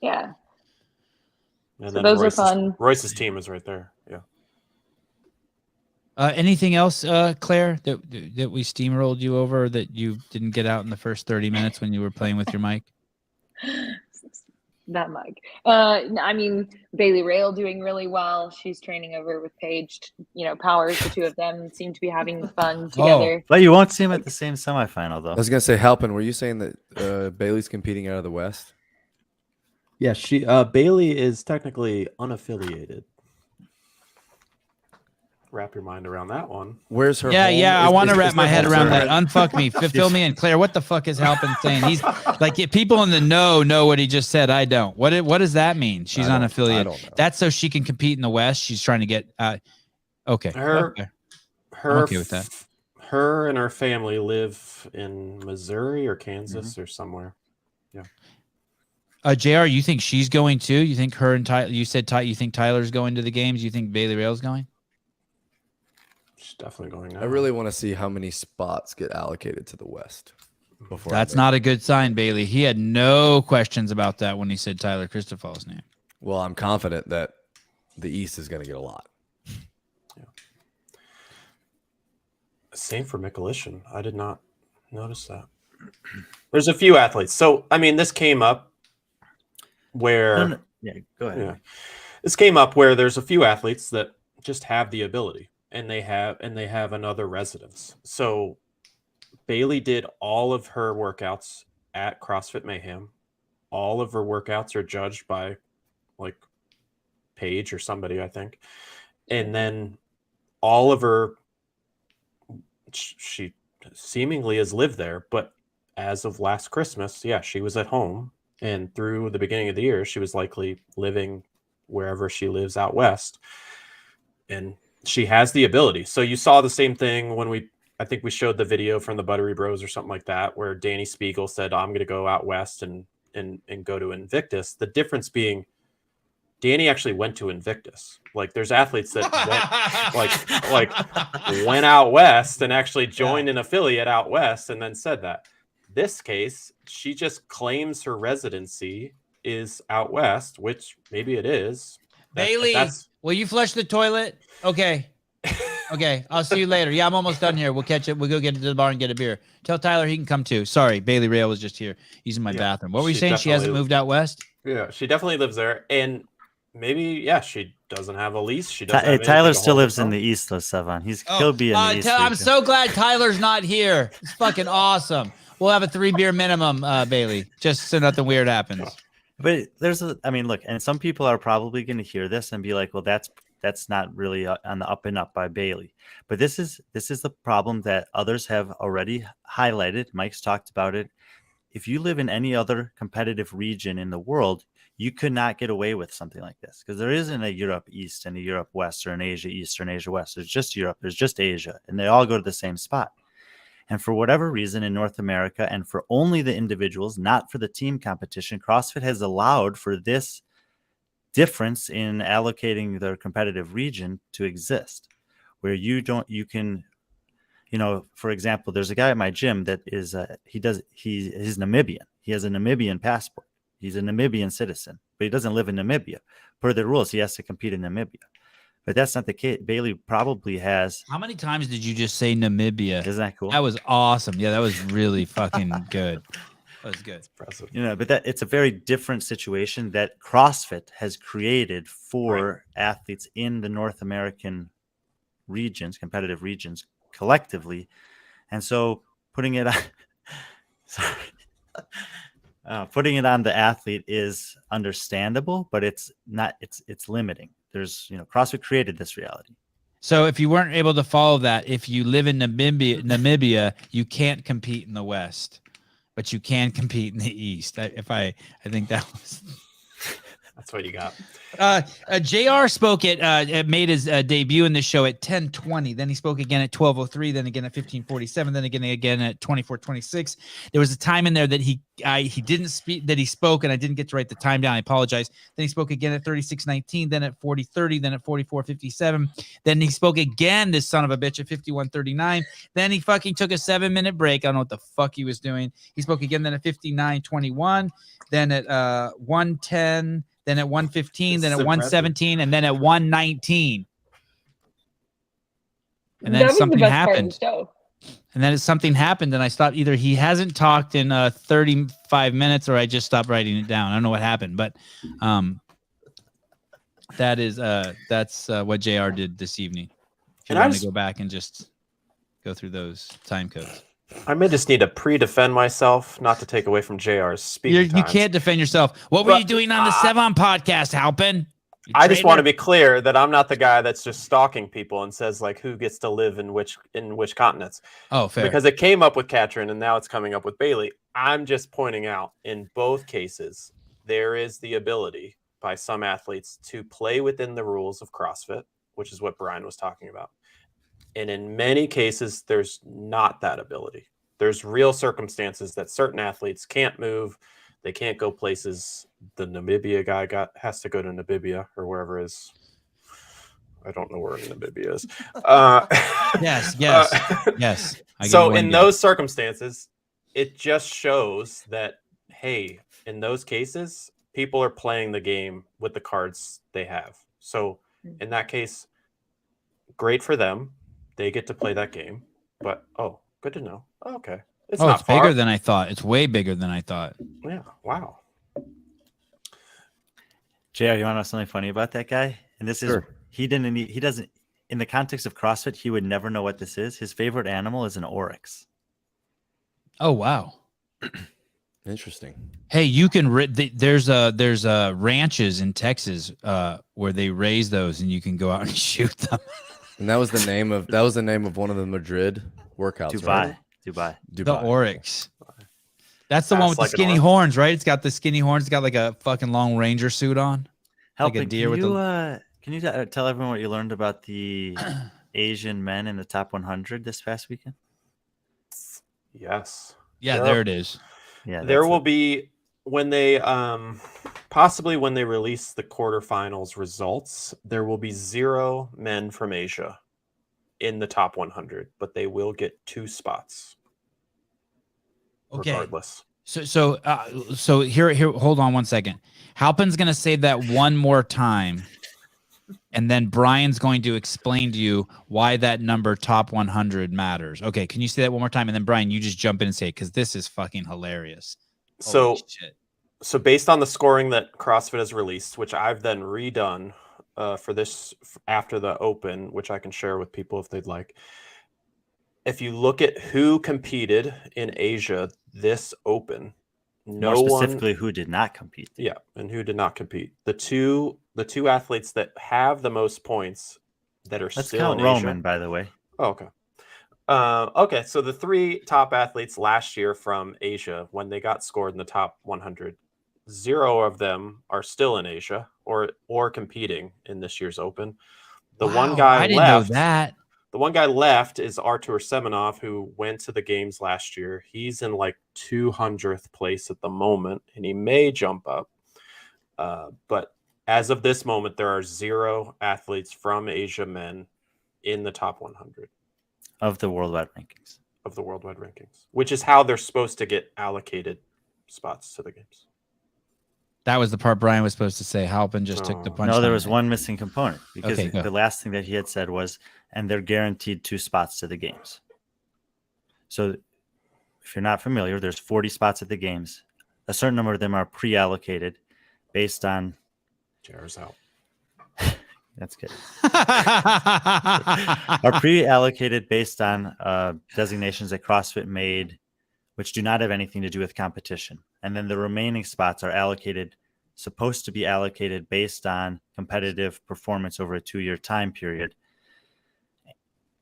Yeah. And so then those are fun. Royce's team is right there. Yeah. Anything else, Claire, that we steamrolled you over that you didn't get out in the first 30 minutes when you were playing with your mic? That mic. I mean, Bailey Rail doing really well. She's training over with Paige. Powers, the two of them seem to be having fun together. But you won't see them at the same semifinal, though. I was gonna say, Halpin, were you saying that Bailey's competing out of the West? Yeah, Bailey is technically unaffiliated. Wrap your mind around that one. Where's her? Yeah. I want to wrap my head around that. Unfuck me. Fill me in, Claire. What the fuck is Halpin saying? He's like, people in the know what he just said. I don't. What does that mean? She's unaffiliated. That's so she can compete in the West. She's trying to get. Okay. I'm okay with that. Her and her family live in Missouri or Kansas or somewhere. Yeah. JR, you think she's going too? You think her and Tyler? You said you think Tyler's going to the games? You think Bailey Rail's going? She's definitely going now. I really want to see how many spots get allocated to the West. That's not a good sign, Bailey. He had no questions about that when he said Tyler Christopher's name. Well, I'm confident that the East is going to get a lot. Yeah. Same for Mikulishin. I did not notice that. There's a few athletes. So, I mean, this came up where... Yeah, go ahead. Yeah. This came up where there's a few athletes that just have the ability. And they have another residence. So Bailey did all of her workouts at CrossFit Mayhem. All of her workouts are judged by like Paige or somebody, I think. And then all of her, she seemingly has lived there, but as of last Christmas, she was at home. And through the beginning of the year, she was likely living wherever she lives out West. And she has the ability. So you saw the same thing when I think we showed the video from the Buttery Bros or something like that, where Dani Speegle said, I'm going to go out West and go to Invictus. The difference being Dani actually went to Invictus. Like there's athletes that went out West and actually joined an affiliate out West and then said that. This case, she just claims her residency is out West, which maybe it is. Bailey, will you flush the toilet? Okay. I'll see you later. Yeah, I'm almost done here. We'll catch it. We'll go get to the bar and get a beer. Tell Tyler he can come too. Sorry, Bailey Rail was just here. He's in my bathroom. What were you saying? She hasn't moved out West? Yeah, she definitely lives there, and maybe she doesn't have a lease. She doesn't. Have Tyler anything to still hold lives in herself. the East, though, Sevan. He'll be in the East. I'm region. so glad Tyler's not here. It's fucking awesome. We'll have a 3 beer minimum, Bailey, just so nothing weird happens. But look, and some people are probably going to hear this and be like, well, that's not really on the up and up by Bailey. But this is the problem that others have already highlighted. Mike's talked about it. If you live in any other competitive region in the world, you could not get away with something like this, because there isn't a Europe East and a Europe West or an Asia East or an Asia West. There's just Europe, there's just Asia, and they all go to the same spot. And for whatever reason in North America, and for only the individuals, not for the team competition, CrossFit has allowed for this difference in allocating their competitive region to exist, where you can, for example, there's a guy at my gym that is, he's Namibian. He has a Namibian passport. He's a Namibian citizen, but he doesn't live in Namibia. Per the rules, he has to compete in Namibia. But that's not the case. Bailey probably has. How many times did you just say Namibia? Isn't that cool? That was awesome. Yeah, that was really fucking good. That was good. Impressive. But it's a very different situation that CrossFit has created for athletes in the North American regions, competitive regions, collectively. And so putting it on, putting it on the athlete is understandable, but it's not. It's limiting. There's, CrossFit created this reality. So if you weren't able to follow that, if you live in Namibia, you can't compete in the West, but you can compete in the East. I think that was. That's what you got. JR spoke made his debut in the show at 10:20. Then he spoke again at 12:03. Then again at 15:47. Then again at 24:26. There was a time in there that he didn't speak, that he spoke, and I didn't get to write the time down. I apologize. Then he spoke again at 36:19. Then at 40:30. Then at 44:57. Then he spoke again, this son of a bitch, at 51:39. Then he fucking took a 7-minute break. I don't know what the fuck he was doing. He spoke again then at 59:21. Then at 1:10. Then at 1:15, then at 1:17, and then at 1:19. And then something happened. And then something happened, and I stopped. Either he hasn't talked in 35 minutes, or I just stopped writing it down. I don't know what happened, but that's what JR did this evening. If you want to go back and just go through those time codes. I may just need to pre-defend myself, not to take away from JR's speaking You can't defend yourself. What were you doing on the Sevan podcast, Halpin? I just want to be clear that I'm not the guy that's just stalking people and says like who gets to live in which continents. Oh, fair. Because it came up with Katrin and now it's coming up with Bailey. I'm just pointing out in both cases there is the ability by some athletes to play within the rules of CrossFit, which is what Brian was talking about. And in many cases, there's not that ability. There's real circumstances that certain athletes can't move. They can't go places. The Namibia guy has to go to Namibia or wherever is. I don't know where Namibia is. Yes. So in those circumstances, it just shows that, hey, in those cases, people are playing the game with the cards they have. So in that case, great for them. They get to play that game, but good to know. Oh, okay, it's bigger than I thought. It's way bigger than I thought. Yeah, wow. JR, you want to know something funny about that guy? And this is he doesn't in the context of CrossFit, he would never know what this is. His favorite animal is an oryx. Oh wow, interesting. Hey, you can there's ranches in Texas where they raise those, and you can go out and shoot them. And that was the name of one of the Madrid workouts. Dubai. The Oryx. That's the one with the skinny horns, right? It's got the skinny horns. It's got like a fucking long ranger suit on. Halpin, like a deer can you tell everyone what you learned about the Asian men in the top 100 this past weekend? Yes. Yeah, there it is. Yeah, there will be when they possibly when they release the quarterfinals results, there will be 0 men from Asia in the top 100, but they will get 2 spots. Okay. Regardless. So here, hold on one second. Halpin's going to say that one more time, and then Brian's going to explain to you why that number top 100 matters. Okay, can you say that one more time? And then Brian, you just jump in and say it, because this is fucking hilarious. So So based on the scoring that CrossFit has released, which I've then redone for this after the Open, which I can share with people if they'd like. If you look at who competed in Asia this Open, More specifically, who did not compete? Yeah, and who did not compete? The two athletes that have the most points that are Let's still count in Roman, Asia. by the way. Oh, okay. Okay, so the 3 top athletes last year from Asia, when they got scored in the top 100, 0 of them are still in Asia or competing in this year's Open. The one guy I didn't left. know that. The one guy left is Artur Semenov, who went to the games last year. He's in like 200th place at the moment, and he may jump up. But as of this moment, there are 0 athletes from Asia men in the top 100 of the worldwide rankings. Which is how they're supposed to get allocated spots to the games. That was the part Brian was supposed to say. Halpin just took the punch. No, there was one missing component, because Okay, the last thing that he had said was, and they're guaranteed 2 spots to the games. So if you're not familiar, there's 40 spots at the games. A certain number of them are pre-allocated based on... Jared's out. That's good. Are pre-allocated based on designations that CrossFit made, which do not have anything to do with competition. And then the remaining spots are supposed to be allocated based on competitive performance over a 2-year time period,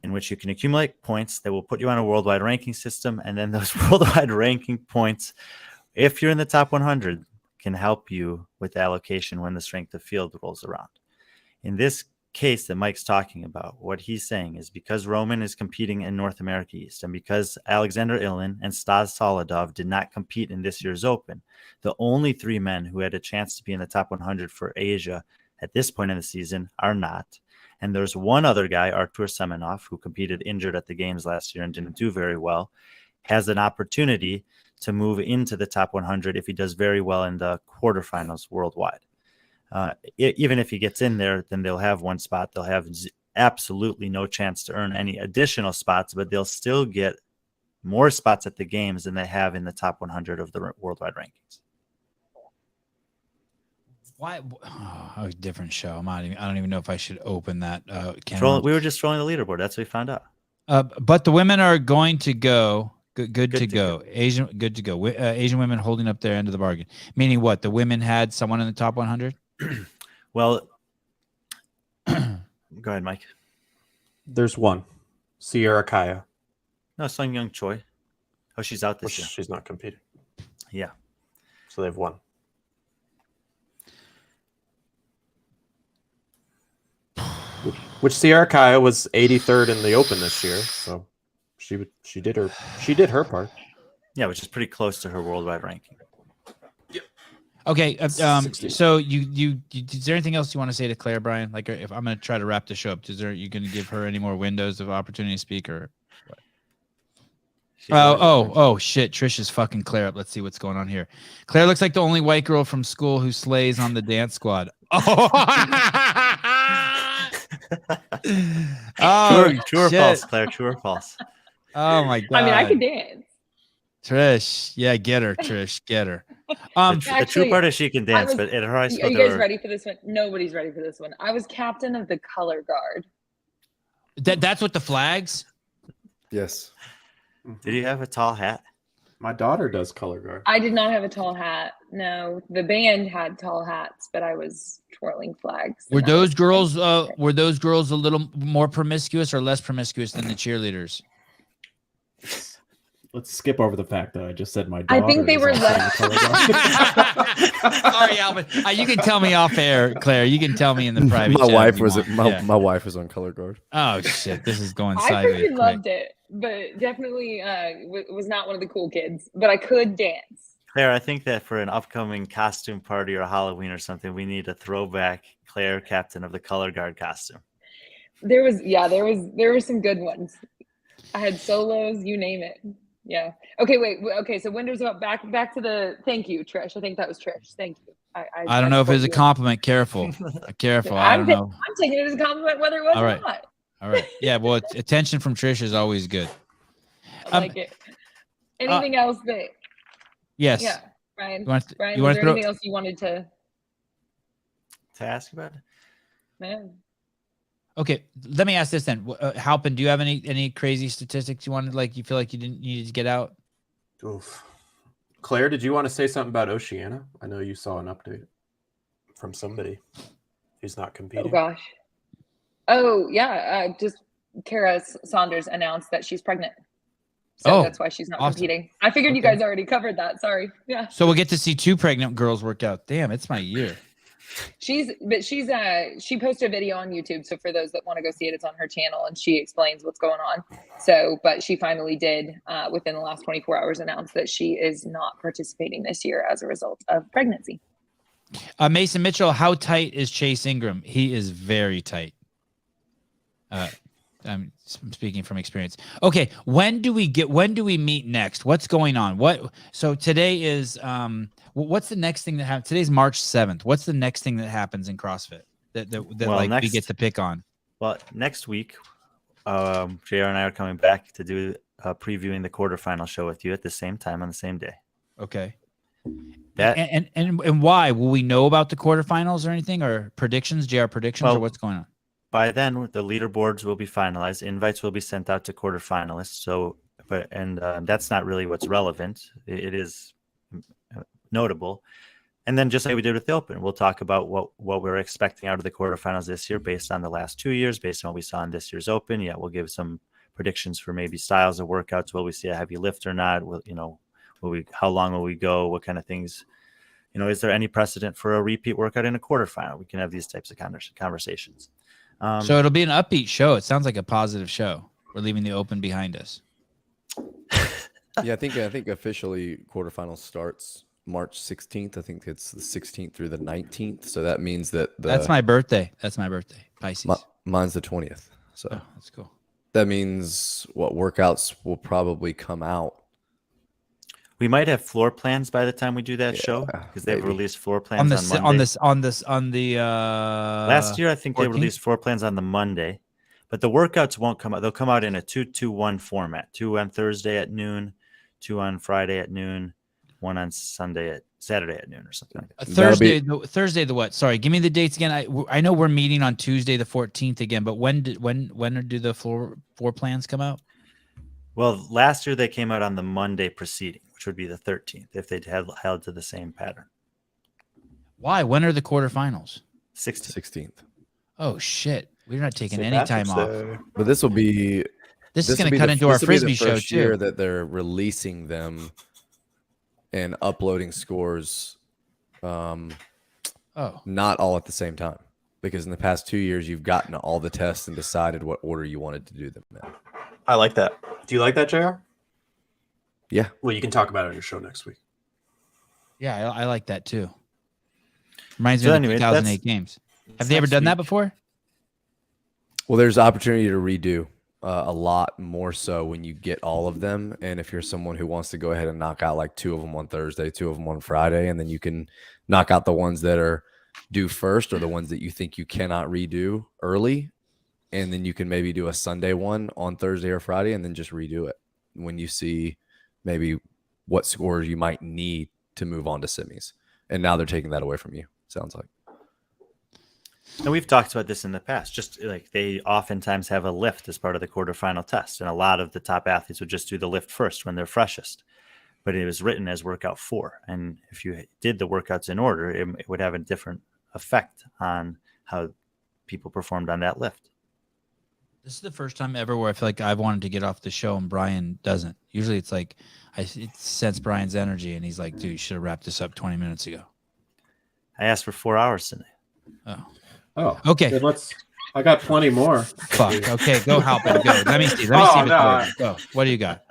in which you can accumulate points that will put you on a worldwide ranking system. And then those worldwide ranking points, if you're in the top 100, can help you with allocation when the strength of field rolls around. In this case that Mike's talking about, what he's saying is, because Roman is competing in North America East, and because Alexander Ilin and Stas Soledov did not compete in this year's Open, the only 3 men who had a chance to be in the top 100 for Asia at this point in the season are not. And there's one other guy, Artur Semenov, who competed injured at the games last year and didn't do very well, has an opportunity to move into the top 100 if he does very well in the quarterfinals worldwide. Even if he gets in there, then they'll have 1 spot. They'll have absolutely no chance to earn any additional spots, but they'll still get more spots at the games than they have in the top 100 of the worldwide rankings. Why? Oh, different show. I don't even know if I should open that. We were just trolling the leaderboard. That's what we found out. But the women are going to go. Good to go. Asian, good to go. Asian women holding up their end of the bargain. Meaning what? The women had someone in the top 100? Well, go ahead, Mike. There's one, Sierra Kaya. No, Sung Young Choi. Oh, she's out this year. She's not competing. Yeah. So they've won. Which Sierra Kaya was 83rd in the Open this year, so she did her part. Yeah, which is pretty close to her worldwide ranking. Okay. So you is there anything else you want to say to Claire, Brian? Like, if I'm going to try to wrap the show up, you going to give her any more windows of opportunity to speak, or what? Oh shit! Trish is fucking Claire up. Let's see what's going on here. Claire looks like the only white girl from school who slays on the dance squad. True or false, Claire? True or false? Oh my god! I mean, I can dance. Trish, yeah, get her, Trish, get her. The true part is she can dance, but at her high school, are you guys ready for this one? Nobody's ready for this one. I was captain of the color guard. That's what the flags. Yes. Did you have a tall hat? My daughter does color guard. I did not have a tall hat. No, the band had tall hats, but I was twirling flags. Were those girls a little more promiscuous or less promiscuous than the cheerleaders? Let's skip over the fact that I just said my daughter. I think they were less. Sorry, Alvin. You can tell me off air, Claire. You can tell me in the private. My wife was my wife was on color guard. Oh shit, this is going I sideways. pretty loved it, but definitely was not one of the cool kids. But I could dance. Claire, I think that for an upcoming costume party or Halloween or something, we need a throwback Claire captain of the color guard costume. There were some good ones. I had solos, you name it. Yeah. Okay, wait. Okay, so windows up. Back to the. Thank you, Trish. I think that was Trish. Thank you. I don't know if it's a compliment. Careful. Careful. I don't know. I'm taking it as a compliment, whether it was or not. All right. Yeah. Well, attention from Trish is always good. I like it. Anything else that? Yes. Yeah. Brian, You Brian, want was to there throw? anything else you wanted to? ask about it. No. Okay, let me ask this then. Halpin, do you have any crazy statistics you wanted, like you feel like you didn't need to get out? Oof. Claire, did you want to say something about Oceania? I know you saw an update from somebody who's not Oh competing. gosh. Oh yeah. Just Kara Saunders announced that she's pregnant. So that's why she's not awesome. competing. I figured you Okay. guys already covered that. Sorry. Yeah. So we'll get to see 2 pregnant girls work out. Damn, it's my year. She posted a video on YouTube. So for those that want to go see it, it's on her channel and she explains what's going on. So, but she finally did within the last 24 hours announce that she is not participating this year as a result of pregnancy. Mason Mitchell, how tight is Chase Ingram? He is very tight. I'm speaking from experience. Okay, when do we meet next? What's going on? So today is what's the next thing that happens? Today's March 7th. What's the next thing that happens in CrossFit that we get to pick on? Well, next week, JR and I are coming back to do previewing the quarterfinal show with you at the same time on the same day. Okay. That and why? Will we know about the quarterfinals or anything, or predictions, JR predictions, or what's going on? By then, the leaderboards will be finalized. Invites will be sent out to quarterfinalists. So, that's not really what's relevant. It is notable. And then, just like we did with the Open, we'll talk about what we're expecting out of the quarterfinals this year, based on the last 2 years, based on what we saw in this year's Open. Yeah, we'll give some predictions for maybe styles of workouts. Will we see a heavy lift or not? How long will we go? What kind of things? Is there any precedent for a repeat workout in a quarterfinal? We can have these types of conversations. So it'll be an upbeat show. It sounds like a positive show. We're leaving the Open behind us. Yeah, I think officially quarterfinals starts March 16th. I think it's the 16th through the 19th. So that means that that's my birthday. Pisces. Mine's the 20th. So that's cool. That means what workouts will probably come out. We might have floor plans by the time we do that show, because they've released floor plans on the last year. I think 14th? They released floor plans on the Monday, but the workouts won't come out. They'll come out in a 2-2-1 format: 2 on Thursday at noon, 2 on Friday at noon, 1 on Saturday at noon, or something like that. Thursday the what? Sorry, give me the dates again. I know we're meeting on Tuesday the 14th again, but when do the floor plans come out? Well, last year they came out on the Monday preceding, which would be the 13th, if they'd held to the same pattern. Why? When are the quarterfinals? 16th. Oh shit! We're not taking any time off. But this will be. This is going to cut into our frisbee show too. Year that they're releasing them and uploading scores. Not all at the same time, because in the past 2 years you've gotten all the tests and decided what order you wanted to do them in. I like that. Do you like that, JR? Yeah. Well, you can talk about it on your show next week. Yeah, I like that too. Reminds me of the 2008 games. Have they ever done that before? Well, there's opportunity to redo a lot more so when you get all of them. And if you're someone who wants to go ahead and knock out like 2 of them on Thursday, 2 of them on Friday, and then you can knock out the ones that are due first or the ones that you think you cannot redo early. And then you can maybe do a Sunday one on Thursday or Friday and then just redo it when you see maybe what scores you might need to move on to semis. And now they're taking that away from you, sounds like. And we've talked about this in the past. Just like they oftentimes have a lift as part of the quarterfinal test. And a lot of the top athletes would just do the lift first when they're freshest. But it was written as workout 4. And if you did the workouts in order, it would have a different effect on how people performed on that lift. This is the first time ever where I feel like I've wanted to get off the show and Brian doesn't. Usually it's like I sense Brian's energy and he's like, dude, you should have wrapped this up 20 minutes ago. I asked for 4 hours tonight. Oh, okay. Then I got plenty more. Fuck. Okay, go Halpin. Go. Let me see. Go. What do you got?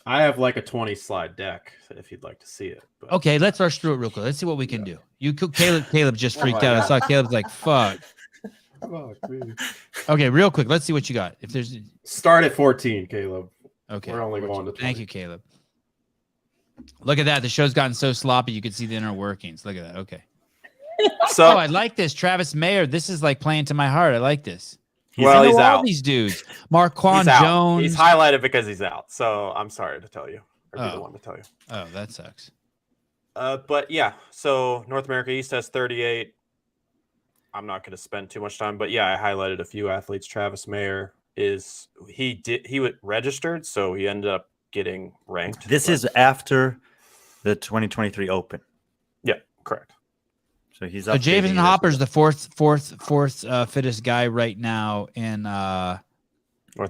I have like a 20 slide deck if you'd like to see it. But... Okay, let's rush through it real quick. Let's see what we can do. Caleb just freaked out. I saw Caleb's like, fuck. Okay, real quick. Let's see what you got. If there's start at 14, Caleb. Okay. We're only going to 20. Thank you, Caleb. Look at that. The show's gotten so sloppy you can see the inner workings. Look at that. Okay. So I like this. Travis Mayer. This is like playing to my heart. I like this. He's out. All these dudes. Marquand Jones. He's highlighted because he's out. So I'm sorry to tell you. Or be the one to tell you. Oh, that sucks. But yeah, so North America East has 38. I'm not going to spend too much time, but yeah, I highlighted a few athletes. Travis Mayer he registered, so he ended up getting ranked. This is after the 2023 Open. Yeah, correct. So he's So updating Jason it as Hopper's well. the fourth fittest guy right now in North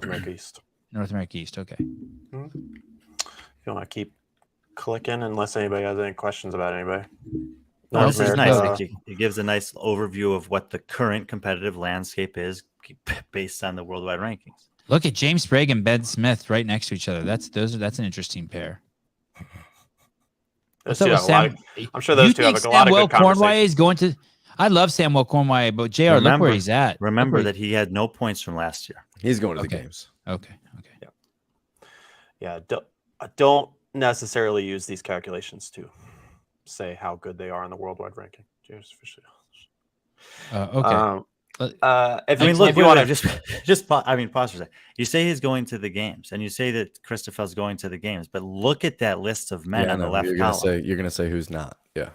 America East. North America East. Okay. If you want to keep clicking, unless anybody has any questions about anybody. No, North this is America, nice. It gives a nice overview of what the current competitive landscape is based on the worldwide rankings. Look at James Sprague and Ben Smith right next to each other. That's an interesting pair. What's up with Sam? I'm sure those two have a lot of good conversations. Is going to. I love Samuel Cornway, but JR, look where he's at. Remember that he had no points from last year. He's going to the games. Okay. Yeah. I don't necessarily use these calculations to say how good they are in the worldwide ranking. James Fisher. Okay. If you want to pause for a second. You say he's going to the games, and you say that Christopher's going to the games, but look at that list of men on the left column. You're gonna say who's not. Yeah.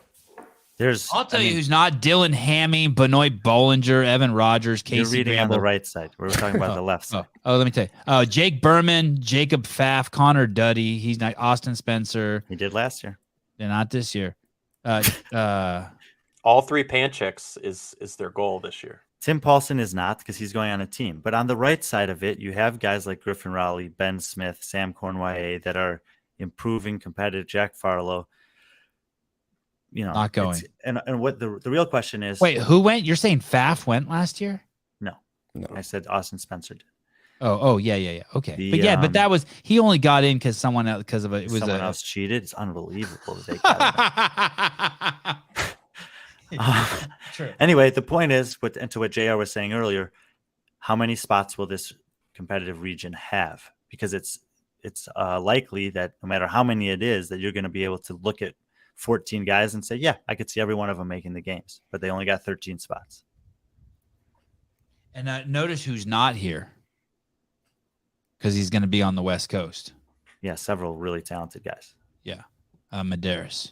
I'll tell you who's not: Dylan Hamming, Benoit Bollinger, Evan Rogers, Casey. You're reading Bramble. on the right side. We're talking about the left side. Let me tell you. Jake Berman, Jacob Pfaff, Connor Duddy. He's not Austin Spencer. He did last year. They're not this year. All three Panchicks is their goal this year. Tim Paulson is not, because he's going on a team. But on the right side of it, you have guys like Griffin Rowley, Ben Smith, Sam Cornway that are improving, competitive. Jack Farlow. Not going. And what the real question is? Wait, who went? You're saying Pfaff went last year? No. I said Austin Spencer did. Oh, yeah. Okay, but that was he only got in because someone else someone else cheated. It's unbelievable that they got him. Anyway, the point is, and to what JR was saying earlier, how many spots will this competitive region have? Because it's likely that no matter how many it is, that you're going to be able to look at 14 guys and say, yeah, I could see every one of them making the games, but they only got 13 spots. And notice who's not here, because he's going to be on the West Coast. Yeah, several really talented guys. Yeah, Medeiros,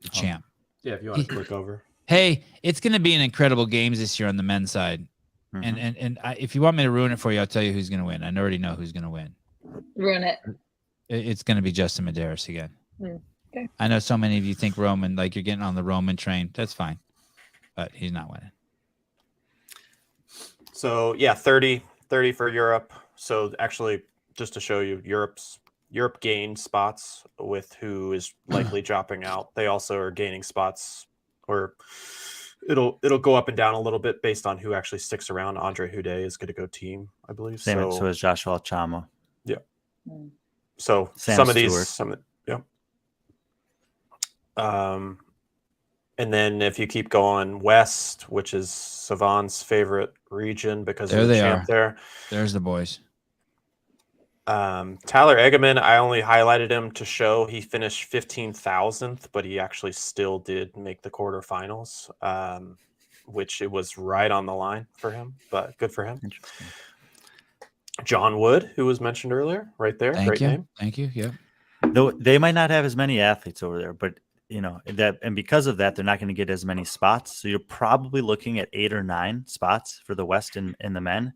the champ. Yeah, if you want to click over. Hey, it's going to be an incredible games this year on the men's side. Mm-hmm. And if you want me to ruin it for you, I'll tell you who's going to win. I already know who's going to win. Ruin it. It's going to be Justin Medeiros again. Okay. I know so many of you think Roman, like you're getting on the Roman train. That's fine, but he's not winning. So yeah, 30 for Europe. So actually, just to show you, Europe gained spots with who is likely dropping out. They also are gaining spots, or it'll go up and down a little bit based on who actually sticks around. Andre Houdet is going to go team, I believe. So is Joshua Chamo. Yeah. So Sam some of Stewart. yeah. And then if you keep going west, which is Sevan's favorite region because of the champ there. There's the boys. Tyler Eggerman, I only highlighted him to show he finished 15,000th, but he actually still did make the quarterfinals, which it was right on the line for him, but good for him. Interesting. John Wood, who was mentioned earlier, right there. Great name. Thank you. Yeah. Though they might not have as many athletes over there, but and because of that, they're not going to get as many spots. So you're probably looking at 8 or 9 spots for the West and the men.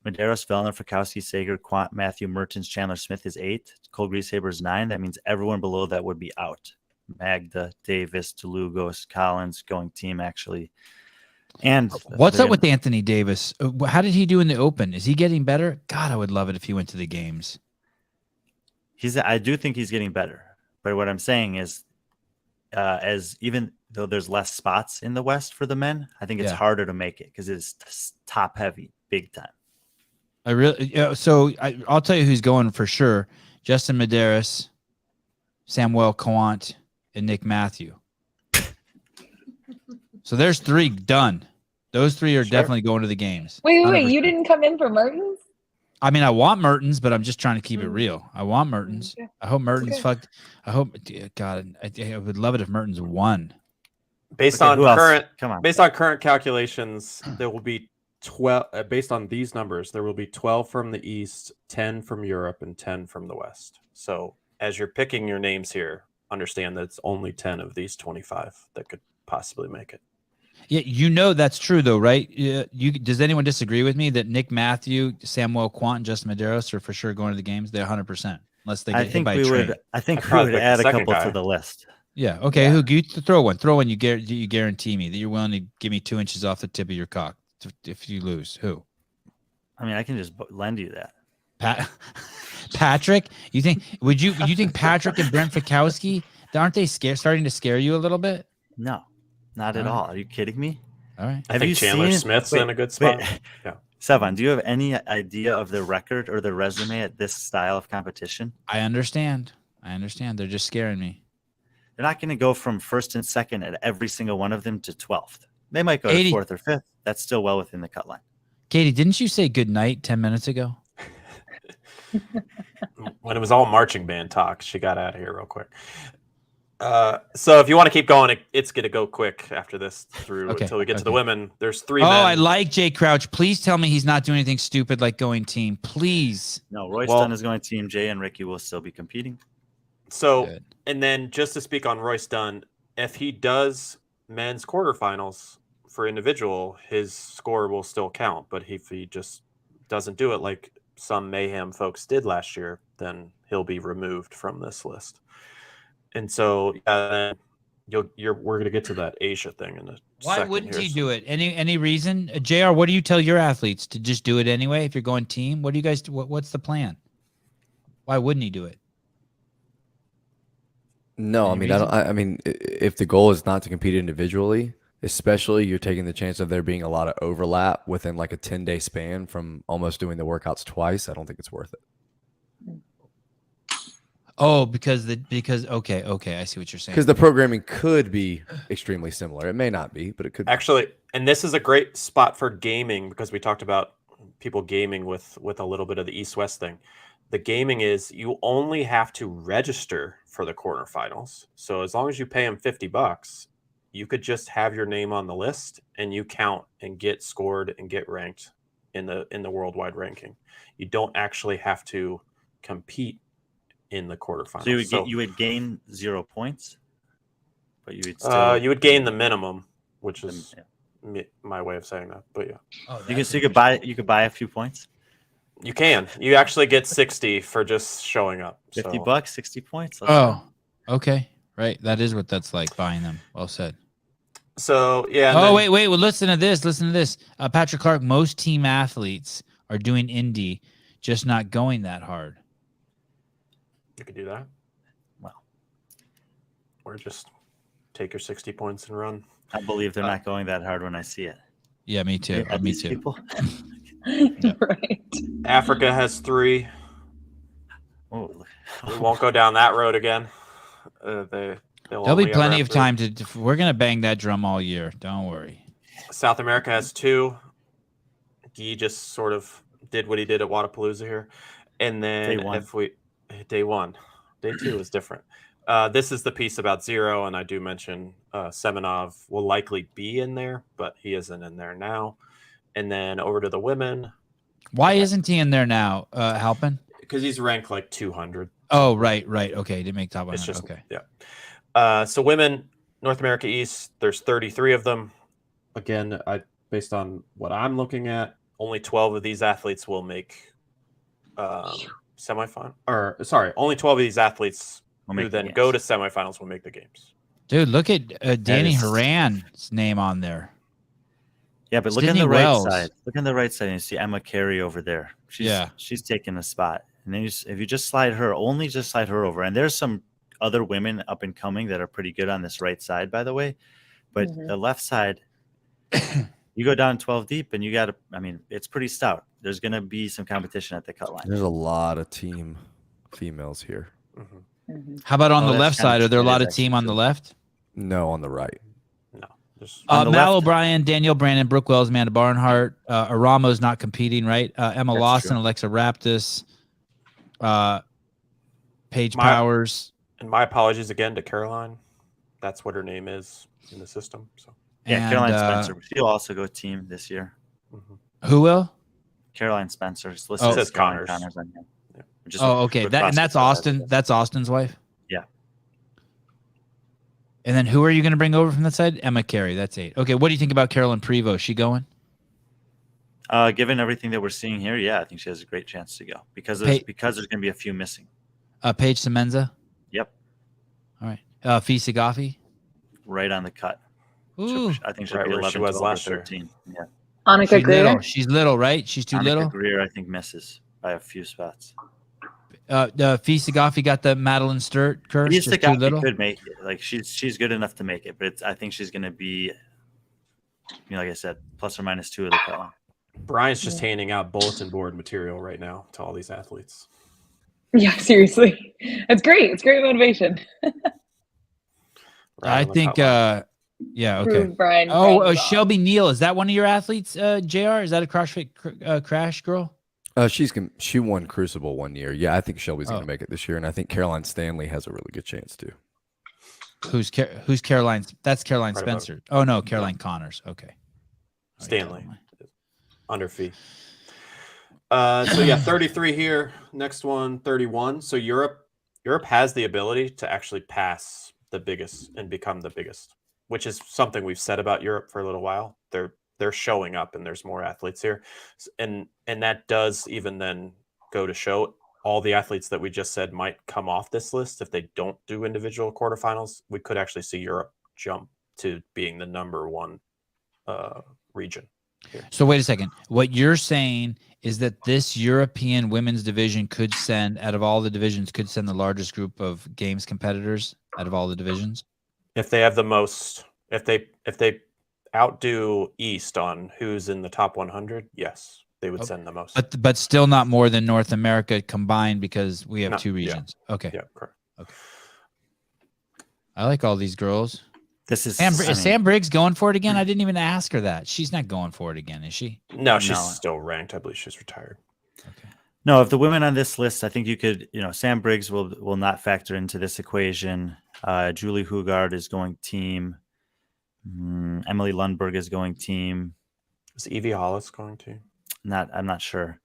Medeiros, Vellner, Frykowski, Sager, Quant, Matthew, Mertens, Chandler Smith is 8. Cole Grieshaber is 9. That means everyone below that would be out. Magda, Davis, DeLugos, Collins going team actually. And what's up with Anthony Davis? How did he do in the Open? Is he getting better? God, I would love it if he went to the games. I do think he's getting better. But what I'm saying is, as even though there's less spots in the West for the men, I think it's harder to make it because it's top heavy, big time. I'll tell you who's going for sure: Justin Medeiros, Samuel Quant, and Nick Matthew. So there's 3 done. Those 3 are definitely going to the games. Wait! You didn't come in for Mertens? I mean, I want Mertens, but I'm just trying to keep it real. I want Mertens. Okay. I hope Mertens fucked. I hope. God, I would love it if Mertens won. Based on current calculations, there will be 12. Based on these numbers, there will be 12 from the East, 10 from Europe, and 10 from the West. So as you're picking your names here, understand that it's only 10 of these 25 that could possibly make it. Yeah, that's true though, right? Does anyone disagree with me that Nick Matthew, Samuel Quant, and Justin Medeiros are for sure going to the games? They're 100%, unless they get hit by a train. I think I'd we would probably pick add the a second couple guy. to the list. Yeah. Okay. Yeah. Who you throw one? Throw one. You guarantee me that you're willing to give me 2 inches off the tip of your cock if you lose. Who? I mean, I can just lend you that. Patrick? You think Patrick and Brent Fikowski, aren't they starting to scare you a little bit? No, not at all. Are you kidding me? All right. I think Chandler Smith's in a good spot. Yeah. Sevan, do you have any idea of the record or the resume at this style of competition? I understand. They're just scaring me. They're not going to go from first and second at every single one of them to 12th. They might go 80. to fourth or fifth. That's still well within the cut line. Katie, didn't you say good night 10 minutes ago? When it was all marching band talk, she got out of here real quick. So if you want to keep going, it's going to go quick after this until we get to the women. There's 3 men. I like Jay Crouch. Please tell me he's not doing anything stupid like going team. Please. No, Royston is going team. Jay and Ricky will still be competing. So, Good. And then just to speak on Royce Dunn, if he does men's quarterfinals for individual, his score will still count. But if he just doesn't do it like some mayhem folks did last year, then he'll be removed from this list. And so we're going to get to that Asia thing in a second. Why wouldn't he do it? Any reason? JR, what do you tell your athletes to just do it anyway if you're going team? What do you guys what's the plan? Why wouldn't he do it? No, I mean, if the goal is not to compete individually, especially you're taking the chance of there being a lot of overlap within like a 10-day span from almost doing the workouts twice, I don't think it's worth it. Oh, because okay, I see what you're saying. Because the programming could be extremely similar. It may not be, but it could actually. And this is a great spot for gaming because we talked about people gaming with a little bit of the East-West thing. The gaming is you only have to register for the quarterfinals. So as long as you pay them $50, you could just have your name on the list and you count and get scored and get ranked in the worldwide ranking. You don't actually have to compete in the quarterfinals. So you would gain 0 points, but you would still you would gain the minimum, which is my way of saying that. But yeah, you could buy a few points. You can. You actually get 60 for just showing up. $50, 60 points. Okay. Right. That is what that's like, buying them. Well said. So, yeah. Wait. Well, listen to this. Patrick Clark, most team athletes are doing indie, just not going that hard. You could do that. Well. Or just take your 60 points and run. I believe they're not going that hard when I see it. Yeah, me too. Me too. People? Right. Africa has 3. Oh, we won't go down that road again. There'll be plenty of time to. We're gonna bang that drum all year. Don't worry. South America has 2. Guy just sort of did what he did at Wadapalooza here, and then day 1, day 2 is different. This is the piece about 0, and I do mention Semenov will likely be in there, but he isn't in there now. And then over to the women. Why isn't he in there now, Halpin? Because he's ranked like 200. Oh, right. Okay, he didn't make top 100. It's just, okay. Yeah. So women, North America East, there's 33 of them. Again, based on what I'm looking at, only 12 of these athletes will make semifinal. Only 12 of these athletes who then go to semifinals will make the games. Dude, look at Danny Horan's name on there. Yeah, but look on the right side. Look on the right side and you see Emma Carey over there. She's taking a spot. And then if you just slide her, only just slide her over. And there's some other women up and coming that are pretty good on this right side, by the way. But the left side, you go down 12 deep and it's pretty stout. There's going to be some competition at the cut line. There's a lot of team females here. Mm-hmm. Mm-hmm. How about on the left side? Are there a lot of team on the left? No, on the right. Mal O'Brien, Danielle Brandon, Brooke Wells, Amanda Barnhart, Aramo's not competing, right? Emma Lawson, Alexa Raptis, Paige Powers. And my apologies again to Caroline. That's what her name is in the system. So Caroline Spencer. She'll also go team this year. Mm-hmm. Who will? Caroline Spencer. It's listed as Connors. On here. Okay. That's Austin. That's Austin's wife. Yeah. And then who are you going to bring over from that side? Emma Carey. That's 8. Okay. What do you think about Carolyn Prevost? She going? Given everything that we're seeing here, yeah, I think she has a great chance to go because there's going to be a few missing. Paige Semenza. Yep. All right. Fisa Gaffi. Right on the cut. Ooh. I think she'll Right be where 11, she was 12, or last year. 13. Yeah. Annika Greer. She's little, right? She's too Annika little. Greer, I think, misses by a few spots. Fisa Gaffi got the Madeline Sturt curse. Fisa Just too little. could make it. Like she's good enough to make it, but I think she's going to be, like I said, plus or minus 2 of the cut line. Brian's just handing out bulletin board material right now to all these athletes. Yeah, seriously. It's great. It's great motivation. I think, yeah, okay. Prove Brian. Shelby Neal. Is that one of your athletes, JR? Is that a CrossFit Crash girl? She won Crucible one year. Yeah, I think Shelby's going to make it this year, and I think Caroline Stanley has a really good chance too. Who's Caroline? That's Caroline Spencer. Oh no, Caroline Connors. Okay. Stanley. Under fee. So yeah, 33 here. Next one, 31. So Europe has the ability to actually pass the biggest and become the biggest, which is something we've said about Europe for a little while. They're showing up, and there's more athletes here, and that does even then go to show all the athletes that we just said might come off this list if they don't do individual quarterfinals. We could actually see Europe jump to being the number 1 region. Here. So wait a second. What you're saying is that this European women's division could send, out of all the divisions, could send the largest group of games competitors out of all the divisions? If they have the most, if they outdo East on who's in the top 100, yes, they would send the most. But still not more than North America combined because we have 2 regions. Yeah. Okay. Yeah, correct. Okay. I like all these girls. This is Sam Briggs going for it again? I didn't even ask her that. She's not going for it again, is she? No, she's still ranked. I believe she's retired. Okay. No, of the women on this list, I think you could, Sam Briggs will not factor into this equation. Julie Hugard is going team. Emily Lundberg is going team. Is Evie Hollis going to? I'm not sure,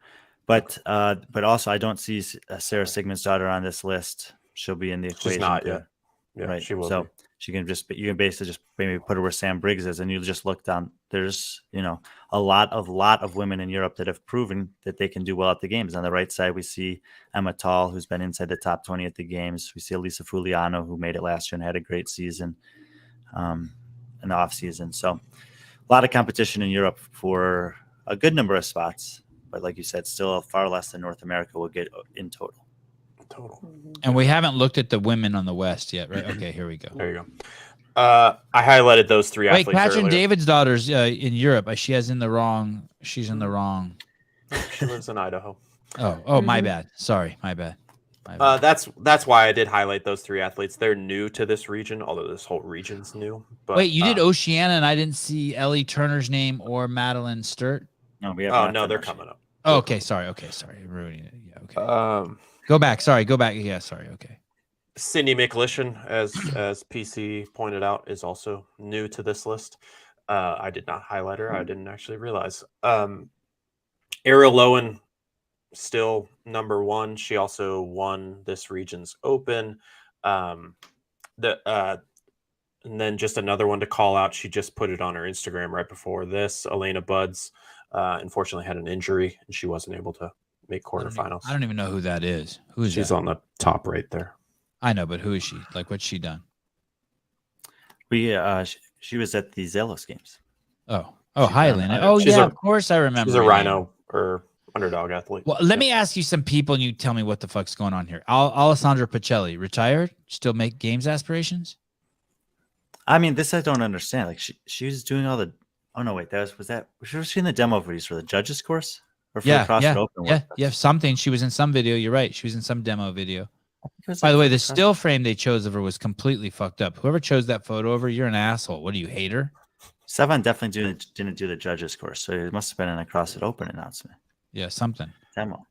but also I don't see Sarah Sigmundsdottir on this list. She'll be in the equation. She's not yet. Yeah, right. She will. So be. you can basically just maybe put her where Sam Briggs is, and you just look down. There's a lot of women in Europe that have proven that they can do well at the games. On the right side, we see Emma Tall, who's been inside the top 20 at the games. We see Elisa Fuliano, who made it last year and had a great season, in the off season. So a lot of competition in Europe for a good number of spots, but like you said, still far less than North America will get in total. And we haven't looked at the women on the West yet, right? Okay, here we go. There you go. I highlighted those 3 athletes. Wait, Katrin earlier. David's daughter's in Europe. She's in the wrong. She's in the wrong. She lives in Idaho. Oh, my bad. Sorry, my bad. That's why I did highlight those 3 athletes. They're new to this region, although this whole region's new. But, wait, you did Oceania, and I didn't see Ellie Turner's name or Madeline Sturt. No, we have. No, they're coming up. Oh, okay, sorry. Ruining it. Yeah, okay. Go back. Sorry, go back. Yeah, sorry. Okay. Cindy McLishan, as PC pointed out, is also new to this list. I did not highlight her. I didn't actually realize. Ariel Lowen, still number 1. She also won this region's open. And then just another one to call out. She just put it on her Instagram right before this. Elena Buds, unfortunately, had an injury, and she wasn't able to make quarterfinals. I don't even know who that is. Who's She's that? on the top right there. I know, but who is she? Like, what's she done? She was at the Zelos games. Oh, hi, Elena. Oh, She's of course I remember. She's a Rhino or underdog athlete. Well, let me ask you some people, and you tell me what the fuck's going on here. Alessandra Pacelli, retired, still make games aspirations? I mean, this I don't understand. Like she was doing all the. Oh no, wait, was she in the demo videos for the judges course or for the CrossFit Open? Yeah, something. She was in some video. You're right. She was in some demo video. By the way, the still frame they chose of her was completely fucked up. Whoever chose that photo of her, you're an asshole. What do you hate her? Sevan definitely didn't do the judges course, so it must have been in a CrossFit Open announcement. Yeah, something. Demo.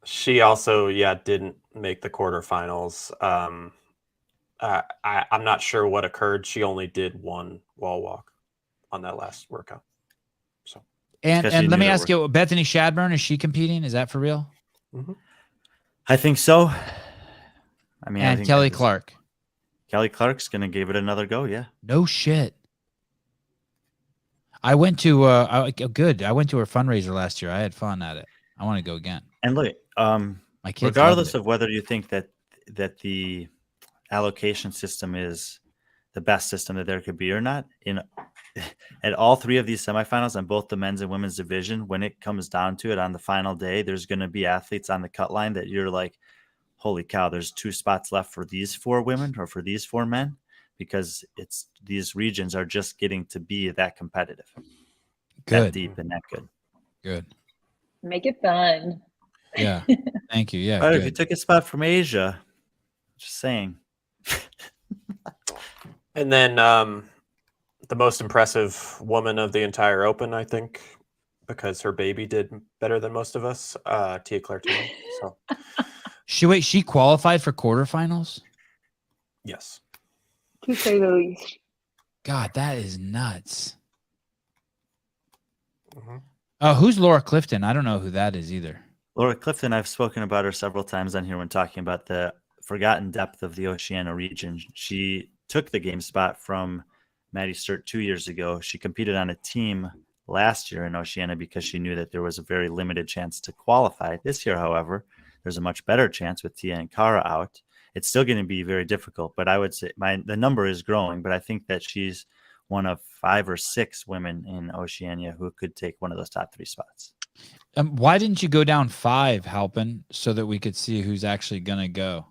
She also, didn't make the quarterfinals. I'm not sure what occurred. She only did 1 wall walk on that last workout. So, and let me ask you, Bethany Shadburn, is she competing? Is that for real? Mm-hmm. I think so. I mean, and Kelly Clark. Kelly Clark's going to give it another go. Yeah. No shit. I went to I went to her fundraiser last year. I had fun at it. I want to go again. And look, My kids regardless loved it. of whether you think that the allocation system is the best system that there could be or not, at all three of these semifinals on both the men's and women's division, when it comes down to it on the final day, there's going to be athletes on the cut line that you're like, holy cow, there's 2 spots left for these 4 women or for these 4 men, because these regions are just getting to be that competitive, that Good. deep and that good. Good. Make it fun. Yeah. Thank you. Yeah. But if good. you took a spot from Asia, just saying. And then the most impressive woman of the entire Open, I think, because her baby did better than most of us, Tia Claire Tillman. So She qualified for quarterfinals? yes. To say the least. God, that is nuts. Mhm. Who's Laura Clifton? I don't know who that is either. Laura Clifton, I've spoken about her several times on here when talking about the forgotten depth of the Oceania region. She took the game spot from Maddie Sturt 2 years ago. She competed on a team last year in Oceania because she knew that there was a very limited chance to qualify. This year, however, there's a much better chance with Tia and Cara out. It's still going to be very difficult, but I would say the number is growing, but I think that she's one of 5 or 6 women in Oceania who could take one of those top 3 spots. Why didn't you go down 5, Halpin, so that we could see who's actually going to go?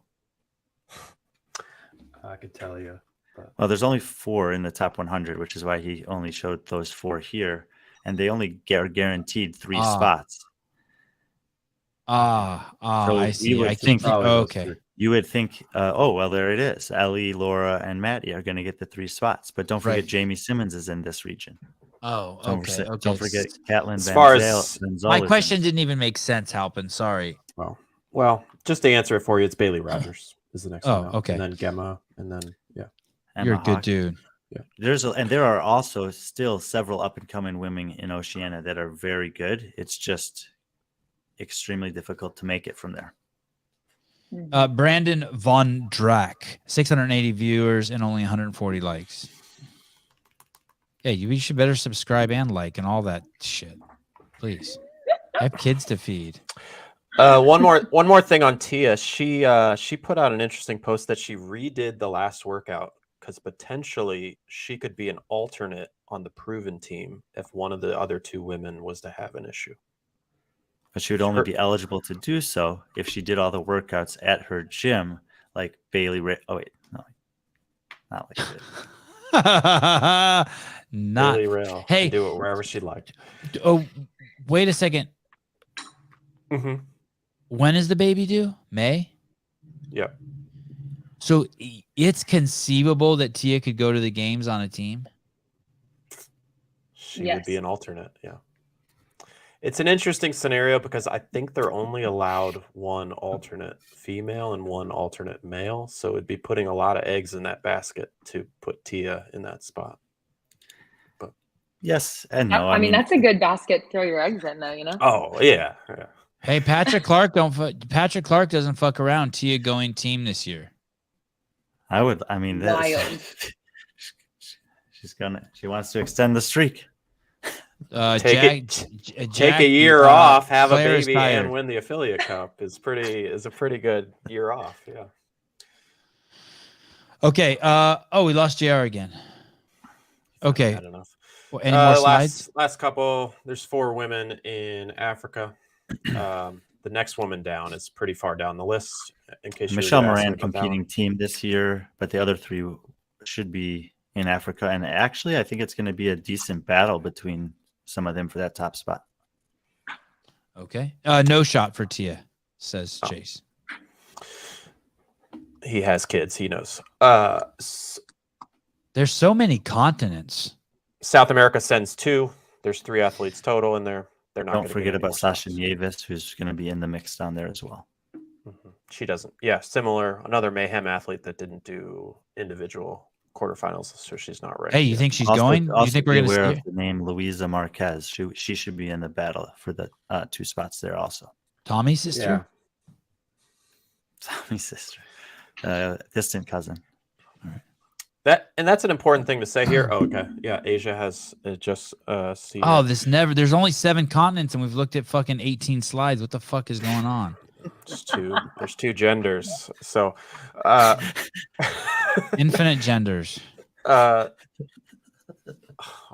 I could tell you. But... Well, there's only 4 in the top 100, which is why he only showed those 4 here, and they only are guaranteed 3 spots. So I see. I think. Okay. You would think, oh, well, there it is. Ellie, Laura, and Maddie are going to get the 3 spots. But don't forget, Right. Jamie Simmons is in this region. Oh, okay. Don't forget Caitlin As far as Van My Zoll question is in. didn't even make sense, Halpin. Sorry. Well, just to answer it for you, it's Bailey Rogers is the next Oh, one. okay. And then Gemma, and then Emma You're a good Hawk. dude. There are also still several up and coming women in Oceania that are very good. It's just extremely difficult to make it from there. Brandon Von Drack, 680 viewers and only 140 likes. Yeah, you should better subscribe and like and all that shit. Please. I have kids to feed. one more thing on Tia. She put out an interesting post that she redid the last workout because potentially she could be an alternate on the proven team if one of the other 2 women was to have an issue. But she would only be eligible to do so if she did all the workouts at her gym, like Bailey. Not like that. Not Bailey Rail. Hey. Do it wherever she'd like. Oh, wait a second. Mm-hmm. When is the baby due? May? Yep. So it's conceivable that Tia could go to the games on a team? She would be an alternate, yeah. It's an interesting scenario because I think they're only allowed 1 alternate female and 1 alternate male. So it'd be putting a lot of eggs in that basket to put Tia in that spot. But yes and no. I mean, that's a good basket to throw your eggs in, though, you know? Oh, yeah. Hey, Patrick Clark doesn't fuck around. Tia going team this year. Wild. She wants to extend the streak. Take a year off, have Claire a is baby, tired. and win the affiliate cup is a pretty good year off. Yeah. Okay. We lost JR again. Okay. Bad enough. Well, any more slides? Last couple. There's 4 women in Africa. The next woman down is pretty far down the list. In case Michelle Moran competing team this year, but the other 3 should be in Africa. And actually, I think it's going to be a decent battle between some of them for that top spot. Okay. No shot for Tia, says Chase. He has kids. He knows. There's so many continents. South America sends 2. There's 3 athletes total in there. They're not. Don't forget about Sasha Nieves, who's going to be in the mix down there as well. Mm-hmm. She doesn't. Yeah, similar. Another Mayhem athlete that didn't do individual quarterfinals, so she's not ready. Hey, you think she's going? You think we're going to see of the name Luisa Marquez? She should be in the battle for the 2 spots there also. Tommy's sister? Tommy's sister. Distant cousin. That's an important thing to say here. Oh, okay. Yeah, Asia has just seen Oh, it. there's only 7 continents and we've looked at fucking 18 slides. What the fuck is going on? There's 2 genders. So Infinite genders. I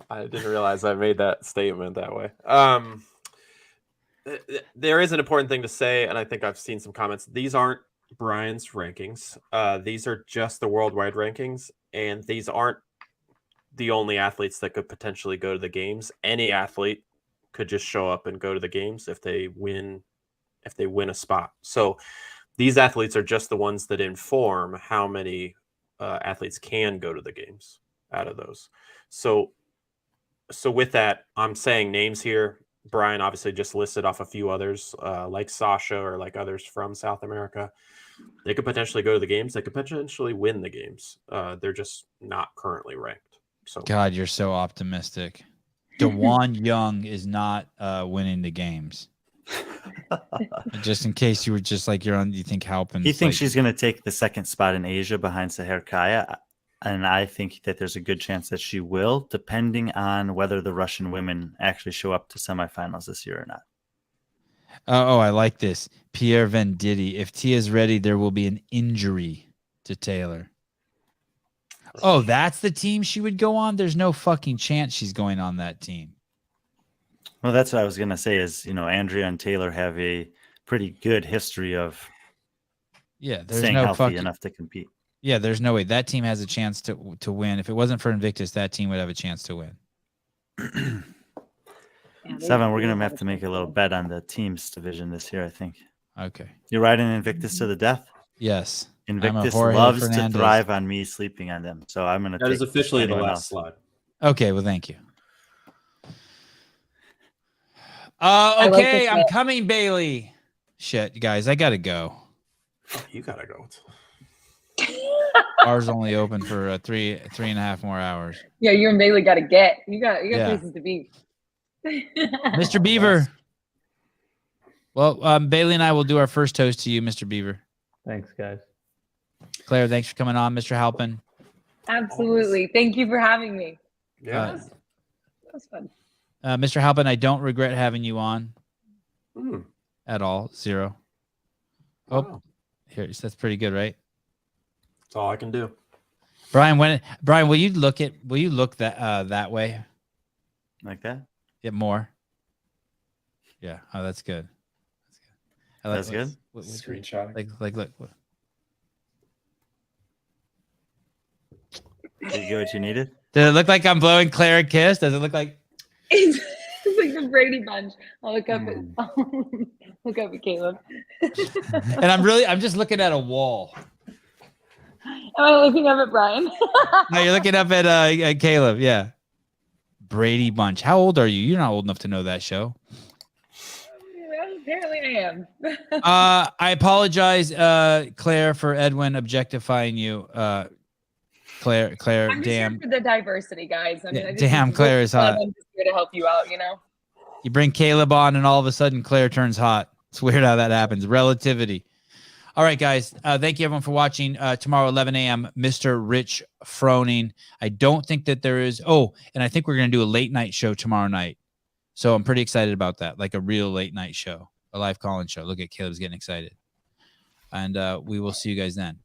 didn't realize I made that statement that way. There is an important thing to say, and I think I've seen some comments. These aren't Brian's rankings. These are just the worldwide rankings, and these aren't the only athletes that could potentially go to the games. Any athlete could just show up and go to the games if they win a spot. So these athletes are just the ones that inform how many athletes can go to the games out of those. So with that, I'm saying names here. Brian obviously just listed off a few others, like Sasha or like others from South America. They could potentially go to the games. They could potentially win the games. They're just not currently ranked. So God, you're so optimistic. DeJuan Young is not winning the games. Just in case you were just like you think Halpin. He thinks she's going to take the 2nd spot in Asia behind Seher Kaya. And I think that there's a good chance that she will, depending on whether the Russian women actually show up to semifinals this year or not. Oh, I like this. Pierre Venditti. If Tia's ready, there will be an injury to Taylor. Oh, that's the team she would go on? There's no fucking chance she's going on that team. Well, that's what I was going to say is, Andrea and Taylor have a pretty good history of staying healthy enough to compete. Yeah, there's no way. That team has a chance to win. If it wasn't for Invictus, that team would have a chance to win. Sevan, we're going to have to make a little bet on the teams division this year, I think. Okay. You're riding Invictus to the death? Yes. Invictus loves to thrive on me sleeping on them. So I'm going to that is officially the last slide. Okay, well, thank you. Okay, I'm coming, Bailey. Shit, guys, I got to go. Oh, you got to go. Ours only open for 3.5 more hours. Yeah, you and Bailey got to get. You got places to be. Mr. Beaver. Well, Bailey and I will do our first toast to you, Mr. Beaver. Thanks, guys. Claire, thanks for coming on, Mr. Halpin. Absolutely. Thank you for having me. Yeah. That was fun. Mr. Halpin, I don't regret having you on at all. 0. Oh, Wow. Here, that's pretty good, right? That's all I can do. Brian, will you look that way? Like that? Yeah, more. Yeah. Oh, that's good. That's good. Screenshot. Like, look. Did you get what you needed? Does it look like I'm blowing Claire a kiss? Does it look like? It's like the Brady Bunch. I'll look up at Caleb. And I'm just looking at a wall. Am I looking up at Brian? No, you're looking up at Caleb. Yeah. Brady Bunch. How old are you? You're not old enough to know that show. Well, apparently I am. I apologize, Claire, for Edwin objectifying you. Claire, I'm just damn. here for the diversity, guys. I mean, Yeah, I just damn, think Claire is hot. I'm just here to help you out, You bring Caleb on, and all of a sudden, Claire turns hot. It's weird how that happens. Relativity. All right, guys. Thank you, everyone, for watching. Tomorrow, 11 a.m., Mr. Rich Froning. I don't think that there is. Oh, and I think we're going to do a late night show tomorrow night. So I'm pretty excited about that, like a real late night show, a live call-in show. Look at Caleb's getting excited. And we will see you guys then.